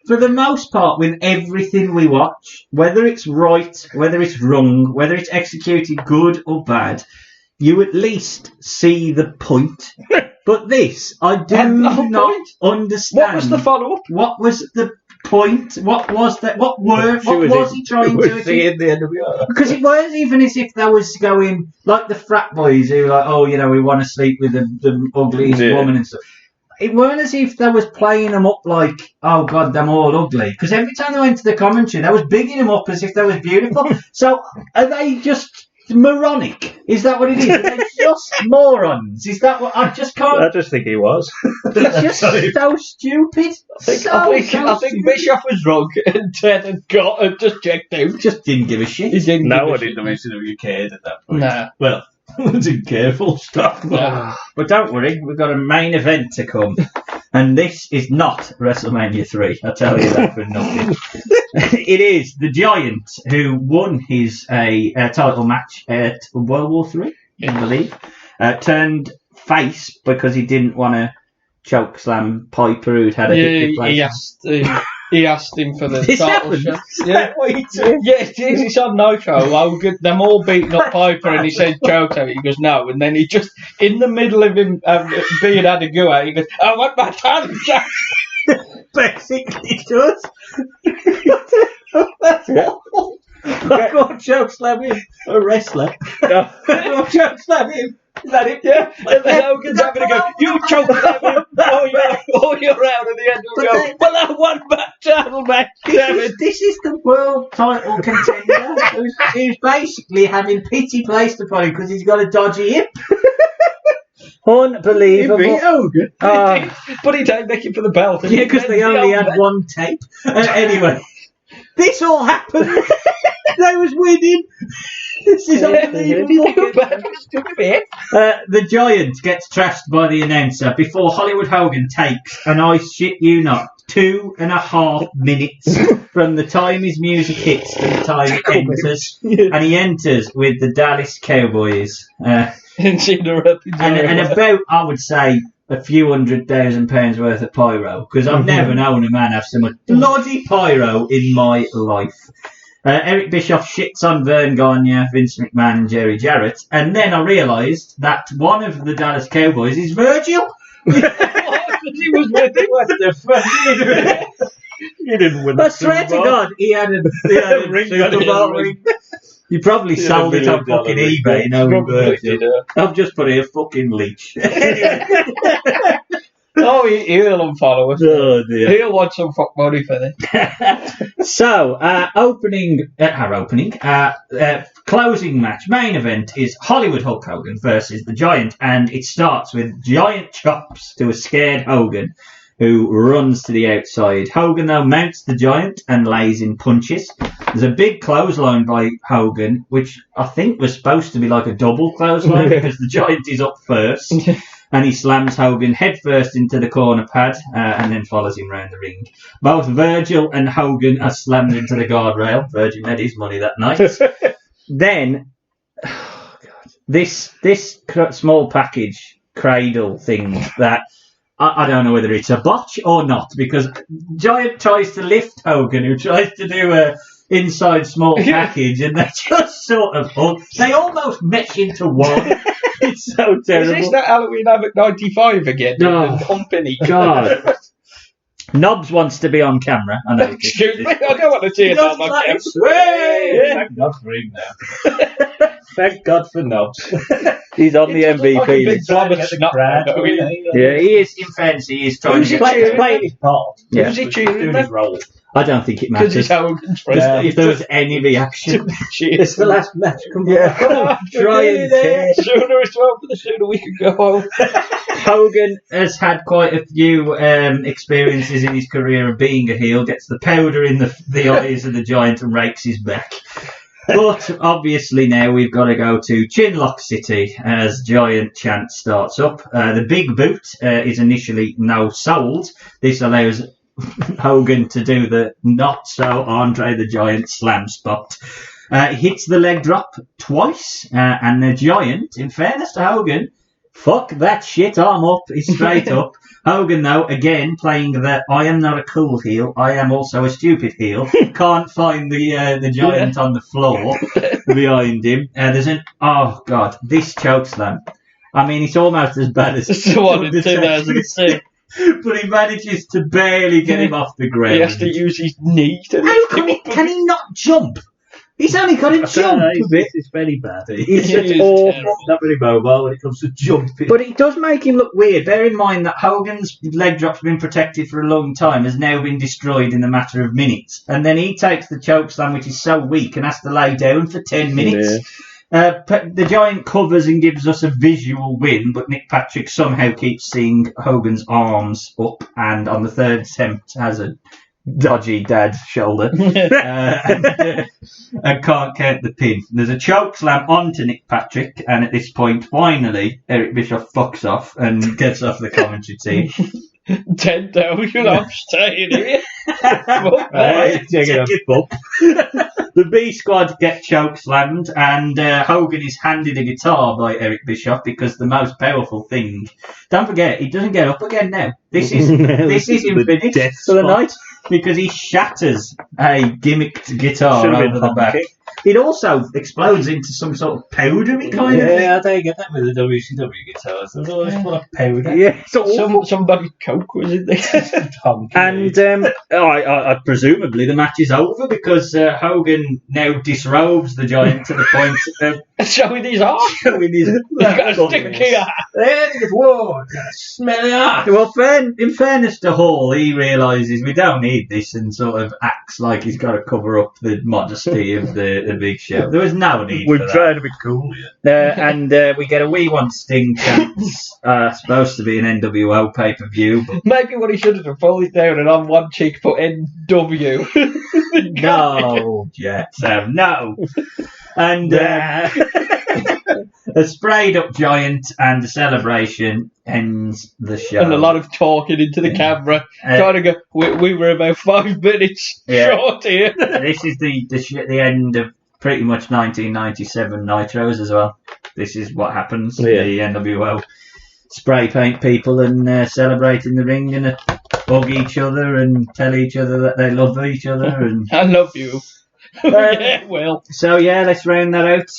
Speaker 1: For the most part, with everything we watch, whether it's right, whether it's wrong, whether it's executed good or bad, you at least see the point. But this, I do
Speaker 2: And the whole
Speaker 1: not
Speaker 2: point?
Speaker 1: understand.
Speaker 2: What was the follow-up?
Speaker 1: What was the point? What was that? What was he trying to achieve?
Speaker 4: the NWO.
Speaker 1: Because it weren't even as if they was going like the frat boys who were like, "Oh, you know, we want to sleep with the ugliest woman and stuff." It weren't as if they was playing them up like, "Oh God, they're all ugly." Because every time they went to the commentary, they was bigging them up as if they was beautiful. So are they just moronic? Is that what it is? Are they just morons? Is that what I just can't?
Speaker 4: I just think he was.
Speaker 1: It's just so stupid.
Speaker 2: I think Bischoff was wrong and Ted had just checked out.
Speaker 1: Just didn't give a shit.
Speaker 2: He didn't
Speaker 4: No
Speaker 2: give a
Speaker 4: one
Speaker 2: shit.
Speaker 4: in the mention of you cared at that point.
Speaker 2: Nah.
Speaker 4: Well, didn't care, full stop.
Speaker 1: But don't worry, we've got a main event to come. And this is not WrestleMania 3, I'll tell you that for nothing. It is the Giant who won his title match at World War III, I believe. Turned face because he didn't want to choke slam Piper, who'd had a hip replacement.
Speaker 2: He asked him for the
Speaker 1: This
Speaker 2: title
Speaker 1: happened?
Speaker 2: shot. Yeah, it's on Nitro. Logan, them all beating up Piper, and he said choke him. He goes no, and then he just in the middle of him being had a go at, he goes, "I want my title shot."
Speaker 1: Basically does. That's awful. I can't choke slam him, a wrestler. I can't choke slam him. Is that it?
Speaker 2: Yeah, and then Hogan's having to go, "You choke him, or you're out at the end of the go." Well, I won my title match. Damn it.
Speaker 1: This is the world title contender who's basically having pity placed upon him because he's got a dodgy hip. Unbelievable.
Speaker 4: Hogan.
Speaker 2: But he didn't make it for the belt.
Speaker 1: Yeah, because they only had one tape. Anyway, this all happened. They was winning. This is unbelievable. The Giant gets trashed by the announcer before Hollywood Hogan takes, and I shit you not, 2.5 minutes from the time his music hits to the time it enters. And he enters with the Dallas Cowboys. And about, I would say, a few £100,000 worth of pyro, because I've never known a man have so much bloody pyro in my life. Eric Bischoff shits on Vern Gagne, Vince McMahon and Jerry Jarrett, and then I realised that one of the Dallas Cowboys is Virgil.
Speaker 2: He was with him.
Speaker 1: What the fuck are you doing?
Speaker 4: You didn't win.
Speaker 1: I swear to God, he had a ring.
Speaker 4: Super Bowl ring.
Speaker 1: You probably sold it on fucking eBay. I've just put here fucking leech. Anyway.
Speaker 2: Oh, he'll unfollow us.
Speaker 1: Oh dear.
Speaker 2: He'll want some fuck money for this.
Speaker 1: So, closing match, main event is Hollywood Hulk Hogan versus the Giant, and it starts with giant chops to a scared Hogan, who runs to the outside. Hogan, though, mounts the Giant and lays in punches. There's a big clothesline by Hogan, which I think was supposed to be like a double clothesline because the Giant is up first. And he slams Hogan headfirst into the corner pad and then follows him round the ring. Both Virgil and Hogan are slammed into the guardrail. Virgil made his money that night. Then, this small package cradle thing that I don't know whether it's a botch or not, because Giant tries to lift Hogan, who tries to do a inside small package, and they just sort of hug. They almost mesh into one. It's so terrible.
Speaker 2: Is this that Halloween Havoc 95 again?
Speaker 1: No.
Speaker 2: The company.
Speaker 1: God. Nobbs wants to be on camera. I know.
Speaker 2: Excuse me, I don't want to see it on my camera.
Speaker 4: Thank God for him now. Thank God for Nobbs.
Speaker 1: He's on the MVP list. Yeah, he is. In fairness, he is trying to
Speaker 4: play his part.
Speaker 1: Yeah.
Speaker 2: Who's he cheering
Speaker 4: Doing his role.
Speaker 1: I don't think it
Speaker 2: Because
Speaker 1: matters.
Speaker 2: he's Hogan's friend.
Speaker 1: If there was any reaction,
Speaker 4: It's the last match. Come on.
Speaker 1: try and care.
Speaker 2: Sooner it's 12, the sooner we can go home.
Speaker 1: Hogan has had quite a few experiences in his career of being a heel, gets the powder in the eyes of the Giant and rakes his back. But obviously now we've got to go to Chinlock City as Giant chant starts up. The big boot is initially no sold. This allows Hogan to do the not so Andre the Giant slam spot. Hits the leg drop twice, and the Giant, in fairness to Hogan, fuck that shit, I'm up, he's straight up. Hogan, though, again playing the I am not a cool heel, I am also a stupid heel. Can't find the Giant on the floor behind him. There's oh god, this chokeslam. I mean, it's almost as bad as
Speaker 2: It's the one in 2006.
Speaker 1: But he manages to barely get him off the ground.
Speaker 2: He has to use his knee to
Speaker 1: How can he not jump? He's only got to jump a bit.
Speaker 4: It's very bad.
Speaker 1: It's
Speaker 2: It is
Speaker 1: awful.
Speaker 2: terrible.
Speaker 4: Not very mobile when it comes to jumping.
Speaker 1: But it does make him look weird. Bear in mind that Hogan's leg drop's been protected for a long time, has now been destroyed in a matter of minutes. And then he takes the chokeslam, which is so weak, and has to lay down for 10 minutes. The Giant covers and gives us a visual win, but Nick Patrick somehow keeps seeing Hogan's arms up, and on the third attempt has a dodgy dad shoulder and can't count the pin. There's a choke slam onto Nick Patrick, and at this point, finally, Eric Bischoff fucks off and gets off the commentary team.
Speaker 2: 10,000, I'm staying here.
Speaker 1: The B squad get choke slammed, and Hogan is handed a guitar by Eric Bischoff because the most powerful thing. Don't forget, he doesn't get up again now. This is him finished for the night because he shatters a gimmicked guitar over the back. It also explodes into some sort of powdery kind of thing.
Speaker 4: Yeah, they get that with the WCW guitars. There's always full of powder.
Speaker 1: Yeah,
Speaker 2: somebody coke was in there.
Speaker 1: And I presumably the match is over because Hogan now disrobes the Giant to the point of
Speaker 2: showing his arm.
Speaker 1: He's
Speaker 2: got a stick here.
Speaker 1: Whoa, smelly ass. Well, in fairness to Hall, he realises we don't need this and sort of acts like he's got to cover up the modesty of the Big Show. There was no need for that.
Speaker 4: We're trying to be cool.
Speaker 1: And we get a We Want Sting chance. Supposed to be an NWO pay-per-view. But
Speaker 2: maybe what he should have done, fold it down and on one cheek put NW.
Speaker 1: no, Jet Sam, no. And a sprayed up Giant and the celebration ends the show.
Speaker 2: And a lot of talking into the camera, trying to go. We were about 5 minutes short here.
Speaker 1: This is the end of pretty much 1997 Nitros as well. This is what happens. The NWO spray paint people and celebrate in the ring and hug each other and tell each other that they love each other. And
Speaker 2: I love you. Yeah, well.
Speaker 1: So yeah, let's round that out.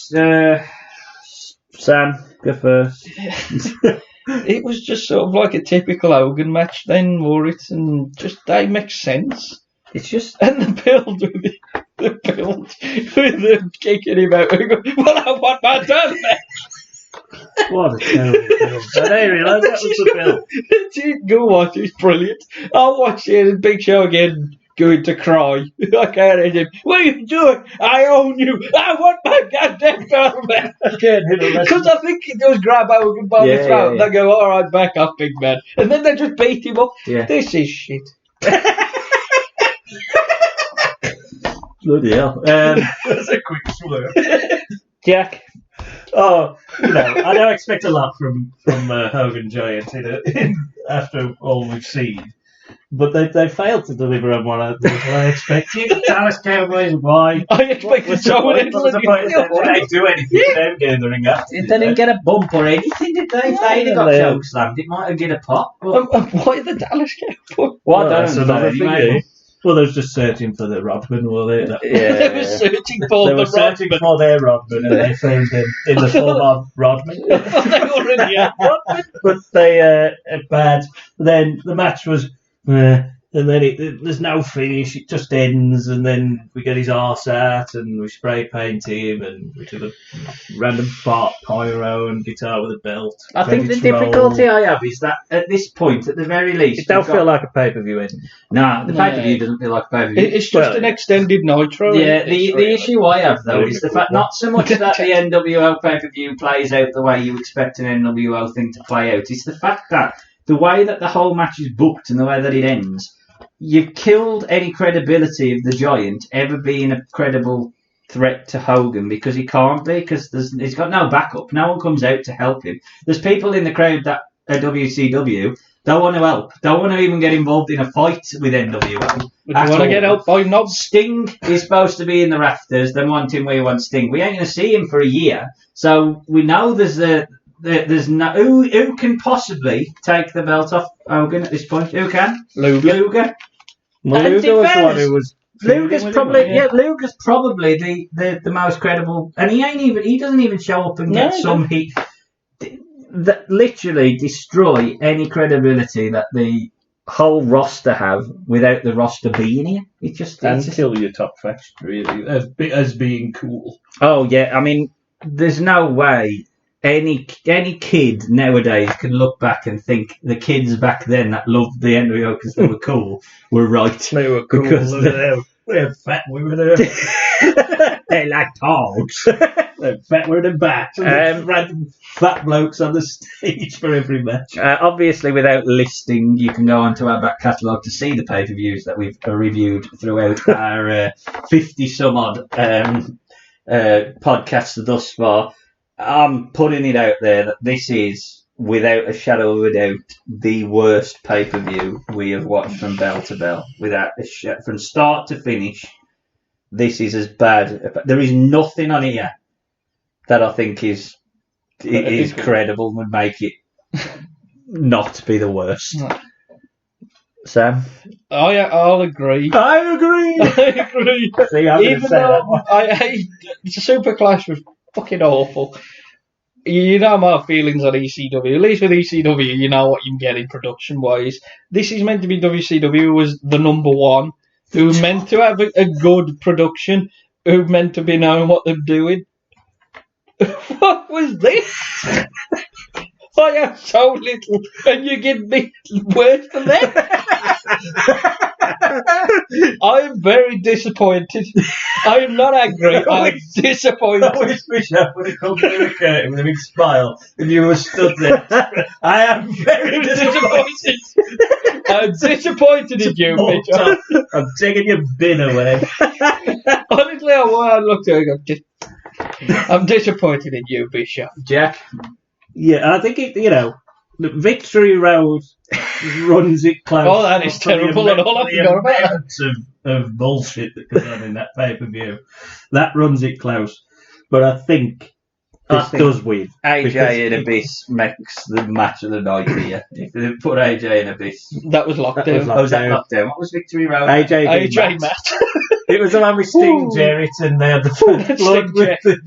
Speaker 1: Sam, go first.
Speaker 2: It was just sort of like a typical Hogan match then, Moritz, and just they make sense.
Speaker 1: It's just...
Speaker 2: And the build with them kicking him out. And going, well, I want my done, man.
Speaker 4: What a terrible film. I didn't realise that was the film.
Speaker 2: Go watch it, it's brilliant. I'll watch it in Big Show again, going to cry. I can't hit him. What are you doing? I own you. I want my goddamn belt, man. Because I think he does grab Hogan by the throat. They go, all right, back up, big man. And then they just beat him up.
Speaker 1: Yeah.
Speaker 2: This is shit.
Speaker 4: Bloody hell.
Speaker 2: That's a quick swerve.
Speaker 1: Jack?
Speaker 4: Oh, I don't expect a lot from Hogan Giant after all we've seen. But they failed to deliver on what I expected. Dallas Cowboys, why?
Speaker 2: I expected someone else to
Speaker 1: do anything.
Speaker 4: They didn't get in the ring after.
Speaker 1: They didn't get a bump or anything, did they? If they'd have got chokeslammed, it might have get a pop.
Speaker 2: Why the Dallas Cowboys?
Speaker 1: Well,
Speaker 4: that's another thing. Well, they were just searching for the Rodman, were they?
Speaker 2: They were searching for
Speaker 4: they were searching for their Rodman, and they found him in the form of Rodman.
Speaker 2: They already had Rodman.
Speaker 4: But they bad. Then the match was, and then there's no finish. It just ends, and then we get his arse out, and we spray paint him, and we do a random fart pyro and guitar with a belt.
Speaker 1: I think the difficulty I have is that at this point, at the very least,
Speaker 4: it don't feel like a pay-per-view anymore.
Speaker 1: Nah, the pay-per-view doesn't feel like a pay-per-view.
Speaker 2: It's just an extended Nitro.
Speaker 1: Yeah, the issue I have, though, is the fact not so much that the NWO pay-per-view plays out the way you expect an NWO thing to play out. It's the fact that the way that the whole match is booked and the way that it ends, you've killed any credibility of the Giant ever being a credible threat to Hogan, because he can't be, because he's got no backup. No one comes out to help him. There's people in the crowd that are WCW don't want to help, don't want to even get involved in a fight with NWO.
Speaker 2: But you want to get help by knobs.
Speaker 1: Sting is supposed to be in the rafters. They want him where you want Sting. We ain't going to see him for a year, so we know there's no who can possibly take the belt off Hogan at this point. Who can? Luger.
Speaker 4: Well, Luger was the one who was.
Speaker 1: Luger's probably the most credible, and he doesn't even show up and get some heat that literally destroy any credibility that the whole roster have without the roster being here. It just
Speaker 4: kill your top faction really as being cool.
Speaker 1: Oh yeah, I mean, there's no way any kid nowadays can look back and think the kids back then that loved the NWO because they were cool were right.
Speaker 4: They were cool because they're fat women.
Speaker 1: They like dogs.
Speaker 4: They're fat women and bats. And random fat blokes on the stage for every match.
Speaker 1: Obviously, without listing, you can go onto our back catalogue to see the pay-per-views that we've reviewed throughout our 50-some-odd podcasts thus far. I'm putting it out there that this is, without a shadow of a doubt, the worst pay-per-view we have watched from bell to bell. From start to finish, this is as bad. There is nothing on here that I think is credible and would make it not be the worst.
Speaker 2: No.
Speaker 1: Sam?
Speaker 2: I'll agree.
Speaker 1: I agree.
Speaker 2: See, even though Super Clash was fucking awful. You know my feelings on ECW. At least with ECW, you know what you can get in production-wise. This is meant to be WCW was the number one, who meant to have a good production, who meant to be knowing what they're doing. What was this? I am so little, and you give me worse than that. I am very disappointed. I am not angry. I am disappointed.
Speaker 4: I wish Bishop would have come through the curtain with a big smile and you were stood there. I am very disappointed.
Speaker 2: I'm disappointed in you, Bishop.
Speaker 4: I'm taking your bin away.
Speaker 2: Honestly, I looked at it and I'm disappointed in you, Bishop.
Speaker 1: Jack?
Speaker 4: Yeah, I think the Victory Road runs it close.
Speaker 2: Oh, that is terrible, and all I forgot about
Speaker 4: of bullshit that goes on in that pay-per-view. That runs it close. But I think this does win.
Speaker 1: AJ and Abyss makes the match of the night here. If they put AJ and Abyss...
Speaker 2: That was lockdown.
Speaker 1: Was that lockdown? What was Victory Road?
Speaker 2: AJ Matt.
Speaker 4: It was the one with Sting, Jarrett, and they had the blood with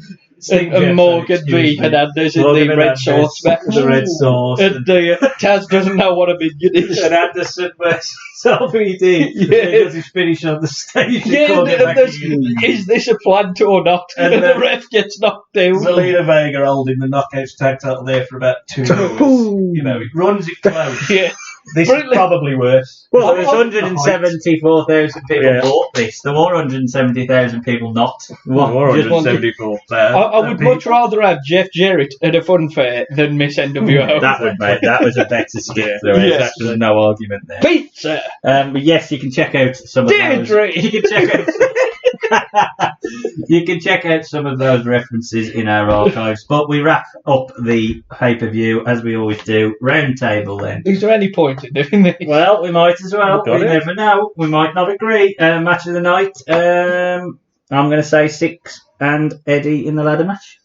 Speaker 2: And Morgan V. Hernandez in the red sauce match.
Speaker 4: The red sauce.
Speaker 2: And Taz doesn't know what a minion is.
Speaker 4: And Anderson versus LVD.
Speaker 2: Yeah.
Speaker 4: He does his finish on the stage.
Speaker 2: Yeah, is this a plant or not? And the ref gets knocked down.
Speaker 4: Zelina Vega holding the Knockouts tag title there for about 2 hours. You know, it runs it close.
Speaker 2: Yeah.
Speaker 4: This is probably worse.
Speaker 1: Well, there's 174,000 people bought this. There were 170,000 people not.
Speaker 4: Or 174,000.
Speaker 2: I would much rather have Jeff Jarrett at a fun fair than Miss NWO.
Speaker 1: That was a better skip.
Speaker 2: Yes.
Speaker 1: There's no argument there.
Speaker 2: Pizza!
Speaker 1: But yes, you can check out some of
Speaker 2: Deirdre!
Speaker 1: those. You can check out some of those references in our archives. But we wrap up the pay-per-view, as we always do. Round table then.
Speaker 2: Is there any point in doing this?
Speaker 1: Well, we might as well. We never know. We might not agree. Match of the night. I'm going to say Six and Eddie in the ladder match.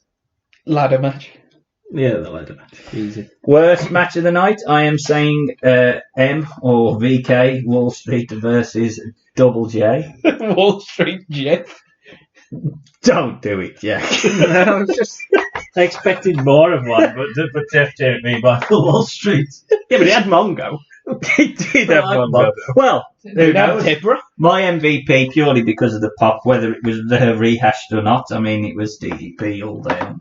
Speaker 2: Ladder match.
Speaker 4: Yeah, the ladder match. Easy.
Speaker 1: Worst match of the night. I am saying M or VK Wall Street versus Double J.
Speaker 2: Wall Street Jeff.
Speaker 1: Don't do it, Jack.
Speaker 4: I was just expecting more of one, but Jeff Jarrett being Michael Wall Street.
Speaker 1: Yeah, but he had Mongo. He did have Mongo. Well, who knows? My MVP purely because of the pop, whether it was rehashed or not. I mean, it was DDP all day long.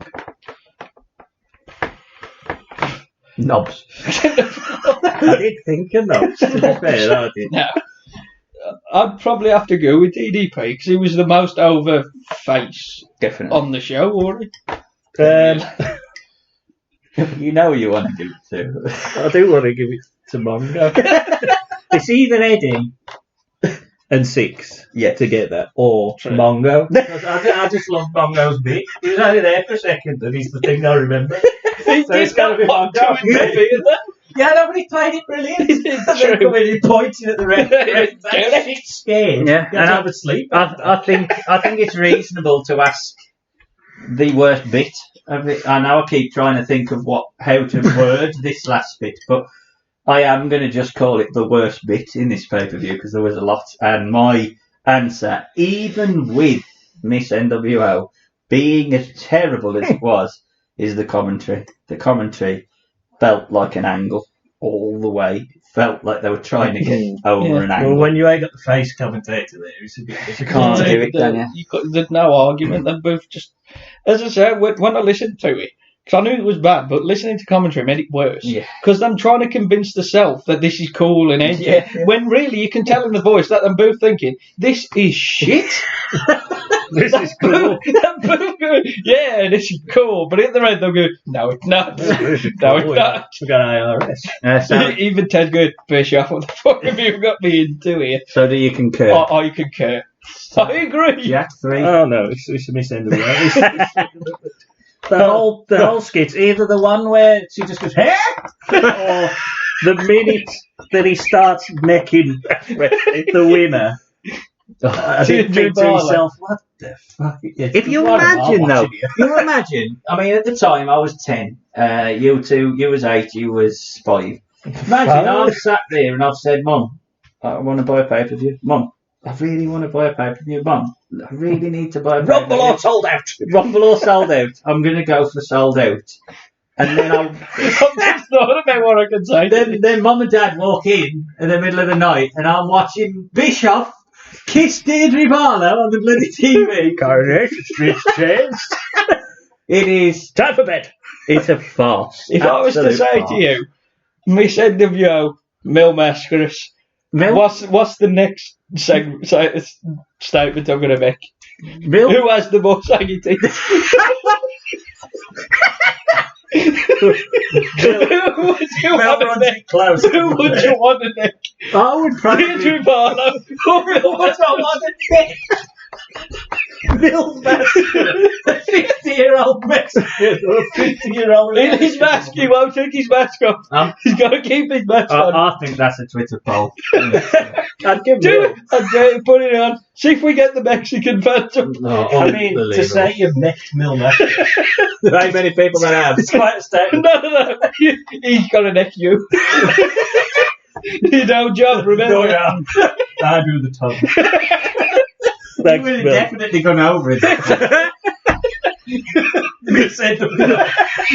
Speaker 1: Knobs.
Speaker 4: I did think of knobs. To be fair, I did.
Speaker 2: No. I'd probably have to go with DDP because he was the most over face on the show, wasn't he?
Speaker 1: You know you want to give it to.
Speaker 4: I do want to give it to Mongo. It's either Eddie and Six to get that, or Mongo. I just love Mongo's bit. He was only there for a second, and he's the thing I remember. So it's got to be Mongo. Yeah, nobody played it brilliant. They're coming in pointing at the ref. It's scared.
Speaker 1: Yeah,
Speaker 4: and have a sleep.
Speaker 1: I think it's reasonable to ask the worst bit of it. I know I keep trying to think of how to word this last bit, but I am going to just call it the worst bit in this pay-per-view because there was a lot. And my answer, even with Miss NWO being as terrible as it was, is the commentary. The commentary felt like an angle all the way. It felt like they were trying to get over an angle.
Speaker 4: Well, when you ain't got the face commentator there, it's a bit
Speaker 1: difficult. You can't do it, can you?
Speaker 2: There's no argument. They're both just... As I said, when I listened to it, because I knew it was bad, but listening to commentary made it worse. Because I'm trying to convince the self that this is cool and edgy. When really you can tell in the voice that I'm both thinking, this is shit.
Speaker 4: This is cool.
Speaker 2: Yeah, this is cool. But in the end, they'll go, no, it's not. No, it's not.
Speaker 4: We got IRS.
Speaker 2: Even Ted goes, Bischoff, what the fuck have you got me into here?
Speaker 1: So do you concur?
Speaker 2: I concur. I agree.
Speaker 1: Jack, 3.
Speaker 4: Oh, no, it's a miss end of the The whole skit, either the one where she just goes, hey! Or the minute that he starts necking the winner. I did think to myself, what the fuck?
Speaker 1: If you imagine, though, I mean, at the time I was 10, you was 8, you was 5. Imagine I've sat there and I've said, Mum, I want to buy a pay-per-view. Mum, I really want to buy a pay-per-view. Mum, I really need to buy a pay-per-view.
Speaker 4: Rumble or sold out.
Speaker 1: Rumble or sold out. I'm going to go for sold out. And then
Speaker 2: I'm just thought about what I can say.
Speaker 1: Then Mum and Dad walk in the middle of the night and I'm watching Bischoff kiss Deirdre Barlow on the bloody TV.
Speaker 4: Coronation Street's changed.
Speaker 1: It is
Speaker 4: time for bed.
Speaker 1: It's a farce.
Speaker 2: If I was to say to you, Miss NWO, Mil Mascaras, what's the next statement I'm going to make? Who has the most saggy teeth? Who would you want to nick?
Speaker 1: I would probably...
Speaker 2: Deirdre Barlow. Who would you want to nick?
Speaker 1: Bill Mexican, a 50-year-old Mexican or a 50-year-old...
Speaker 2: In his mask, he won't take his mask off. He's got to keep his mask on.
Speaker 1: I think that's a Twitter poll.
Speaker 2: I'd give I'd put it on. See if we get the Mexican phantom.
Speaker 4: I mean, to say you've necked Mil Mascaras,
Speaker 1: there ain't many people that have.
Speaker 4: It's quite a statement.
Speaker 2: No. He's got to neck you. You know, John, remember?
Speaker 4: No, yeah. I do the tongue.
Speaker 1: You would have definitely gone over it.
Speaker 4: You said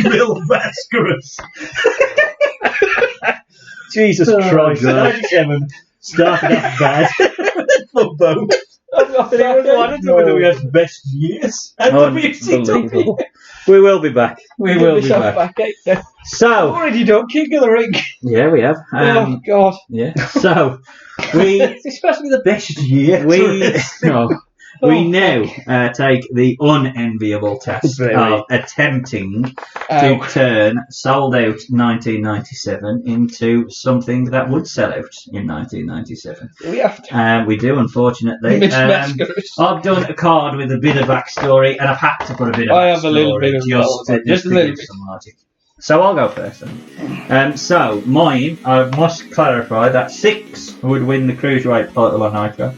Speaker 4: Bill Vasquez. Jesus Christ. 97 started off bad for both. But it was one of WWF's best years. And
Speaker 1: Unbelievable. We will be back. We will be back. So,
Speaker 2: already done King of the Ring.
Speaker 1: Yeah, we have.
Speaker 2: Oh God.
Speaker 1: Yeah. So
Speaker 4: it's supposed to be the best year.
Speaker 1: We now take the unenviable task of attempting to turn sold out 1997 into something that would sell out in 1997.
Speaker 2: We have to.
Speaker 1: We do, unfortunately. I've done a card with a bit of backstory, and I've had to put a bit of backstory.
Speaker 2: I have a little bit of
Speaker 1: just a little bit. Some logic. So I'll go first then. So mine, I must clarify that 6 would win the Cruiserweight title on Nitro.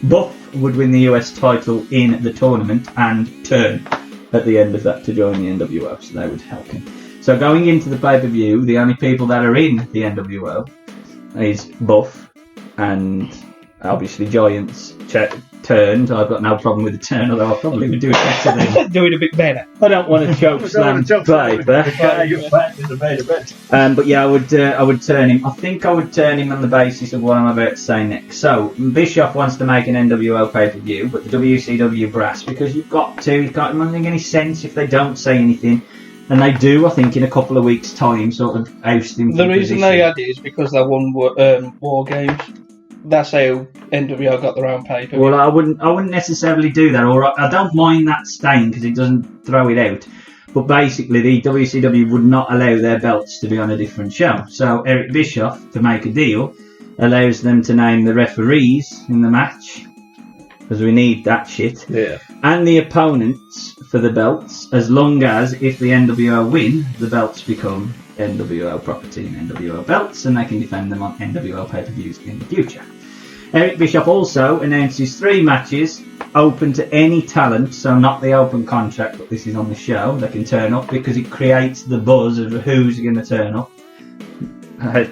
Speaker 1: Buff would win the US title in the tournament and turn at the end of that to join the NWO, so they would help him. So going into the pay-per-view, the only people that are in the NWO is Buff and obviously Giants turned. I've got no problem with the turn, although I probably would do it better than
Speaker 2: do it a bit better.
Speaker 1: I don't want to choke slam Piper. But yeah, I would turn him. I think I would turn him on the basis of what I'm about to say next. So Bischoff wants to make an NWO pay-per-view, but the WCW brass, because you've got to. It can't make any sense if they don't say anything. And they do, I think, in a couple of weeks' time, sort of oust him.
Speaker 2: The reason they had it is because they won War Games. That's how NWO got their own paper.
Speaker 1: Well, I wouldn't necessarily do that, or I don't mind that staying because it doesn't throw it out. But basically, the WCW would not allow their belts to be on a different show. So Eric Bischoff, to make a deal, allows them to name the referees in the match, because we need that shit.
Speaker 4: Yeah.
Speaker 1: And the opponents for the belts, as long as, if the NWO win, the belts become NWO property and NWO belts, and they can defend them on NWO pay-per-views in the future. Eric Bischoff also announces 3 matches open to any talent, so not the open contract, but this is on the show. They can turn up because it creates the buzz of who's going to turn up.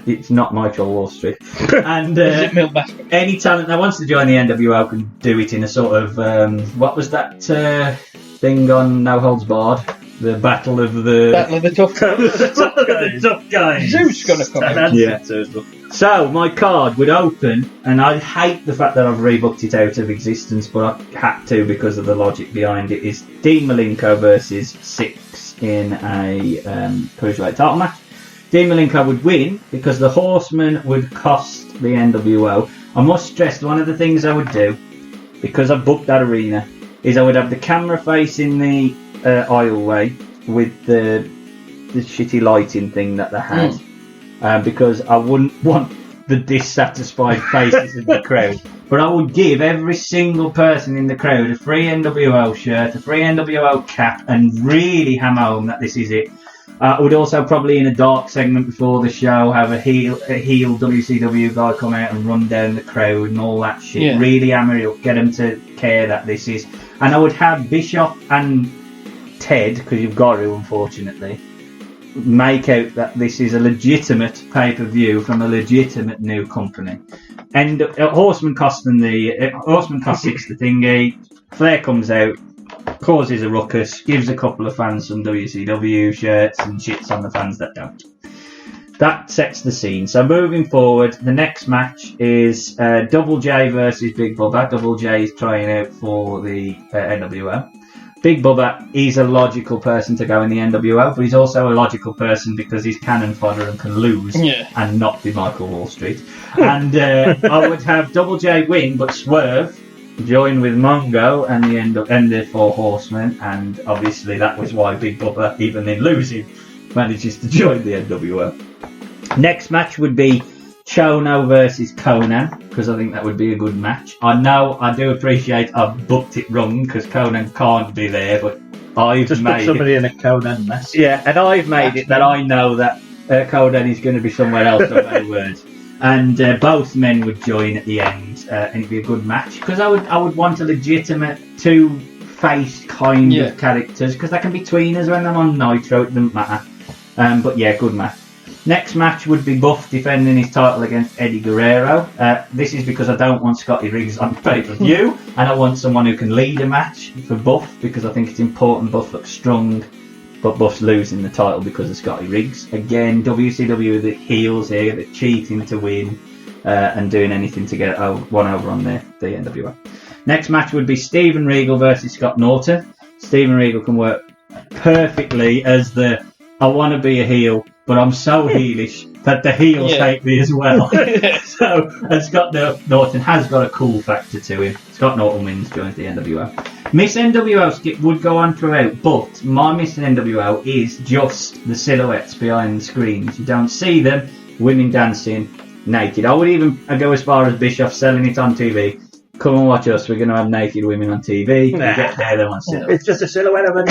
Speaker 1: It's not Michael Wall Street. And any talent that wants to join the NWO can do it in a sort of what was that thing on No Holds Barred? The Battle of the
Speaker 2: Tough Guys.
Speaker 1: Tough Guys.
Speaker 2: Zeus gonna come out.
Speaker 1: Yeah. So my card would open, and I hate the fact that I've rebooked it out of existence, but I had to because of the logic behind it. Is Dean Malenko versus 6 in a Cruiserweight title match. Dean Malenko would win because the Horsemen would cost the NWO. I must stress, one of the things I would do, because I've booked that arena, is I would have the camera facing the aisleway with the shitty lighting thing that they had, because I wouldn't want the dissatisfied faces in the crowd. But I would give every single person in the crowd a free NWO shirt, a free NWO cap, and really hammer home that this is it. I would also probably, in a dark segment before the show, have a heel WCW guy come out and run down the crowd and all that shit. Yeah. Really hammer it up, get them to care that this is. And I would have Bischoff and Ted, because you've got to, unfortunately, make out that this is a legitimate pay-per-view from a legitimate new company. And Horseman cost 6 the thingy. Flair comes out, causes a ruckus, gives a couple of fans some WCW shirts and shits on the fans that don't. That sets the scene. So moving forward, the next match is Double J versus Big Bubba. Double J is trying out for the NWO. Big Bubba is a logical person to go in the NWO, but he's also a logical person because he's cannon fodder and can lose and not be Michael Wall Street. And I would have Double J win, but swerve, join with Mongo and the 4 Horsemen, and obviously that was why Big Bubba, even in losing, manages to join the NWO. Next match would be Chono versus Conan, because I think that would be a good match. I know, I do appreciate I've booked it wrong because Conan can't be there, but I've
Speaker 4: just
Speaker 1: made
Speaker 4: put somebody
Speaker 1: it.
Speaker 4: in a Conan mess.
Speaker 1: Yeah, and I've made it that I know that Conan is going to be somewhere else on my words. And both men would join at the end, and it'd be a good match, because I would want a legitimate 2-faced kind of characters, because they can be tweeners when they're on Nitro, it doesn't matter. But yeah, good match. Next match would be Buff defending his title against Eddie Guerrero. This is because I don't want Scotty Riggs on pay-per-view, and I want someone who can lead a match for Buff, because I think it's important Buff looks strong, but Buff's losing the title because of Scotty Riggs. Again, WCW are the heels here, they're cheating to win and doing anything to get one over on the NWO. Next match would be Steven Regal versus Scott Norton. Steven Regal can work perfectly as the I want to be a heel, but I'm so heelish that the heels hate me as well. So, and Scott Norton has got a cool factor to him. Scott Norton wins, joins the NWO. Miss NWO skip would go on throughout, but my Miss NWO is just the silhouettes behind the screens. You don't see them, women dancing naked. I would even go as far as Bischoff selling it on TV. Come and watch us, we're going to have naked women on TV.
Speaker 4: Nah.
Speaker 1: Get there, them on silhouette.
Speaker 4: It's just a silhouette of a...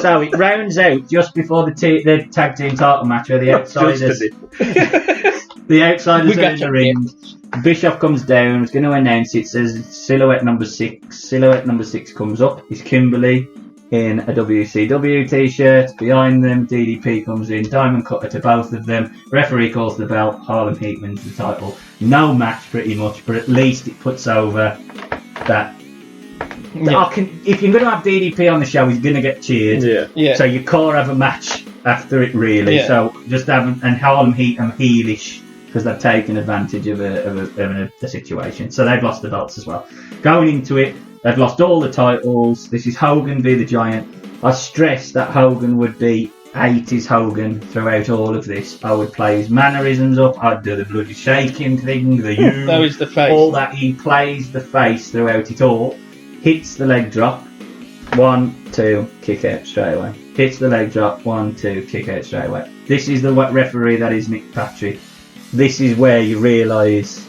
Speaker 1: So it rounds out just before the tag team title match where the outsiders are in the ring. Bischoff comes down, is going to announce it, says silhouette number 6. Silhouette number 6 comes up. It's Kimberly in a WCW t-shirt. Behind them, DDP comes in, diamond cutter to both of them. Referee calls the bell. Harlem Heat wins the title. No match pretty much, but at least it puts over that. If you're going to have DDP on the show, he's going to get cheered.
Speaker 2: Yeah.
Speaker 1: So you can't have a match after it, really.
Speaker 2: Yeah.
Speaker 1: So just having and Harlem Heat and heelish because they've taken advantage of a situation. So they've lost the belts as well. Going into it, they've lost all the titles. This is Hogan v the Giant. I stressed that Hogan would be 80s Hogan throughout all of this. I would play his mannerisms up. I'd do the bloody shaking thing, the you,
Speaker 2: That was the face.
Speaker 1: all that. He plays the face throughout it all. Hits the leg drop, 1, 2, kick out straight away. Hits the leg drop, 1, 2, kick out straight away. This is the referee that is Nick Patrick. This is where you realise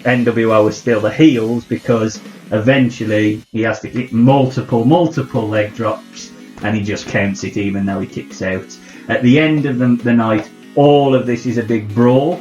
Speaker 1: NWO is still the heels, because eventually he has to get multiple leg drops and he just counts it even though he kicks out. At the end of the night, all of this is a big brawl.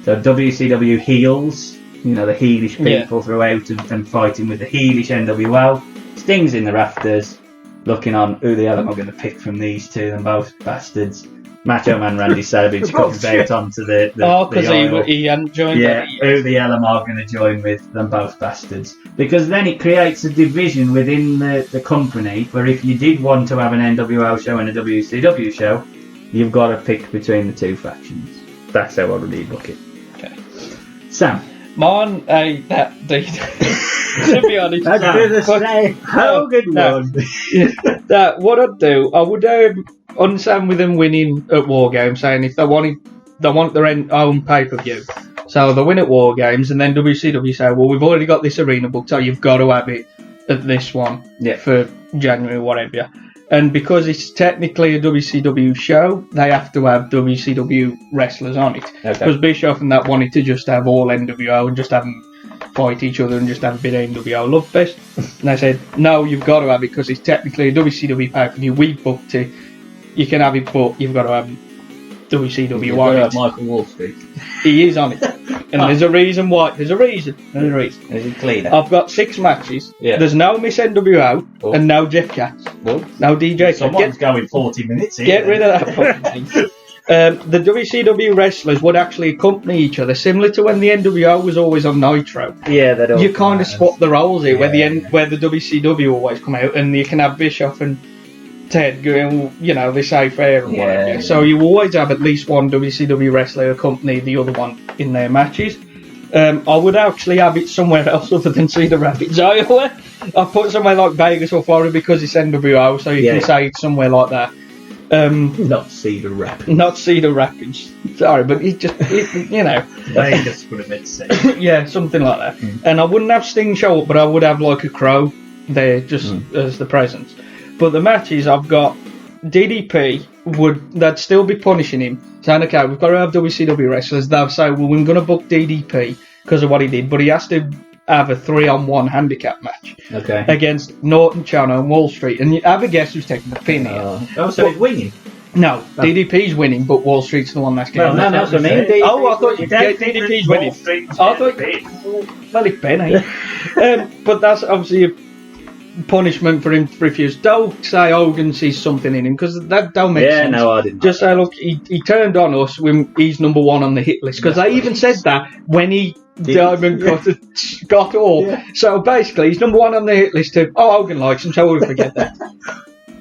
Speaker 1: So WCW heels, you know, the heelish people throughout and fighting with the heelish NWO. Sting's in the rafters, looking on who the hell am I going to pick from these two, them both bastards. Macho Man Randy Savage comes out onto the
Speaker 2: because he hadn't joined.
Speaker 1: Yeah, who the hell am I going to join with, them both bastards? Because then it creates a division within the company where if you did want to have an NWO show and a WCW show, you've got to pick between the two factions. That's how I would rebook it.
Speaker 2: Okay.
Speaker 1: Sam.
Speaker 2: Mine, to be honest,
Speaker 1: Hogan won.
Speaker 2: What I'd do, I would understand with them winning at War Games, saying if they want their own pay-per-view. So they win at War Games, and then WCW say, well, we've already got this arena booked, so you've got to have it at this one for January, whatever. And because it's technically a WCW show, they have to have WCW wrestlers on it. Because Bischoff and that wanted to just have all NWO and just have them fight each other and just have a bit of NWO love fest. And they said, no, you've got to have it because it's technically a WCW pay-per-view. We booked it. You can have it, but you've got to have WCW
Speaker 1: You've
Speaker 2: on
Speaker 1: got to
Speaker 2: it.
Speaker 1: have Michael Wall Street.
Speaker 2: He is on it. And there's a reason why. There's a reason.
Speaker 1: Is it cleaner?
Speaker 2: I've got 6 matches.
Speaker 1: Yeah.
Speaker 2: There's no Miss NWO and no Jeff Katz. No DJ.
Speaker 1: Someone's going 40 minutes here.
Speaker 2: Get rid of that fucking thing. The WCW wrestlers would actually accompany each other, similar to when the NWO was always on Nitro.
Speaker 1: Yeah, they don't.
Speaker 2: You kind of swap the roles here, where the WCW always come out, and you can have Bischoff and Ted going, you know, they say fair and whatever. So you always have at least one WCW wrestler accompany the other one in their matches. I would actually have it somewhere else other than Cedar Rapids, Iowa. I put somewhere like Vegas or Florida because it's NWO, so you can say it's somewhere like that.
Speaker 1: Not Cedar Rapids.
Speaker 2: Not Cedar Rapids. Sorry, but you know.
Speaker 1: Vegas would have been safe.
Speaker 2: Yeah, something like that. And I wouldn't have Sting show up, but I would have like a Crow there just as the presence. But the matches I've got, DDP they'd still be punishing him, saying, okay, we've got to have WCW wrestlers. They'll say, well, we're going to book DDP because of what he did, but he has to have a 3-on-1 handicap match against Norton, Chano and Wall Street. And you have a guess who's taking the pin here.
Speaker 1: So he's winning?
Speaker 2: No, DDP's winning, but Wall Street's the one that's getting
Speaker 1: no, that's what I mean.
Speaker 2: I thought DDP's winning. I thought, well, it's Ben, eh? But that's obviously punishment for him to refuse. Don't say Hogan sees something in him, because that don't make sense.
Speaker 1: no, I didn't.
Speaker 2: Just say, look, he turned on us when he's number one on the hit list, because they even said that when he diamond cut Scott Hall. Yeah. So basically, he's number one on the hit list too. Oh, Hogan likes him, so we'll forget that.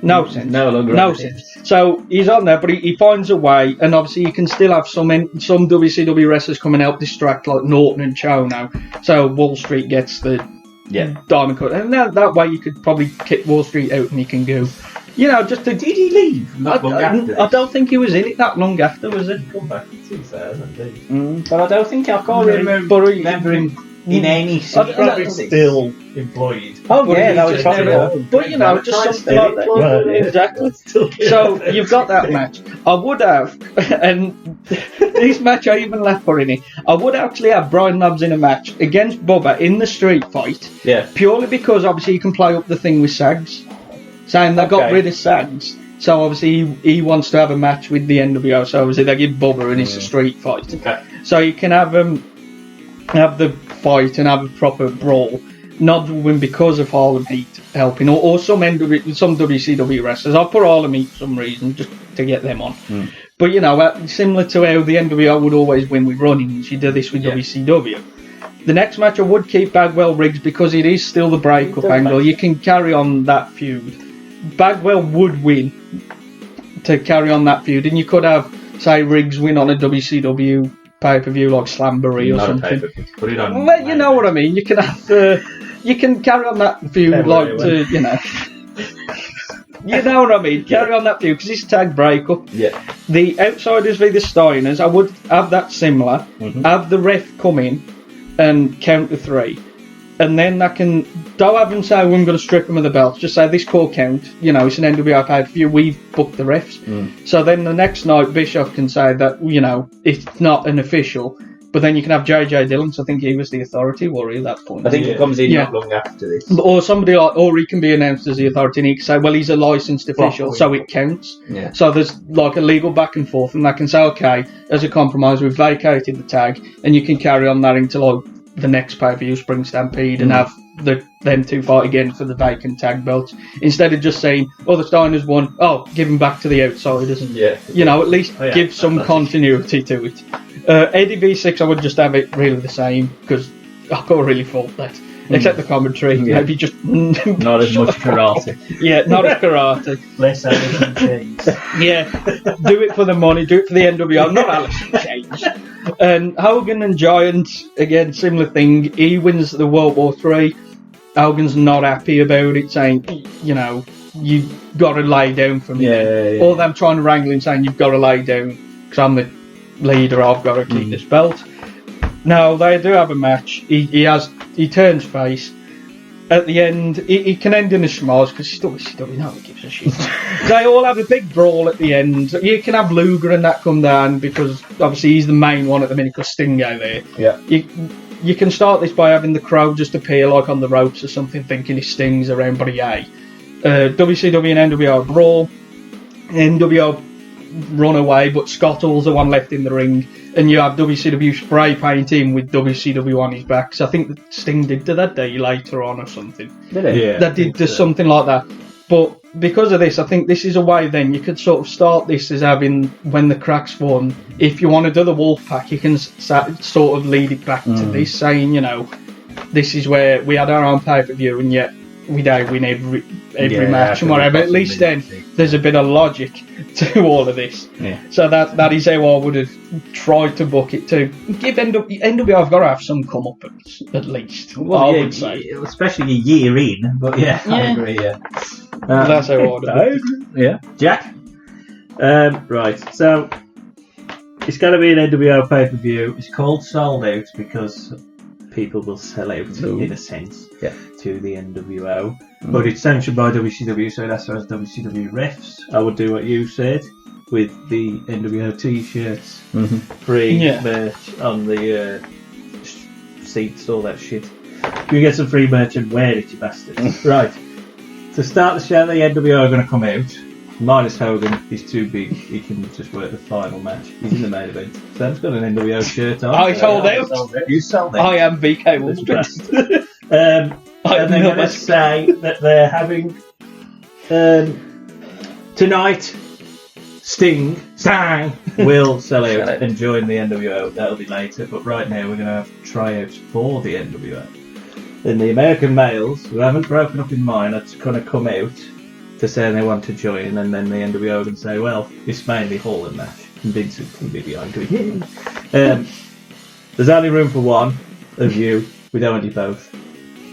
Speaker 2: No sense. No sense. So he's on there, but he finds a way, and obviously you can still have some WCW wrestlers coming out distract, like Norton and Cho now. So Wall Street gets the diamond cut, and that way you could probably kick Wall Street out and he can go. Did he leave? I don't think he was in it that long after, was it?
Speaker 4: Come back in 2000,
Speaker 1: but I don't think I can't remember him in any scene.
Speaker 4: Probably still employed.
Speaker 1: Oh yeah, that was probably.
Speaker 2: But just something like that.
Speaker 4: Well,
Speaker 2: exactly. So you've got that match. I would have, and this match I even left for in it. I would actually have Brian Knobbs in a match against Bubba in the street fight.
Speaker 1: Yeah.
Speaker 2: Purely because obviously you can play up the thing with Sags, saying they got rid of Sags. So obviously he wants to have a match with the NWO. So obviously they give Bubba and it's a street fight.
Speaker 1: Okay.
Speaker 2: So you can have the fight and have a proper brawl. Knobbs will win because of Harlem Heat helping, or some WCW wrestlers. I'll put Harlem Heat for some reason just to get them on. But similar to how the NWO would always win with run-ins, you do this with WCW. The next match I would keep Bagwell Riggs because it is still the breakup angle. You can carry on that feud. Bagwell would win to carry on that feud, and you could have, say, Riggs win on a WCW pay-per-view like Slamboree or something.
Speaker 1: Put it on.
Speaker 2: Well, you know what I mean. You can have you can carry on that feud you know what I mean. Carry on that feud because it's tag breakup.
Speaker 1: Yeah.
Speaker 2: The Outsiders v the Steiners, I would have that similar. Have the ref come in and count to 3. And then don't have them say, we're going to strip them of the belts. Just say, this call count. It's an NWO pay-per-view. We've booked the refs. So then the next night, Bischoff can say that, it's not an official. But then you can have J.J. Dillon. So I think he was the authority warrior at that point.
Speaker 1: I think he comes in not long after this.
Speaker 2: Or somebody or he can be announced as the authority and he can say, well, he's a licensed official, so it counts.
Speaker 1: Yeah.
Speaker 2: So there's like a legal back and forth, and they can say, okay, as a compromise, we've vacated the tag, and you can carry on that into like the next pay-per-view, Spring Stampede, and have them two fight again for the vacant tag belts, instead of just saying, the Steiners won, give them back to the Outsiders. At least give some continuity to it. Eddie V6, I would just have it really the same, because I can't really fault that. Except the commentary, maybe just...
Speaker 4: not as much karate.
Speaker 2: Yeah, not as karate.
Speaker 4: Less Alice in Chains.
Speaker 2: Yeah, do it for the money, do it for the NWO, not Alice in Chains. And Hogan and Giant, again, similar thing. He wins the World War III. Hogan's not happy about it, saying, you got to lay down for me.
Speaker 1: Yeah.
Speaker 2: All them trying to wrangle him, saying, you've got to lay down, because I'm the leader, I've got to keep this belt. Now, they do have a match. He turns face. At the end, he can end in a schmoz, because he's WCW, nobody gives a shit. They all have a big brawl at the end. You can have Luger and that come down, because obviously he's the main one at the minute, because Sting out there.
Speaker 1: Yeah.
Speaker 2: You can start this by having the crowd just appear like on the ropes or something, thinking he Sting's around, but he ain't. WCW and NWO brawl. NWO run away, but Scott Hall's the one left in the ring, and you have WCW spray painting with WCW on his back. So I think that Sting did that day later on or something.
Speaker 1: Did he?
Speaker 4: Yeah.
Speaker 2: That did something like that. But because of this, I think this is a way then you could sort of start this as having, when the cracks form, if you want to do the Wolfpack, you can sort of lead it back to this, saying, this is where we had our own pay-per-view and yet we don't win every match and whatever. At least then there's a bit of logic to all of this.
Speaker 1: Yeah.
Speaker 2: So that is how I would have tried to book it to give NWO. I've got to have some comeuppance at least.
Speaker 1: Well,
Speaker 2: I would say,
Speaker 1: especially a year in. But I agree. Yeah.
Speaker 2: That's how I would have.
Speaker 1: Yeah. Jack.
Speaker 4: Right. So it's going to be an NWO pay-per-view. It's called Sold Out because people will sell out in a sense to the NWO. But it's sanctioned by WCW, so that's as WCW refs. I would do what you said with the NWO t-shirts, free merch on the seats, all that shit. You get some free merch and wear it, you bastards. Right. To start the show, the NWO are going to come out. Minus Hogan, he's too big. He can just work the final match. He's in the main event. Sam's got an NWO shirt on.
Speaker 2: I sold out.
Speaker 4: You sold out.
Speaker 2: I am VK Wolfstreet.
Speaker 4: and they're going to say that they're having tonight. Sting will sell out and join the NWO. That'll be later, but right now we're going to have tryouts for the NWO. And the American males who haven't broken up in mind are going to come out to say they want to join, and then the NWO can say, well, it's mainly Hall and Nash, and Vincent can be behind doing there's only room for one of you. We don't want you both.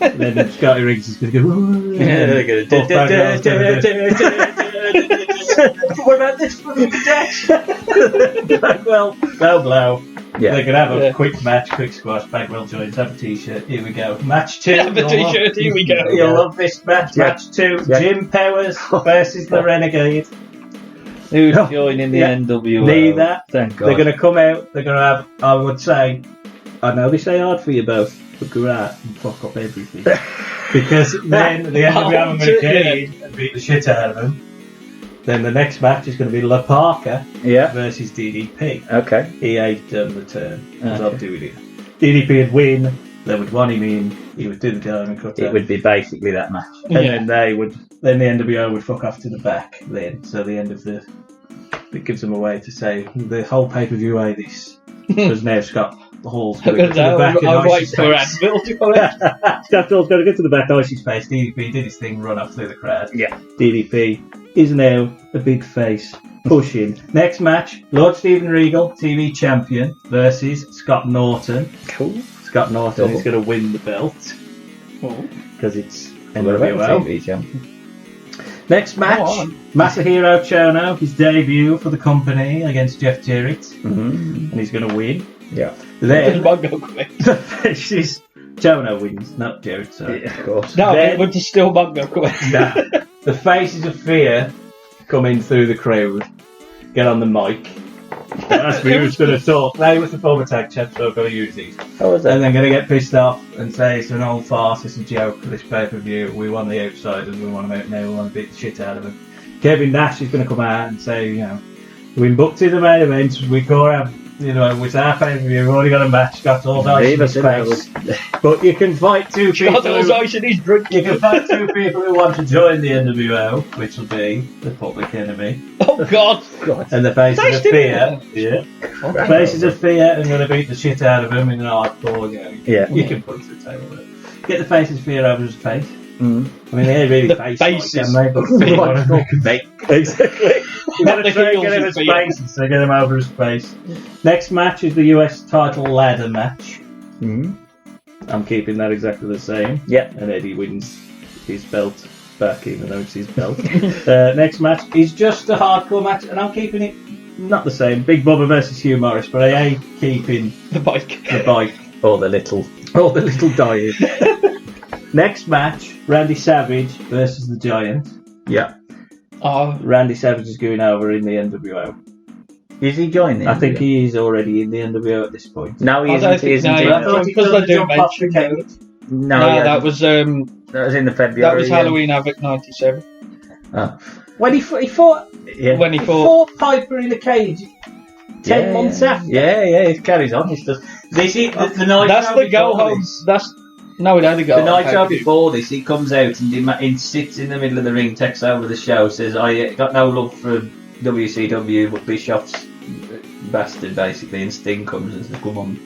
Speaker 4: And then Scotty Riggs is going to go, they're going to what about this fucking dash? Well, they'll blow. Yeah. They can have a quick match, quick squash. Bagwell joins, have a t-shirt. Here we go. Match 2.
Speaker 2: Have a t-shirt. Here we go.
Speaker 4: You'll love this match. Yeah. Match 2. Yeah. Jim Powers versus the Renegade.
Speaker 2: Who's joining the NWO?
Speaker 4: Neither.
Speaker 2: Thank God.
Speaker 4: They're going to come out. They're going to have, I would say, I know they say hard for you both, but go out and fuck up everything. Because then the NWO are going to get in and beat the shit out of them. Then the next match is going to be La Parka versus DDP.
Speaker 2: Okay.
Speaker 4: He ain't done the turn. I'll do it. DDP would win. They would want him in. He would do the diamond cut.
Speaker 1: It would be basically that match.
Speaker 4: And then they would. Then the NWO would fuck off to the back. Then so the end of the. It gives them a way to say the whole pay-per-view way this because now Scott Hall's going to go to the back and Icy's face. Scott Hall's going to go to the back, Icy's face. DDP did his thing, run off through the crowd.
Speaker 1: Yeah.
Speaker 4: DDP is now a big face pushing. Next match, Lord Steven Regal, TV champion, versus Scott Norton.
Speaker 1: Cool.
Speaker 4: Scott Norton is going to win the belt because it's NWO.
Speaker 1: TV champion.
Speaker 4: Next match, Masahiro Chono, his debut for the company against Jeff Jarrett, and he's going to win.
Speaker 1: Yeah.
Speaker 4: Then the faces Chono wins, not Jarrett. Sorry.
Speaker 1: Yeah, of course.
Speaker 2: No, it would still Mongo quick.
Speaker 4: No. The Faces of Fear come in through the crowd, get on the mic, ask me who's going to talk. They were the former tag champs, so I've got to use these.
Speaker 1: How was that?
Speaker 4: And they're going to get pissed off and say it's an old farce, it's a joke for this pay-per-view. We want the outsiders, we want them out now, we want to beat the shit out of them. Kevin Nash is going to come out and say, you know, we've been booked to the main event, we can't have, you know, with our pay-per-view, we've already got a match, got all ice in his face. But you can fight two people. You can fight two people who want to join the NWO, which will be the Public Enemy.
Speaker 2: Oh God!
Speaker 4: And the Faces of Fear. Yeah. Faces of Fear are going to beat the shit out of them in an hardcore game.
Speaker 1: Yeah.
Speaker 4: You can put it to the table there. Get the Faces of Fear over his face. I mean, they ain't really faces, like, can they? Exactly. You've got to try and get him his faces, so get him over his face. Next match is the US title ladder match. I'm keeping that exactly the same.
Speaker 1: Yeah.
Speaker 4: And Eddie wins his belt back, even though it's his belt. Next match is just a hardcore match, and I'm keeping it not the same. Big Bubba versus Hugh Morris, but I ain't keeping
Speaker 2: the bike.
Speaker 1: Or the little
Speaker 4: dying. Next match, Randy Savage versus the Giant.
Speaker 1: Yeah.
Speaker 4: Randy Savage is going over in the NWO.
Speaker 1: Is he joining?
Speaker 4: I think he is already in the NWO at this point.
Speaker 1: No, he isn't.
Speaker 2: Because they do mention
Speaker 1: No,
Speaker 2: that was
Speaker 1: in the February.
Speaker 2: That was Halloween Havoc '97.
Speaker 1: Oh.
Speaker 4: When he fought Piper in a cage 10 months after.
Speaker 1: Yeah, it carries on. It's just
Speaker 4: the night.
Speaker 2: That's the go home. No, it only got
Speaker 1: the night show before this. He comes out and he sits in the middle of the ring, takes over the show, says, "I got no love for WCW, but Bischoff's bastard," basically, and Sting comes and says, "Come on."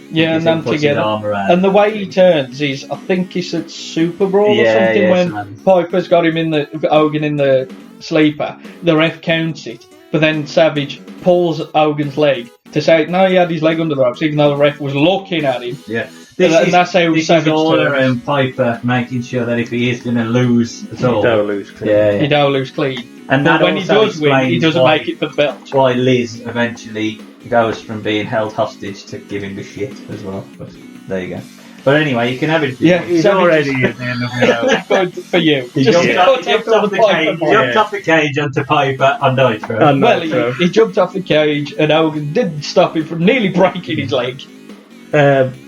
Speaker 2: Yeah, and then together. And the way he turns is, I think he said Super Brawl or something when Piper's got him in the Hogan in the sleeper. The ref counts it, but then Savage pulls Hogan's leg to say, no, he had his leg under the ropes, even though the ref was looking at him.
Speaker 4: Yeah.
Speaker 2: That's how
Speaker 4: this is all around Piper making sure that if he is going to lose at all,
Speaker 2: he don't lose clean. He don't lose clean.
Speaker 4: And that
Speaker 2: when he does win, he doesn't make it for the belt.
Speaker 1: Why Liz eventually goes from being held hostage to giving the shit as well. But there you go. But anyway, you can have it.
Speaker 4: Yeah, he's already at the end of the
Speaker 2: Good for you.
Speaker 4: He jumped off the cage onto Piper on Nitro.
Speaker 2: Well, he jumped off the cage and Hogan didn't stop him from nearly breaking his leg.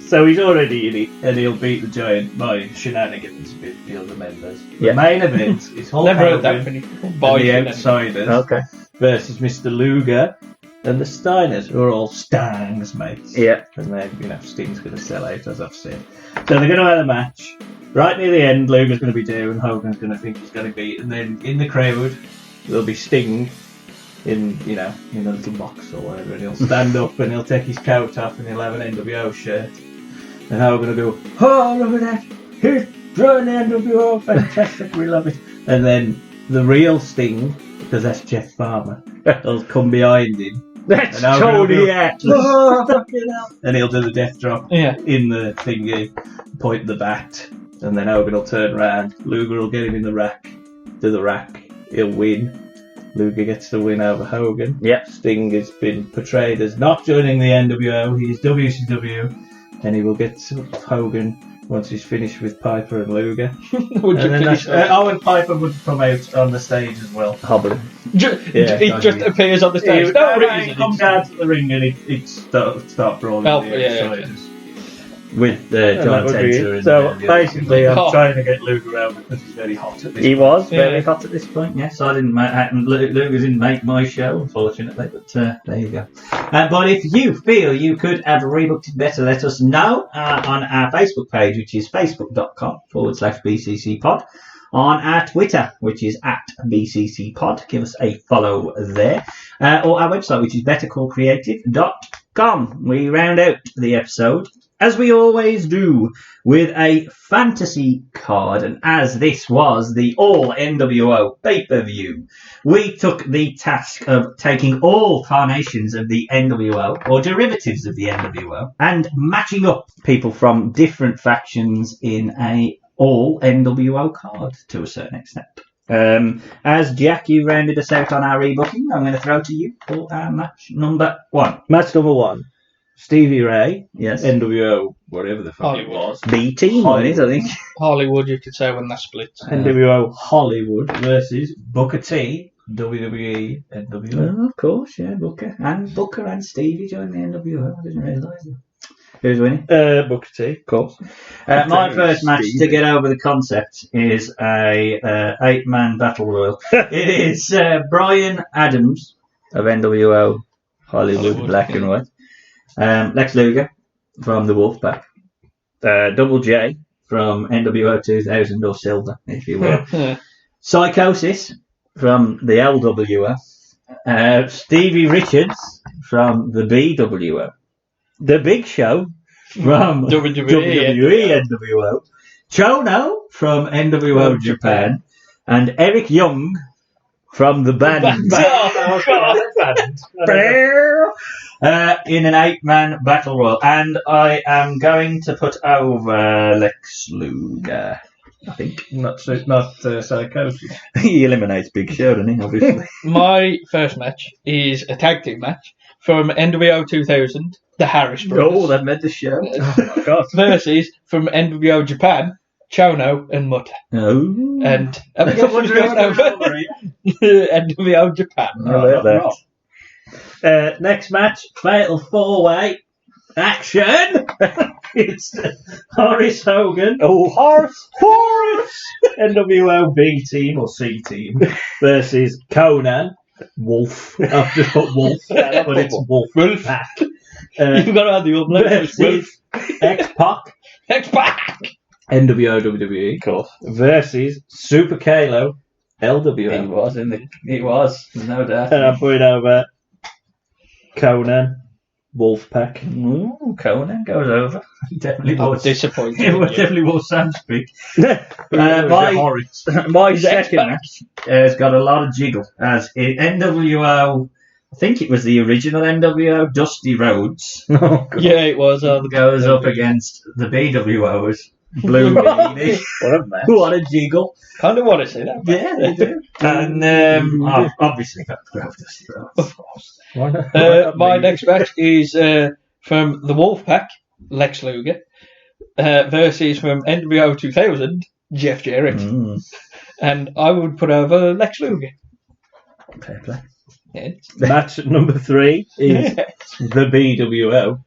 Speaker 4: So he's already in it, and he'll beat the Giant by shenanigans with the other members. The main event is Hulk Hogan and the Outsiders versus Mr. Luger and the Steiners, who are all Stang's mates.
Speaker 1: Yeah.
Speaker 4: And then, Sting's going to sell out, as I've said. So they're going to have a match. right near the end, Luger's going to be down, Hogan's going to think he's going to beat, and then in the crowd, there'll be Sting in a little box or whatever, and he'll stand up and he'll take his coat off and he'll have an NWO shirt. And Hogan will go, oh, look at that, here's drawing the NWO, fantastic, we love it. And then the real Sting, because that's Jeff Farmer, will come behind him.
Speaker 1: That's Tony Act.
Speaker 4: Oh, fucking hell. And he'll do the death drop
Speaker 2: Yeah.
Speaker 4: in the thingy, point the bat, and then Hogan will turn around. Luger will get him in the rack, do the rack, he'll win. Luger gets the win over Hogan.
Speaker 1: Yep.
Speaker 4: Sting has been portrayed as not joining the NWO, he's WCW, and he will get to Hogan once he's finished with Piper and Luger.
Speaker 2: Would you finish that?
Speaker 4: and Piper would come out on the stage as well.
Speaker 1: Hobbling.
Speaker 2: He just appears on the stage.
Speaker 4: He comes down to the ring and he'd start brawling.
Speaker 2: Oh,
Speaker 4: with the
Speaker 2: yeah.
Speaker 4: outsiders.
Speaker 1: With
Speaker 4: And
Speaker 1: John
Speaker 4: that would be
Speaker 1: Tenter.
Speaker 4: it. So basically, I'm
Speaker 2: Oh.
Speaker 4: trying to get Luger out because he's very hot at this
Speaker 1: He
Speaker 4: point.
Speaker 1: was very
Speaker 2: Yeah.
Speaker 1: hot at this point, yes. I didn't Luger didn't make my show, unfortunately, but there you go. But if you feel you could have rebooked it better, let us know on our Facebook page, which is facebook.com/BCC pod, on our Twitter, which is @BCC pod. Give us a follow there. Or our website, which is bettercallcreative.com. We round out the episode, as we always do, with a fantasy card, and as this was the all NWO pay-per-view, we took the task of taking all carnations of the NWO, or derivatives of the NWO, and matching up people from different factions in a all NWO card to a certain extent. As Jack, you rounded us out on our rebooking, I'm going to throw to you for our match number 1.
Speaker 4: Match number 1. Stevie Ray,
Speaker 1: Yes.
Speaker 4: NWO, whatever the fuck it
Speaker 2: Hollywood.
Speaker 4: was.
Speaker 1: B team, wasn't it, I think.
Speaker 2: Hollywood, you could say, when that splits.
Speaker 4: NWO Hollywood versus Booker T, WWE, NWO.
Speaker 1: Oh, of course, yeah, Booker and Stevie joined the NWO. I didn't realise that. Who's winning?
Speaker 4: Booker T.
Speaker 1: Of course. My first match
Speaker 4: Stevie.
Speaker 1: to get over the concept is a 8-man battle royal. It is Brian Adams of NWO Hollywood, black and white. Lex Luger from the Wolfpack. Double J from NWO 2000 or Silver, if you will. Psychosis from the LWO. Stevie Richards from the BWO. The Big Show from WWE NWO. Chono from NWO Japan. And Eric Young from the band. In an 8-man battle royal. And I am going to put over Lex Luger, I think.
Speaker 4: Not Psychosis.
Speaker 1: He eliminates Big Show, doesn't he, obviously?
Speaker 2: My first match is a tag team match from NWO 2000, the Harris Brothers.
Speaker 1: Oh, that made the show.
Speaker 2: Versus from NWO Japan, Chono and Muta.
Speaker 1: Oh.
Speaker 2: And
Speaker 1: What's going over
Speaker 2: NWO Japan.
Speaker 4: Next match, Fatal 4-Way action. It's Horace Hogan.
Speaker 1: Oh, Horace!
Speaker 4: NWO B team or C team versus Conan. Wolf. I've just put Wolf, but it's Wolf Pack.
Speaker 2: You've got to have the
Speaker 4: Versus X-Pac.
Speaker 2: X-Pac!
Speaker 4: NWO WWE.
Speaker 1: Of course.
Speaker 4: Versus Super Kalo. LWO.
Speaker 1: He was, no doubt.
Speaker 4: And I'm putting over Conan. Wolfpack.
Speaker 1: Ooh, Conan goes over. Definitely
Speaker 2: I'm
Speaker 1: was.
Speaker 2: disappointed.
Speaker 1: It was
Speaker 2: in you.
Speaker 1: definitely was Sam's pick.
Speaker 4: My
Speaker 1: My second match has got a lot of jiggle. As in NWO, I think it was the original NWO, Dusty Rhodes.
Speaker 2: Yeah, it was.
Speaker 1: Goes up against the BWOs, Blue Meanie.
Speaker 4: What a match.
Speaker 1: What a jiggle.
Speaker 2: Kind of want to see that.
Speaker 1: Yeah, they do. And I've obviously got to go Dusty Rhodes.
Speaker 2: My next match is from the Wolfpack, Lex Luger, versus from NWO 2000, Jeff Jarrett. And I would put over Lex Luger.
Speaker 1: Fair play.
Speaker 2: Yeah.
Speaker 4: Match number 3 is the BWO,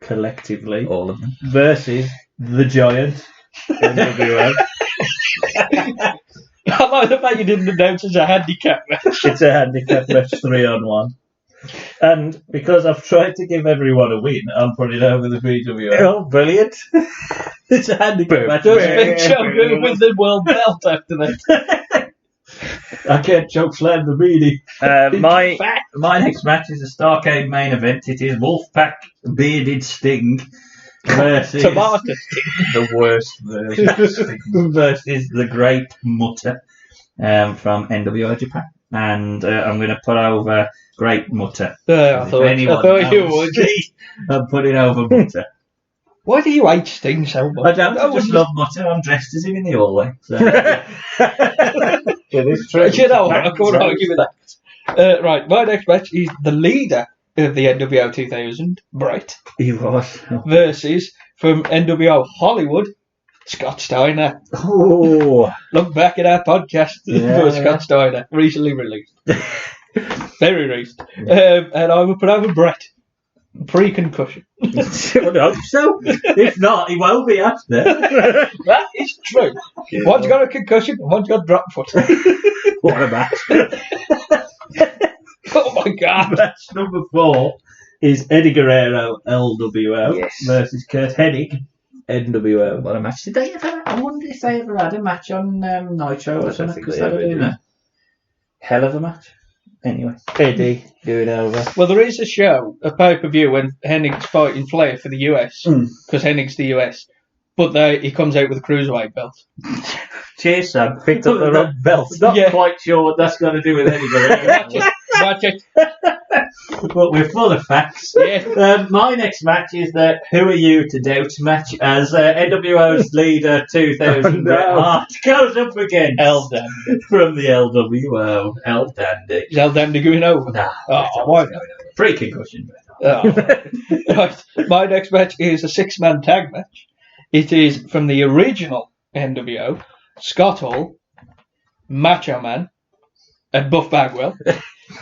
Speaker 4: collectively,
Speaker 1: All of them.
Speaker 4: versus the Giant, NWO.
Speaker 2: I like the fact you didn't announce as a handicap match.
Speaker 4: It's a handicap match 3-on-1. And because I've tried to give everyone a win, I'm putting over the BWO.
Speaker 1: Oh, brilliant. It's a handicap match.
Speaker 2: Does Big Show go with the world belt after that?
Speaker 1: I can't choke slam the meaty. My next match is a Starrcade main event. It is Wolfpack Bearded Sting versus
Speaker 2: Tomato.
Speaker 1: the worst version of Sting versus the Great Mutter from NWO Japan. And I'm going to put over Great Mutter.
Speaker 2: I thought you would.
Speaker 1: I'm putting over Mutter.
Speaker 2: Why do you hate Sting so much?
Speaker 1: I don't. I just love Mutter. I'm dressed as him in the hallway. So. It is true.
Speaker 2: You know what? I can't argue with that. Right, my next match is the leader of the NWO 2000, Brett,
Speaker 1: He was.
Speaker 2: versus from NWO Hollywood, Scott Steiner.
Speaker 1: Oh.
Speaker 2: Look back at our podcast for Scott
Speaker 1: Yeah.
Speaker 2: Steiner, recently released. Very recent. And I will put over Brett. Pre-concussion.
Speaker 1: I hope so. If not, he won't be after.
Speaker 2: That is true. One's got a concussion and one's got drop foot.
Speaker 1: What a match.
Speaker 2: Oh my god.
Speaker 4: Match number 4 is Eddie Guerrero, LWO,
Speaker 1: Yes.
Speaker 4: versus Kurt Hennig, NWO.
Speaker 1: What a match. Did they ever? I wonder if they ever had a match on Nitro or something.
Speaker 4: think
Speaker 1: Because
Speaker 4: they
Speaker 1: they were
Speaker 4: ever
Speaker 1: doing
Speaker 4: did.
Speaker 1: a hell of a match. Anyway.
Speaker 4: Eddie doing over.
Speaker 2: Well, there is a show, a pay-per-view, when Hennig's fighting Flair for the US, because Hennig's the US, but he comes out with a cruiserweight belt.
Speaker 1: Cheers, Sam.
Speaker 4: Picked up the wrong belt.
Speaker 1: Not
Speaker 2: Yeah.
Speaker 1: quite sure what that's got to do with Eddie Guerrero.
Speaker 2: Watch it.
Speaker 1: But we're full of facts.
Speaker 2: Yeah.
Speaker 1: My next match is the Who Are You to Doubt match as NWO's leader 2000 Bret Hart goes up against
Speaker 2: El Dandy.
Speaker 1: from the LWO, El Dandy.
Speaker 2: Is El Dandy going over?
Speaker 1: Nah,
Speaker 2: Oh, why not?
Speaker 1: Pre-concussion.
Speaker 2: Oh. Right. My next match is a 6-man tag match. It is from the original NWO, Scott Hall, Macho Man, and Buff Bagwell.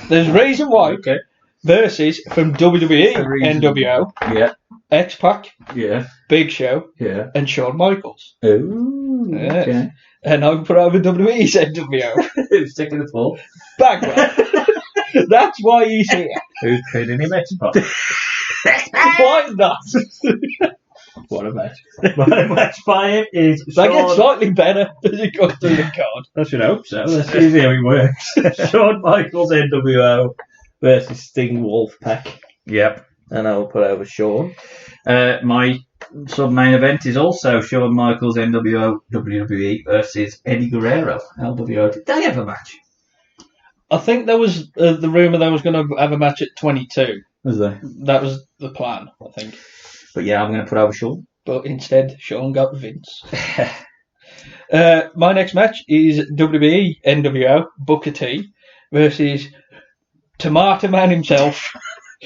Speaker 2: There's a reason why.
Speaker 1: Okay.
Speaker 2: Versus from WWE NWO,
Speaker 1: Yeah,
Speaker 2: X-Pac,
Speaker 1: yeah,
Speaker 2: Big Show,
Speaker 1: yeah.
Speaker 2: and Shawn Michaels.
Speaker 1: Ooh,
Speaker 2: Yes.
Speaker 1: okay.
Speaker 2: And I put over WWE's NWO,
Speaker 1: Who's taking the fall?
Speaker 2: Bagwell. That's why he's here.
Speaker 1: Who's pinning him X-Pac?
Speaker 2: Why not?
Speaker 1: What a match.
Speaker 4: My match by him is
Speaker 2: They get
Speaker 4: Shawn.
Speaker 2: slightly better as it goes through the card.
Speaker 4: I should hope so. Let's see how he works. Shawn Michaels, NWO, versus Sting Wolfpack.
Speaker 1: Yep.
Speaker 4: And I'll put over Shawn.
Speaker 1: My sub-main event is also Shawn Michaels, NWO, WWE versus Eddie Guerrero, LWO. Did they have a match?
Speaker 2: I think there was the rumour they was going to have a match at 22.
Speaker 1: Was there?
Speaker 2: That was the plan, I think.
Speaker 1: But yeah, I'm going to put over Shawn.
Speaker 2: But instead, Shawn got Vince. My next match is WWE NWO Booker T versus Tomato Man himself,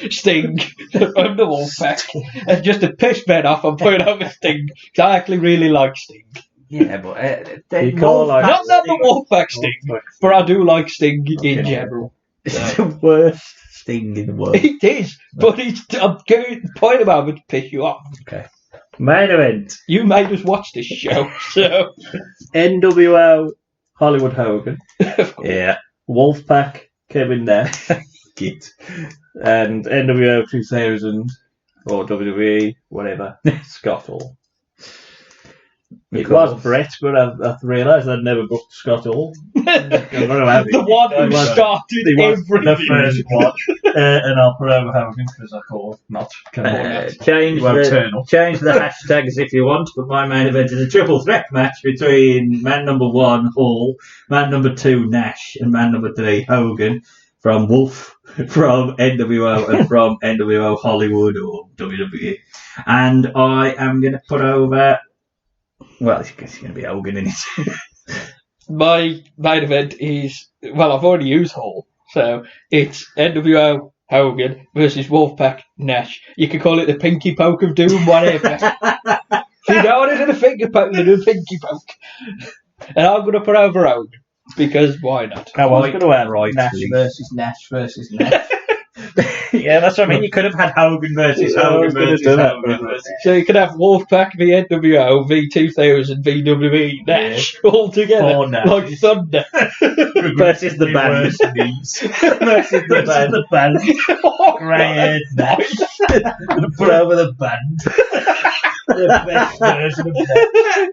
Speaker 2: Sting, from the Wolfpack. And just to piss Ben off, I'm putting over Sting, because I actually really like Sting.
Speaker 1: Yeah, but
Speaker 4: You call like
Speaker 2: Not the Wolfpack Sting, but I do like Sting in general.
Speaker 1: it's the worst Sting in the world.
Speaker 2: It is, but I'm going to point about it to piss you off.
Speaker 1: Okay.
Speaker 4: main event.
Speaker 2: You made us watch this show, so
Speaker 4: NWO Hollywood Hogan.
Speaker 2: of course.
Speaker 1: Yeah.
Speaker 4: Wolfpack Kevin Nash.
Speaker 1: Git.
Speaker 4: And NWO 2000 or WWE, whatever, Scott Hall. It was Brett, but I realised I'd never booked Scott Hall.
Speaker 2: The one who started
Speaker 4: He was the
Speaker 2: everything.
Speaker 4: first one. And I'll put over Hogan because I call not.
Speaker 1: Change
Speaker 4: He won't
Speaker 1: the
Speaker 4: turn up.
Speaker 1: hashtags if you want, but my main event is a triple threat match between man number 1, Hall, man number 2, Nash, and man number 3, Hogan, from Wolf, from NWO, and from NWO Hollywood or WWE. And I am going to put over... Well, it's going to be Hogan in it.
Speaker 2: My main event is, well, I've already used Hall, so it's NWO Hogan versus Wolfpack Nash. You could call it the pinky poke of doom, whatever. If you don't want to do the finger poke, you do the pinky poke. And I'm going to put over Hogan, because why not?
Speaker 4: I was going to add
Speaker 1: Right,
Speaker 4: Nash
Speaker 1: please.
Speaker 4: versus Nash versus Nash.
Speaker 1: Yeah, that's what I mean. You could have had Hogan versus Hogan versus Hogan.
Speaker 2: So you could have Wolfpack v NWO v 2000 VWE Nash all together
Speaker 4: 4 Nashes.
Speaker 2: like thunder.
Speaker 1: Versus the band.
Speaker 4: Versus
Speaker 1: the band.
Speaker 4: the band.
Speaker 2: Oh,
Speaker 4: Grey-haired Nash. Put over the band. The best version of that.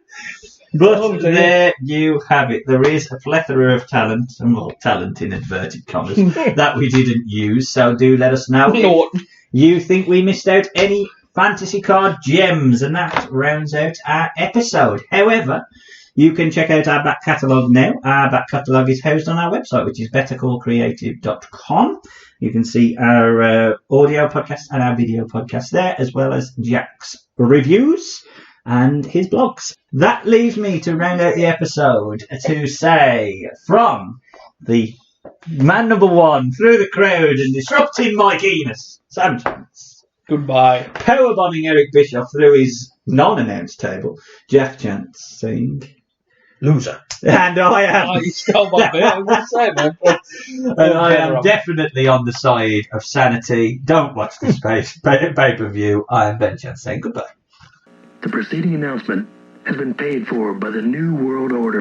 Speaker 1: But there you have it. There is a plethora of talent, and well, talent in inverted commas, that we didn't use. So do let us know if you think we missed out any fantasy card gems, and that rounds out our episode. However, you can check out our back catalogue now. Our back catalogue is housed on our website, which is bettercallcreative.com. You can see our audio podcast and our video podcast there, as well as Jack's reviews and his blogs. That leaves me to round out the episode to say, from the man number one through the crowd and disrupting Mike Enos, Sam Chance.
Speaker 2: Goodbye.
Speaker 1: Powerbombing Eric Bischoff through his non-announced table, Jack Chance saying,
Speaker 4: Loser.
Speaker 1: and I am...
Speaker 2: Oh, you stole my bit. I was going to say, man.
Speaker 1: And I am definitely on the side of sanity. Don't watch this pay-per-view. I am Ben Chance saying goodbye.
Speaker 3: The preceding announcement has been paid for by the New World Order.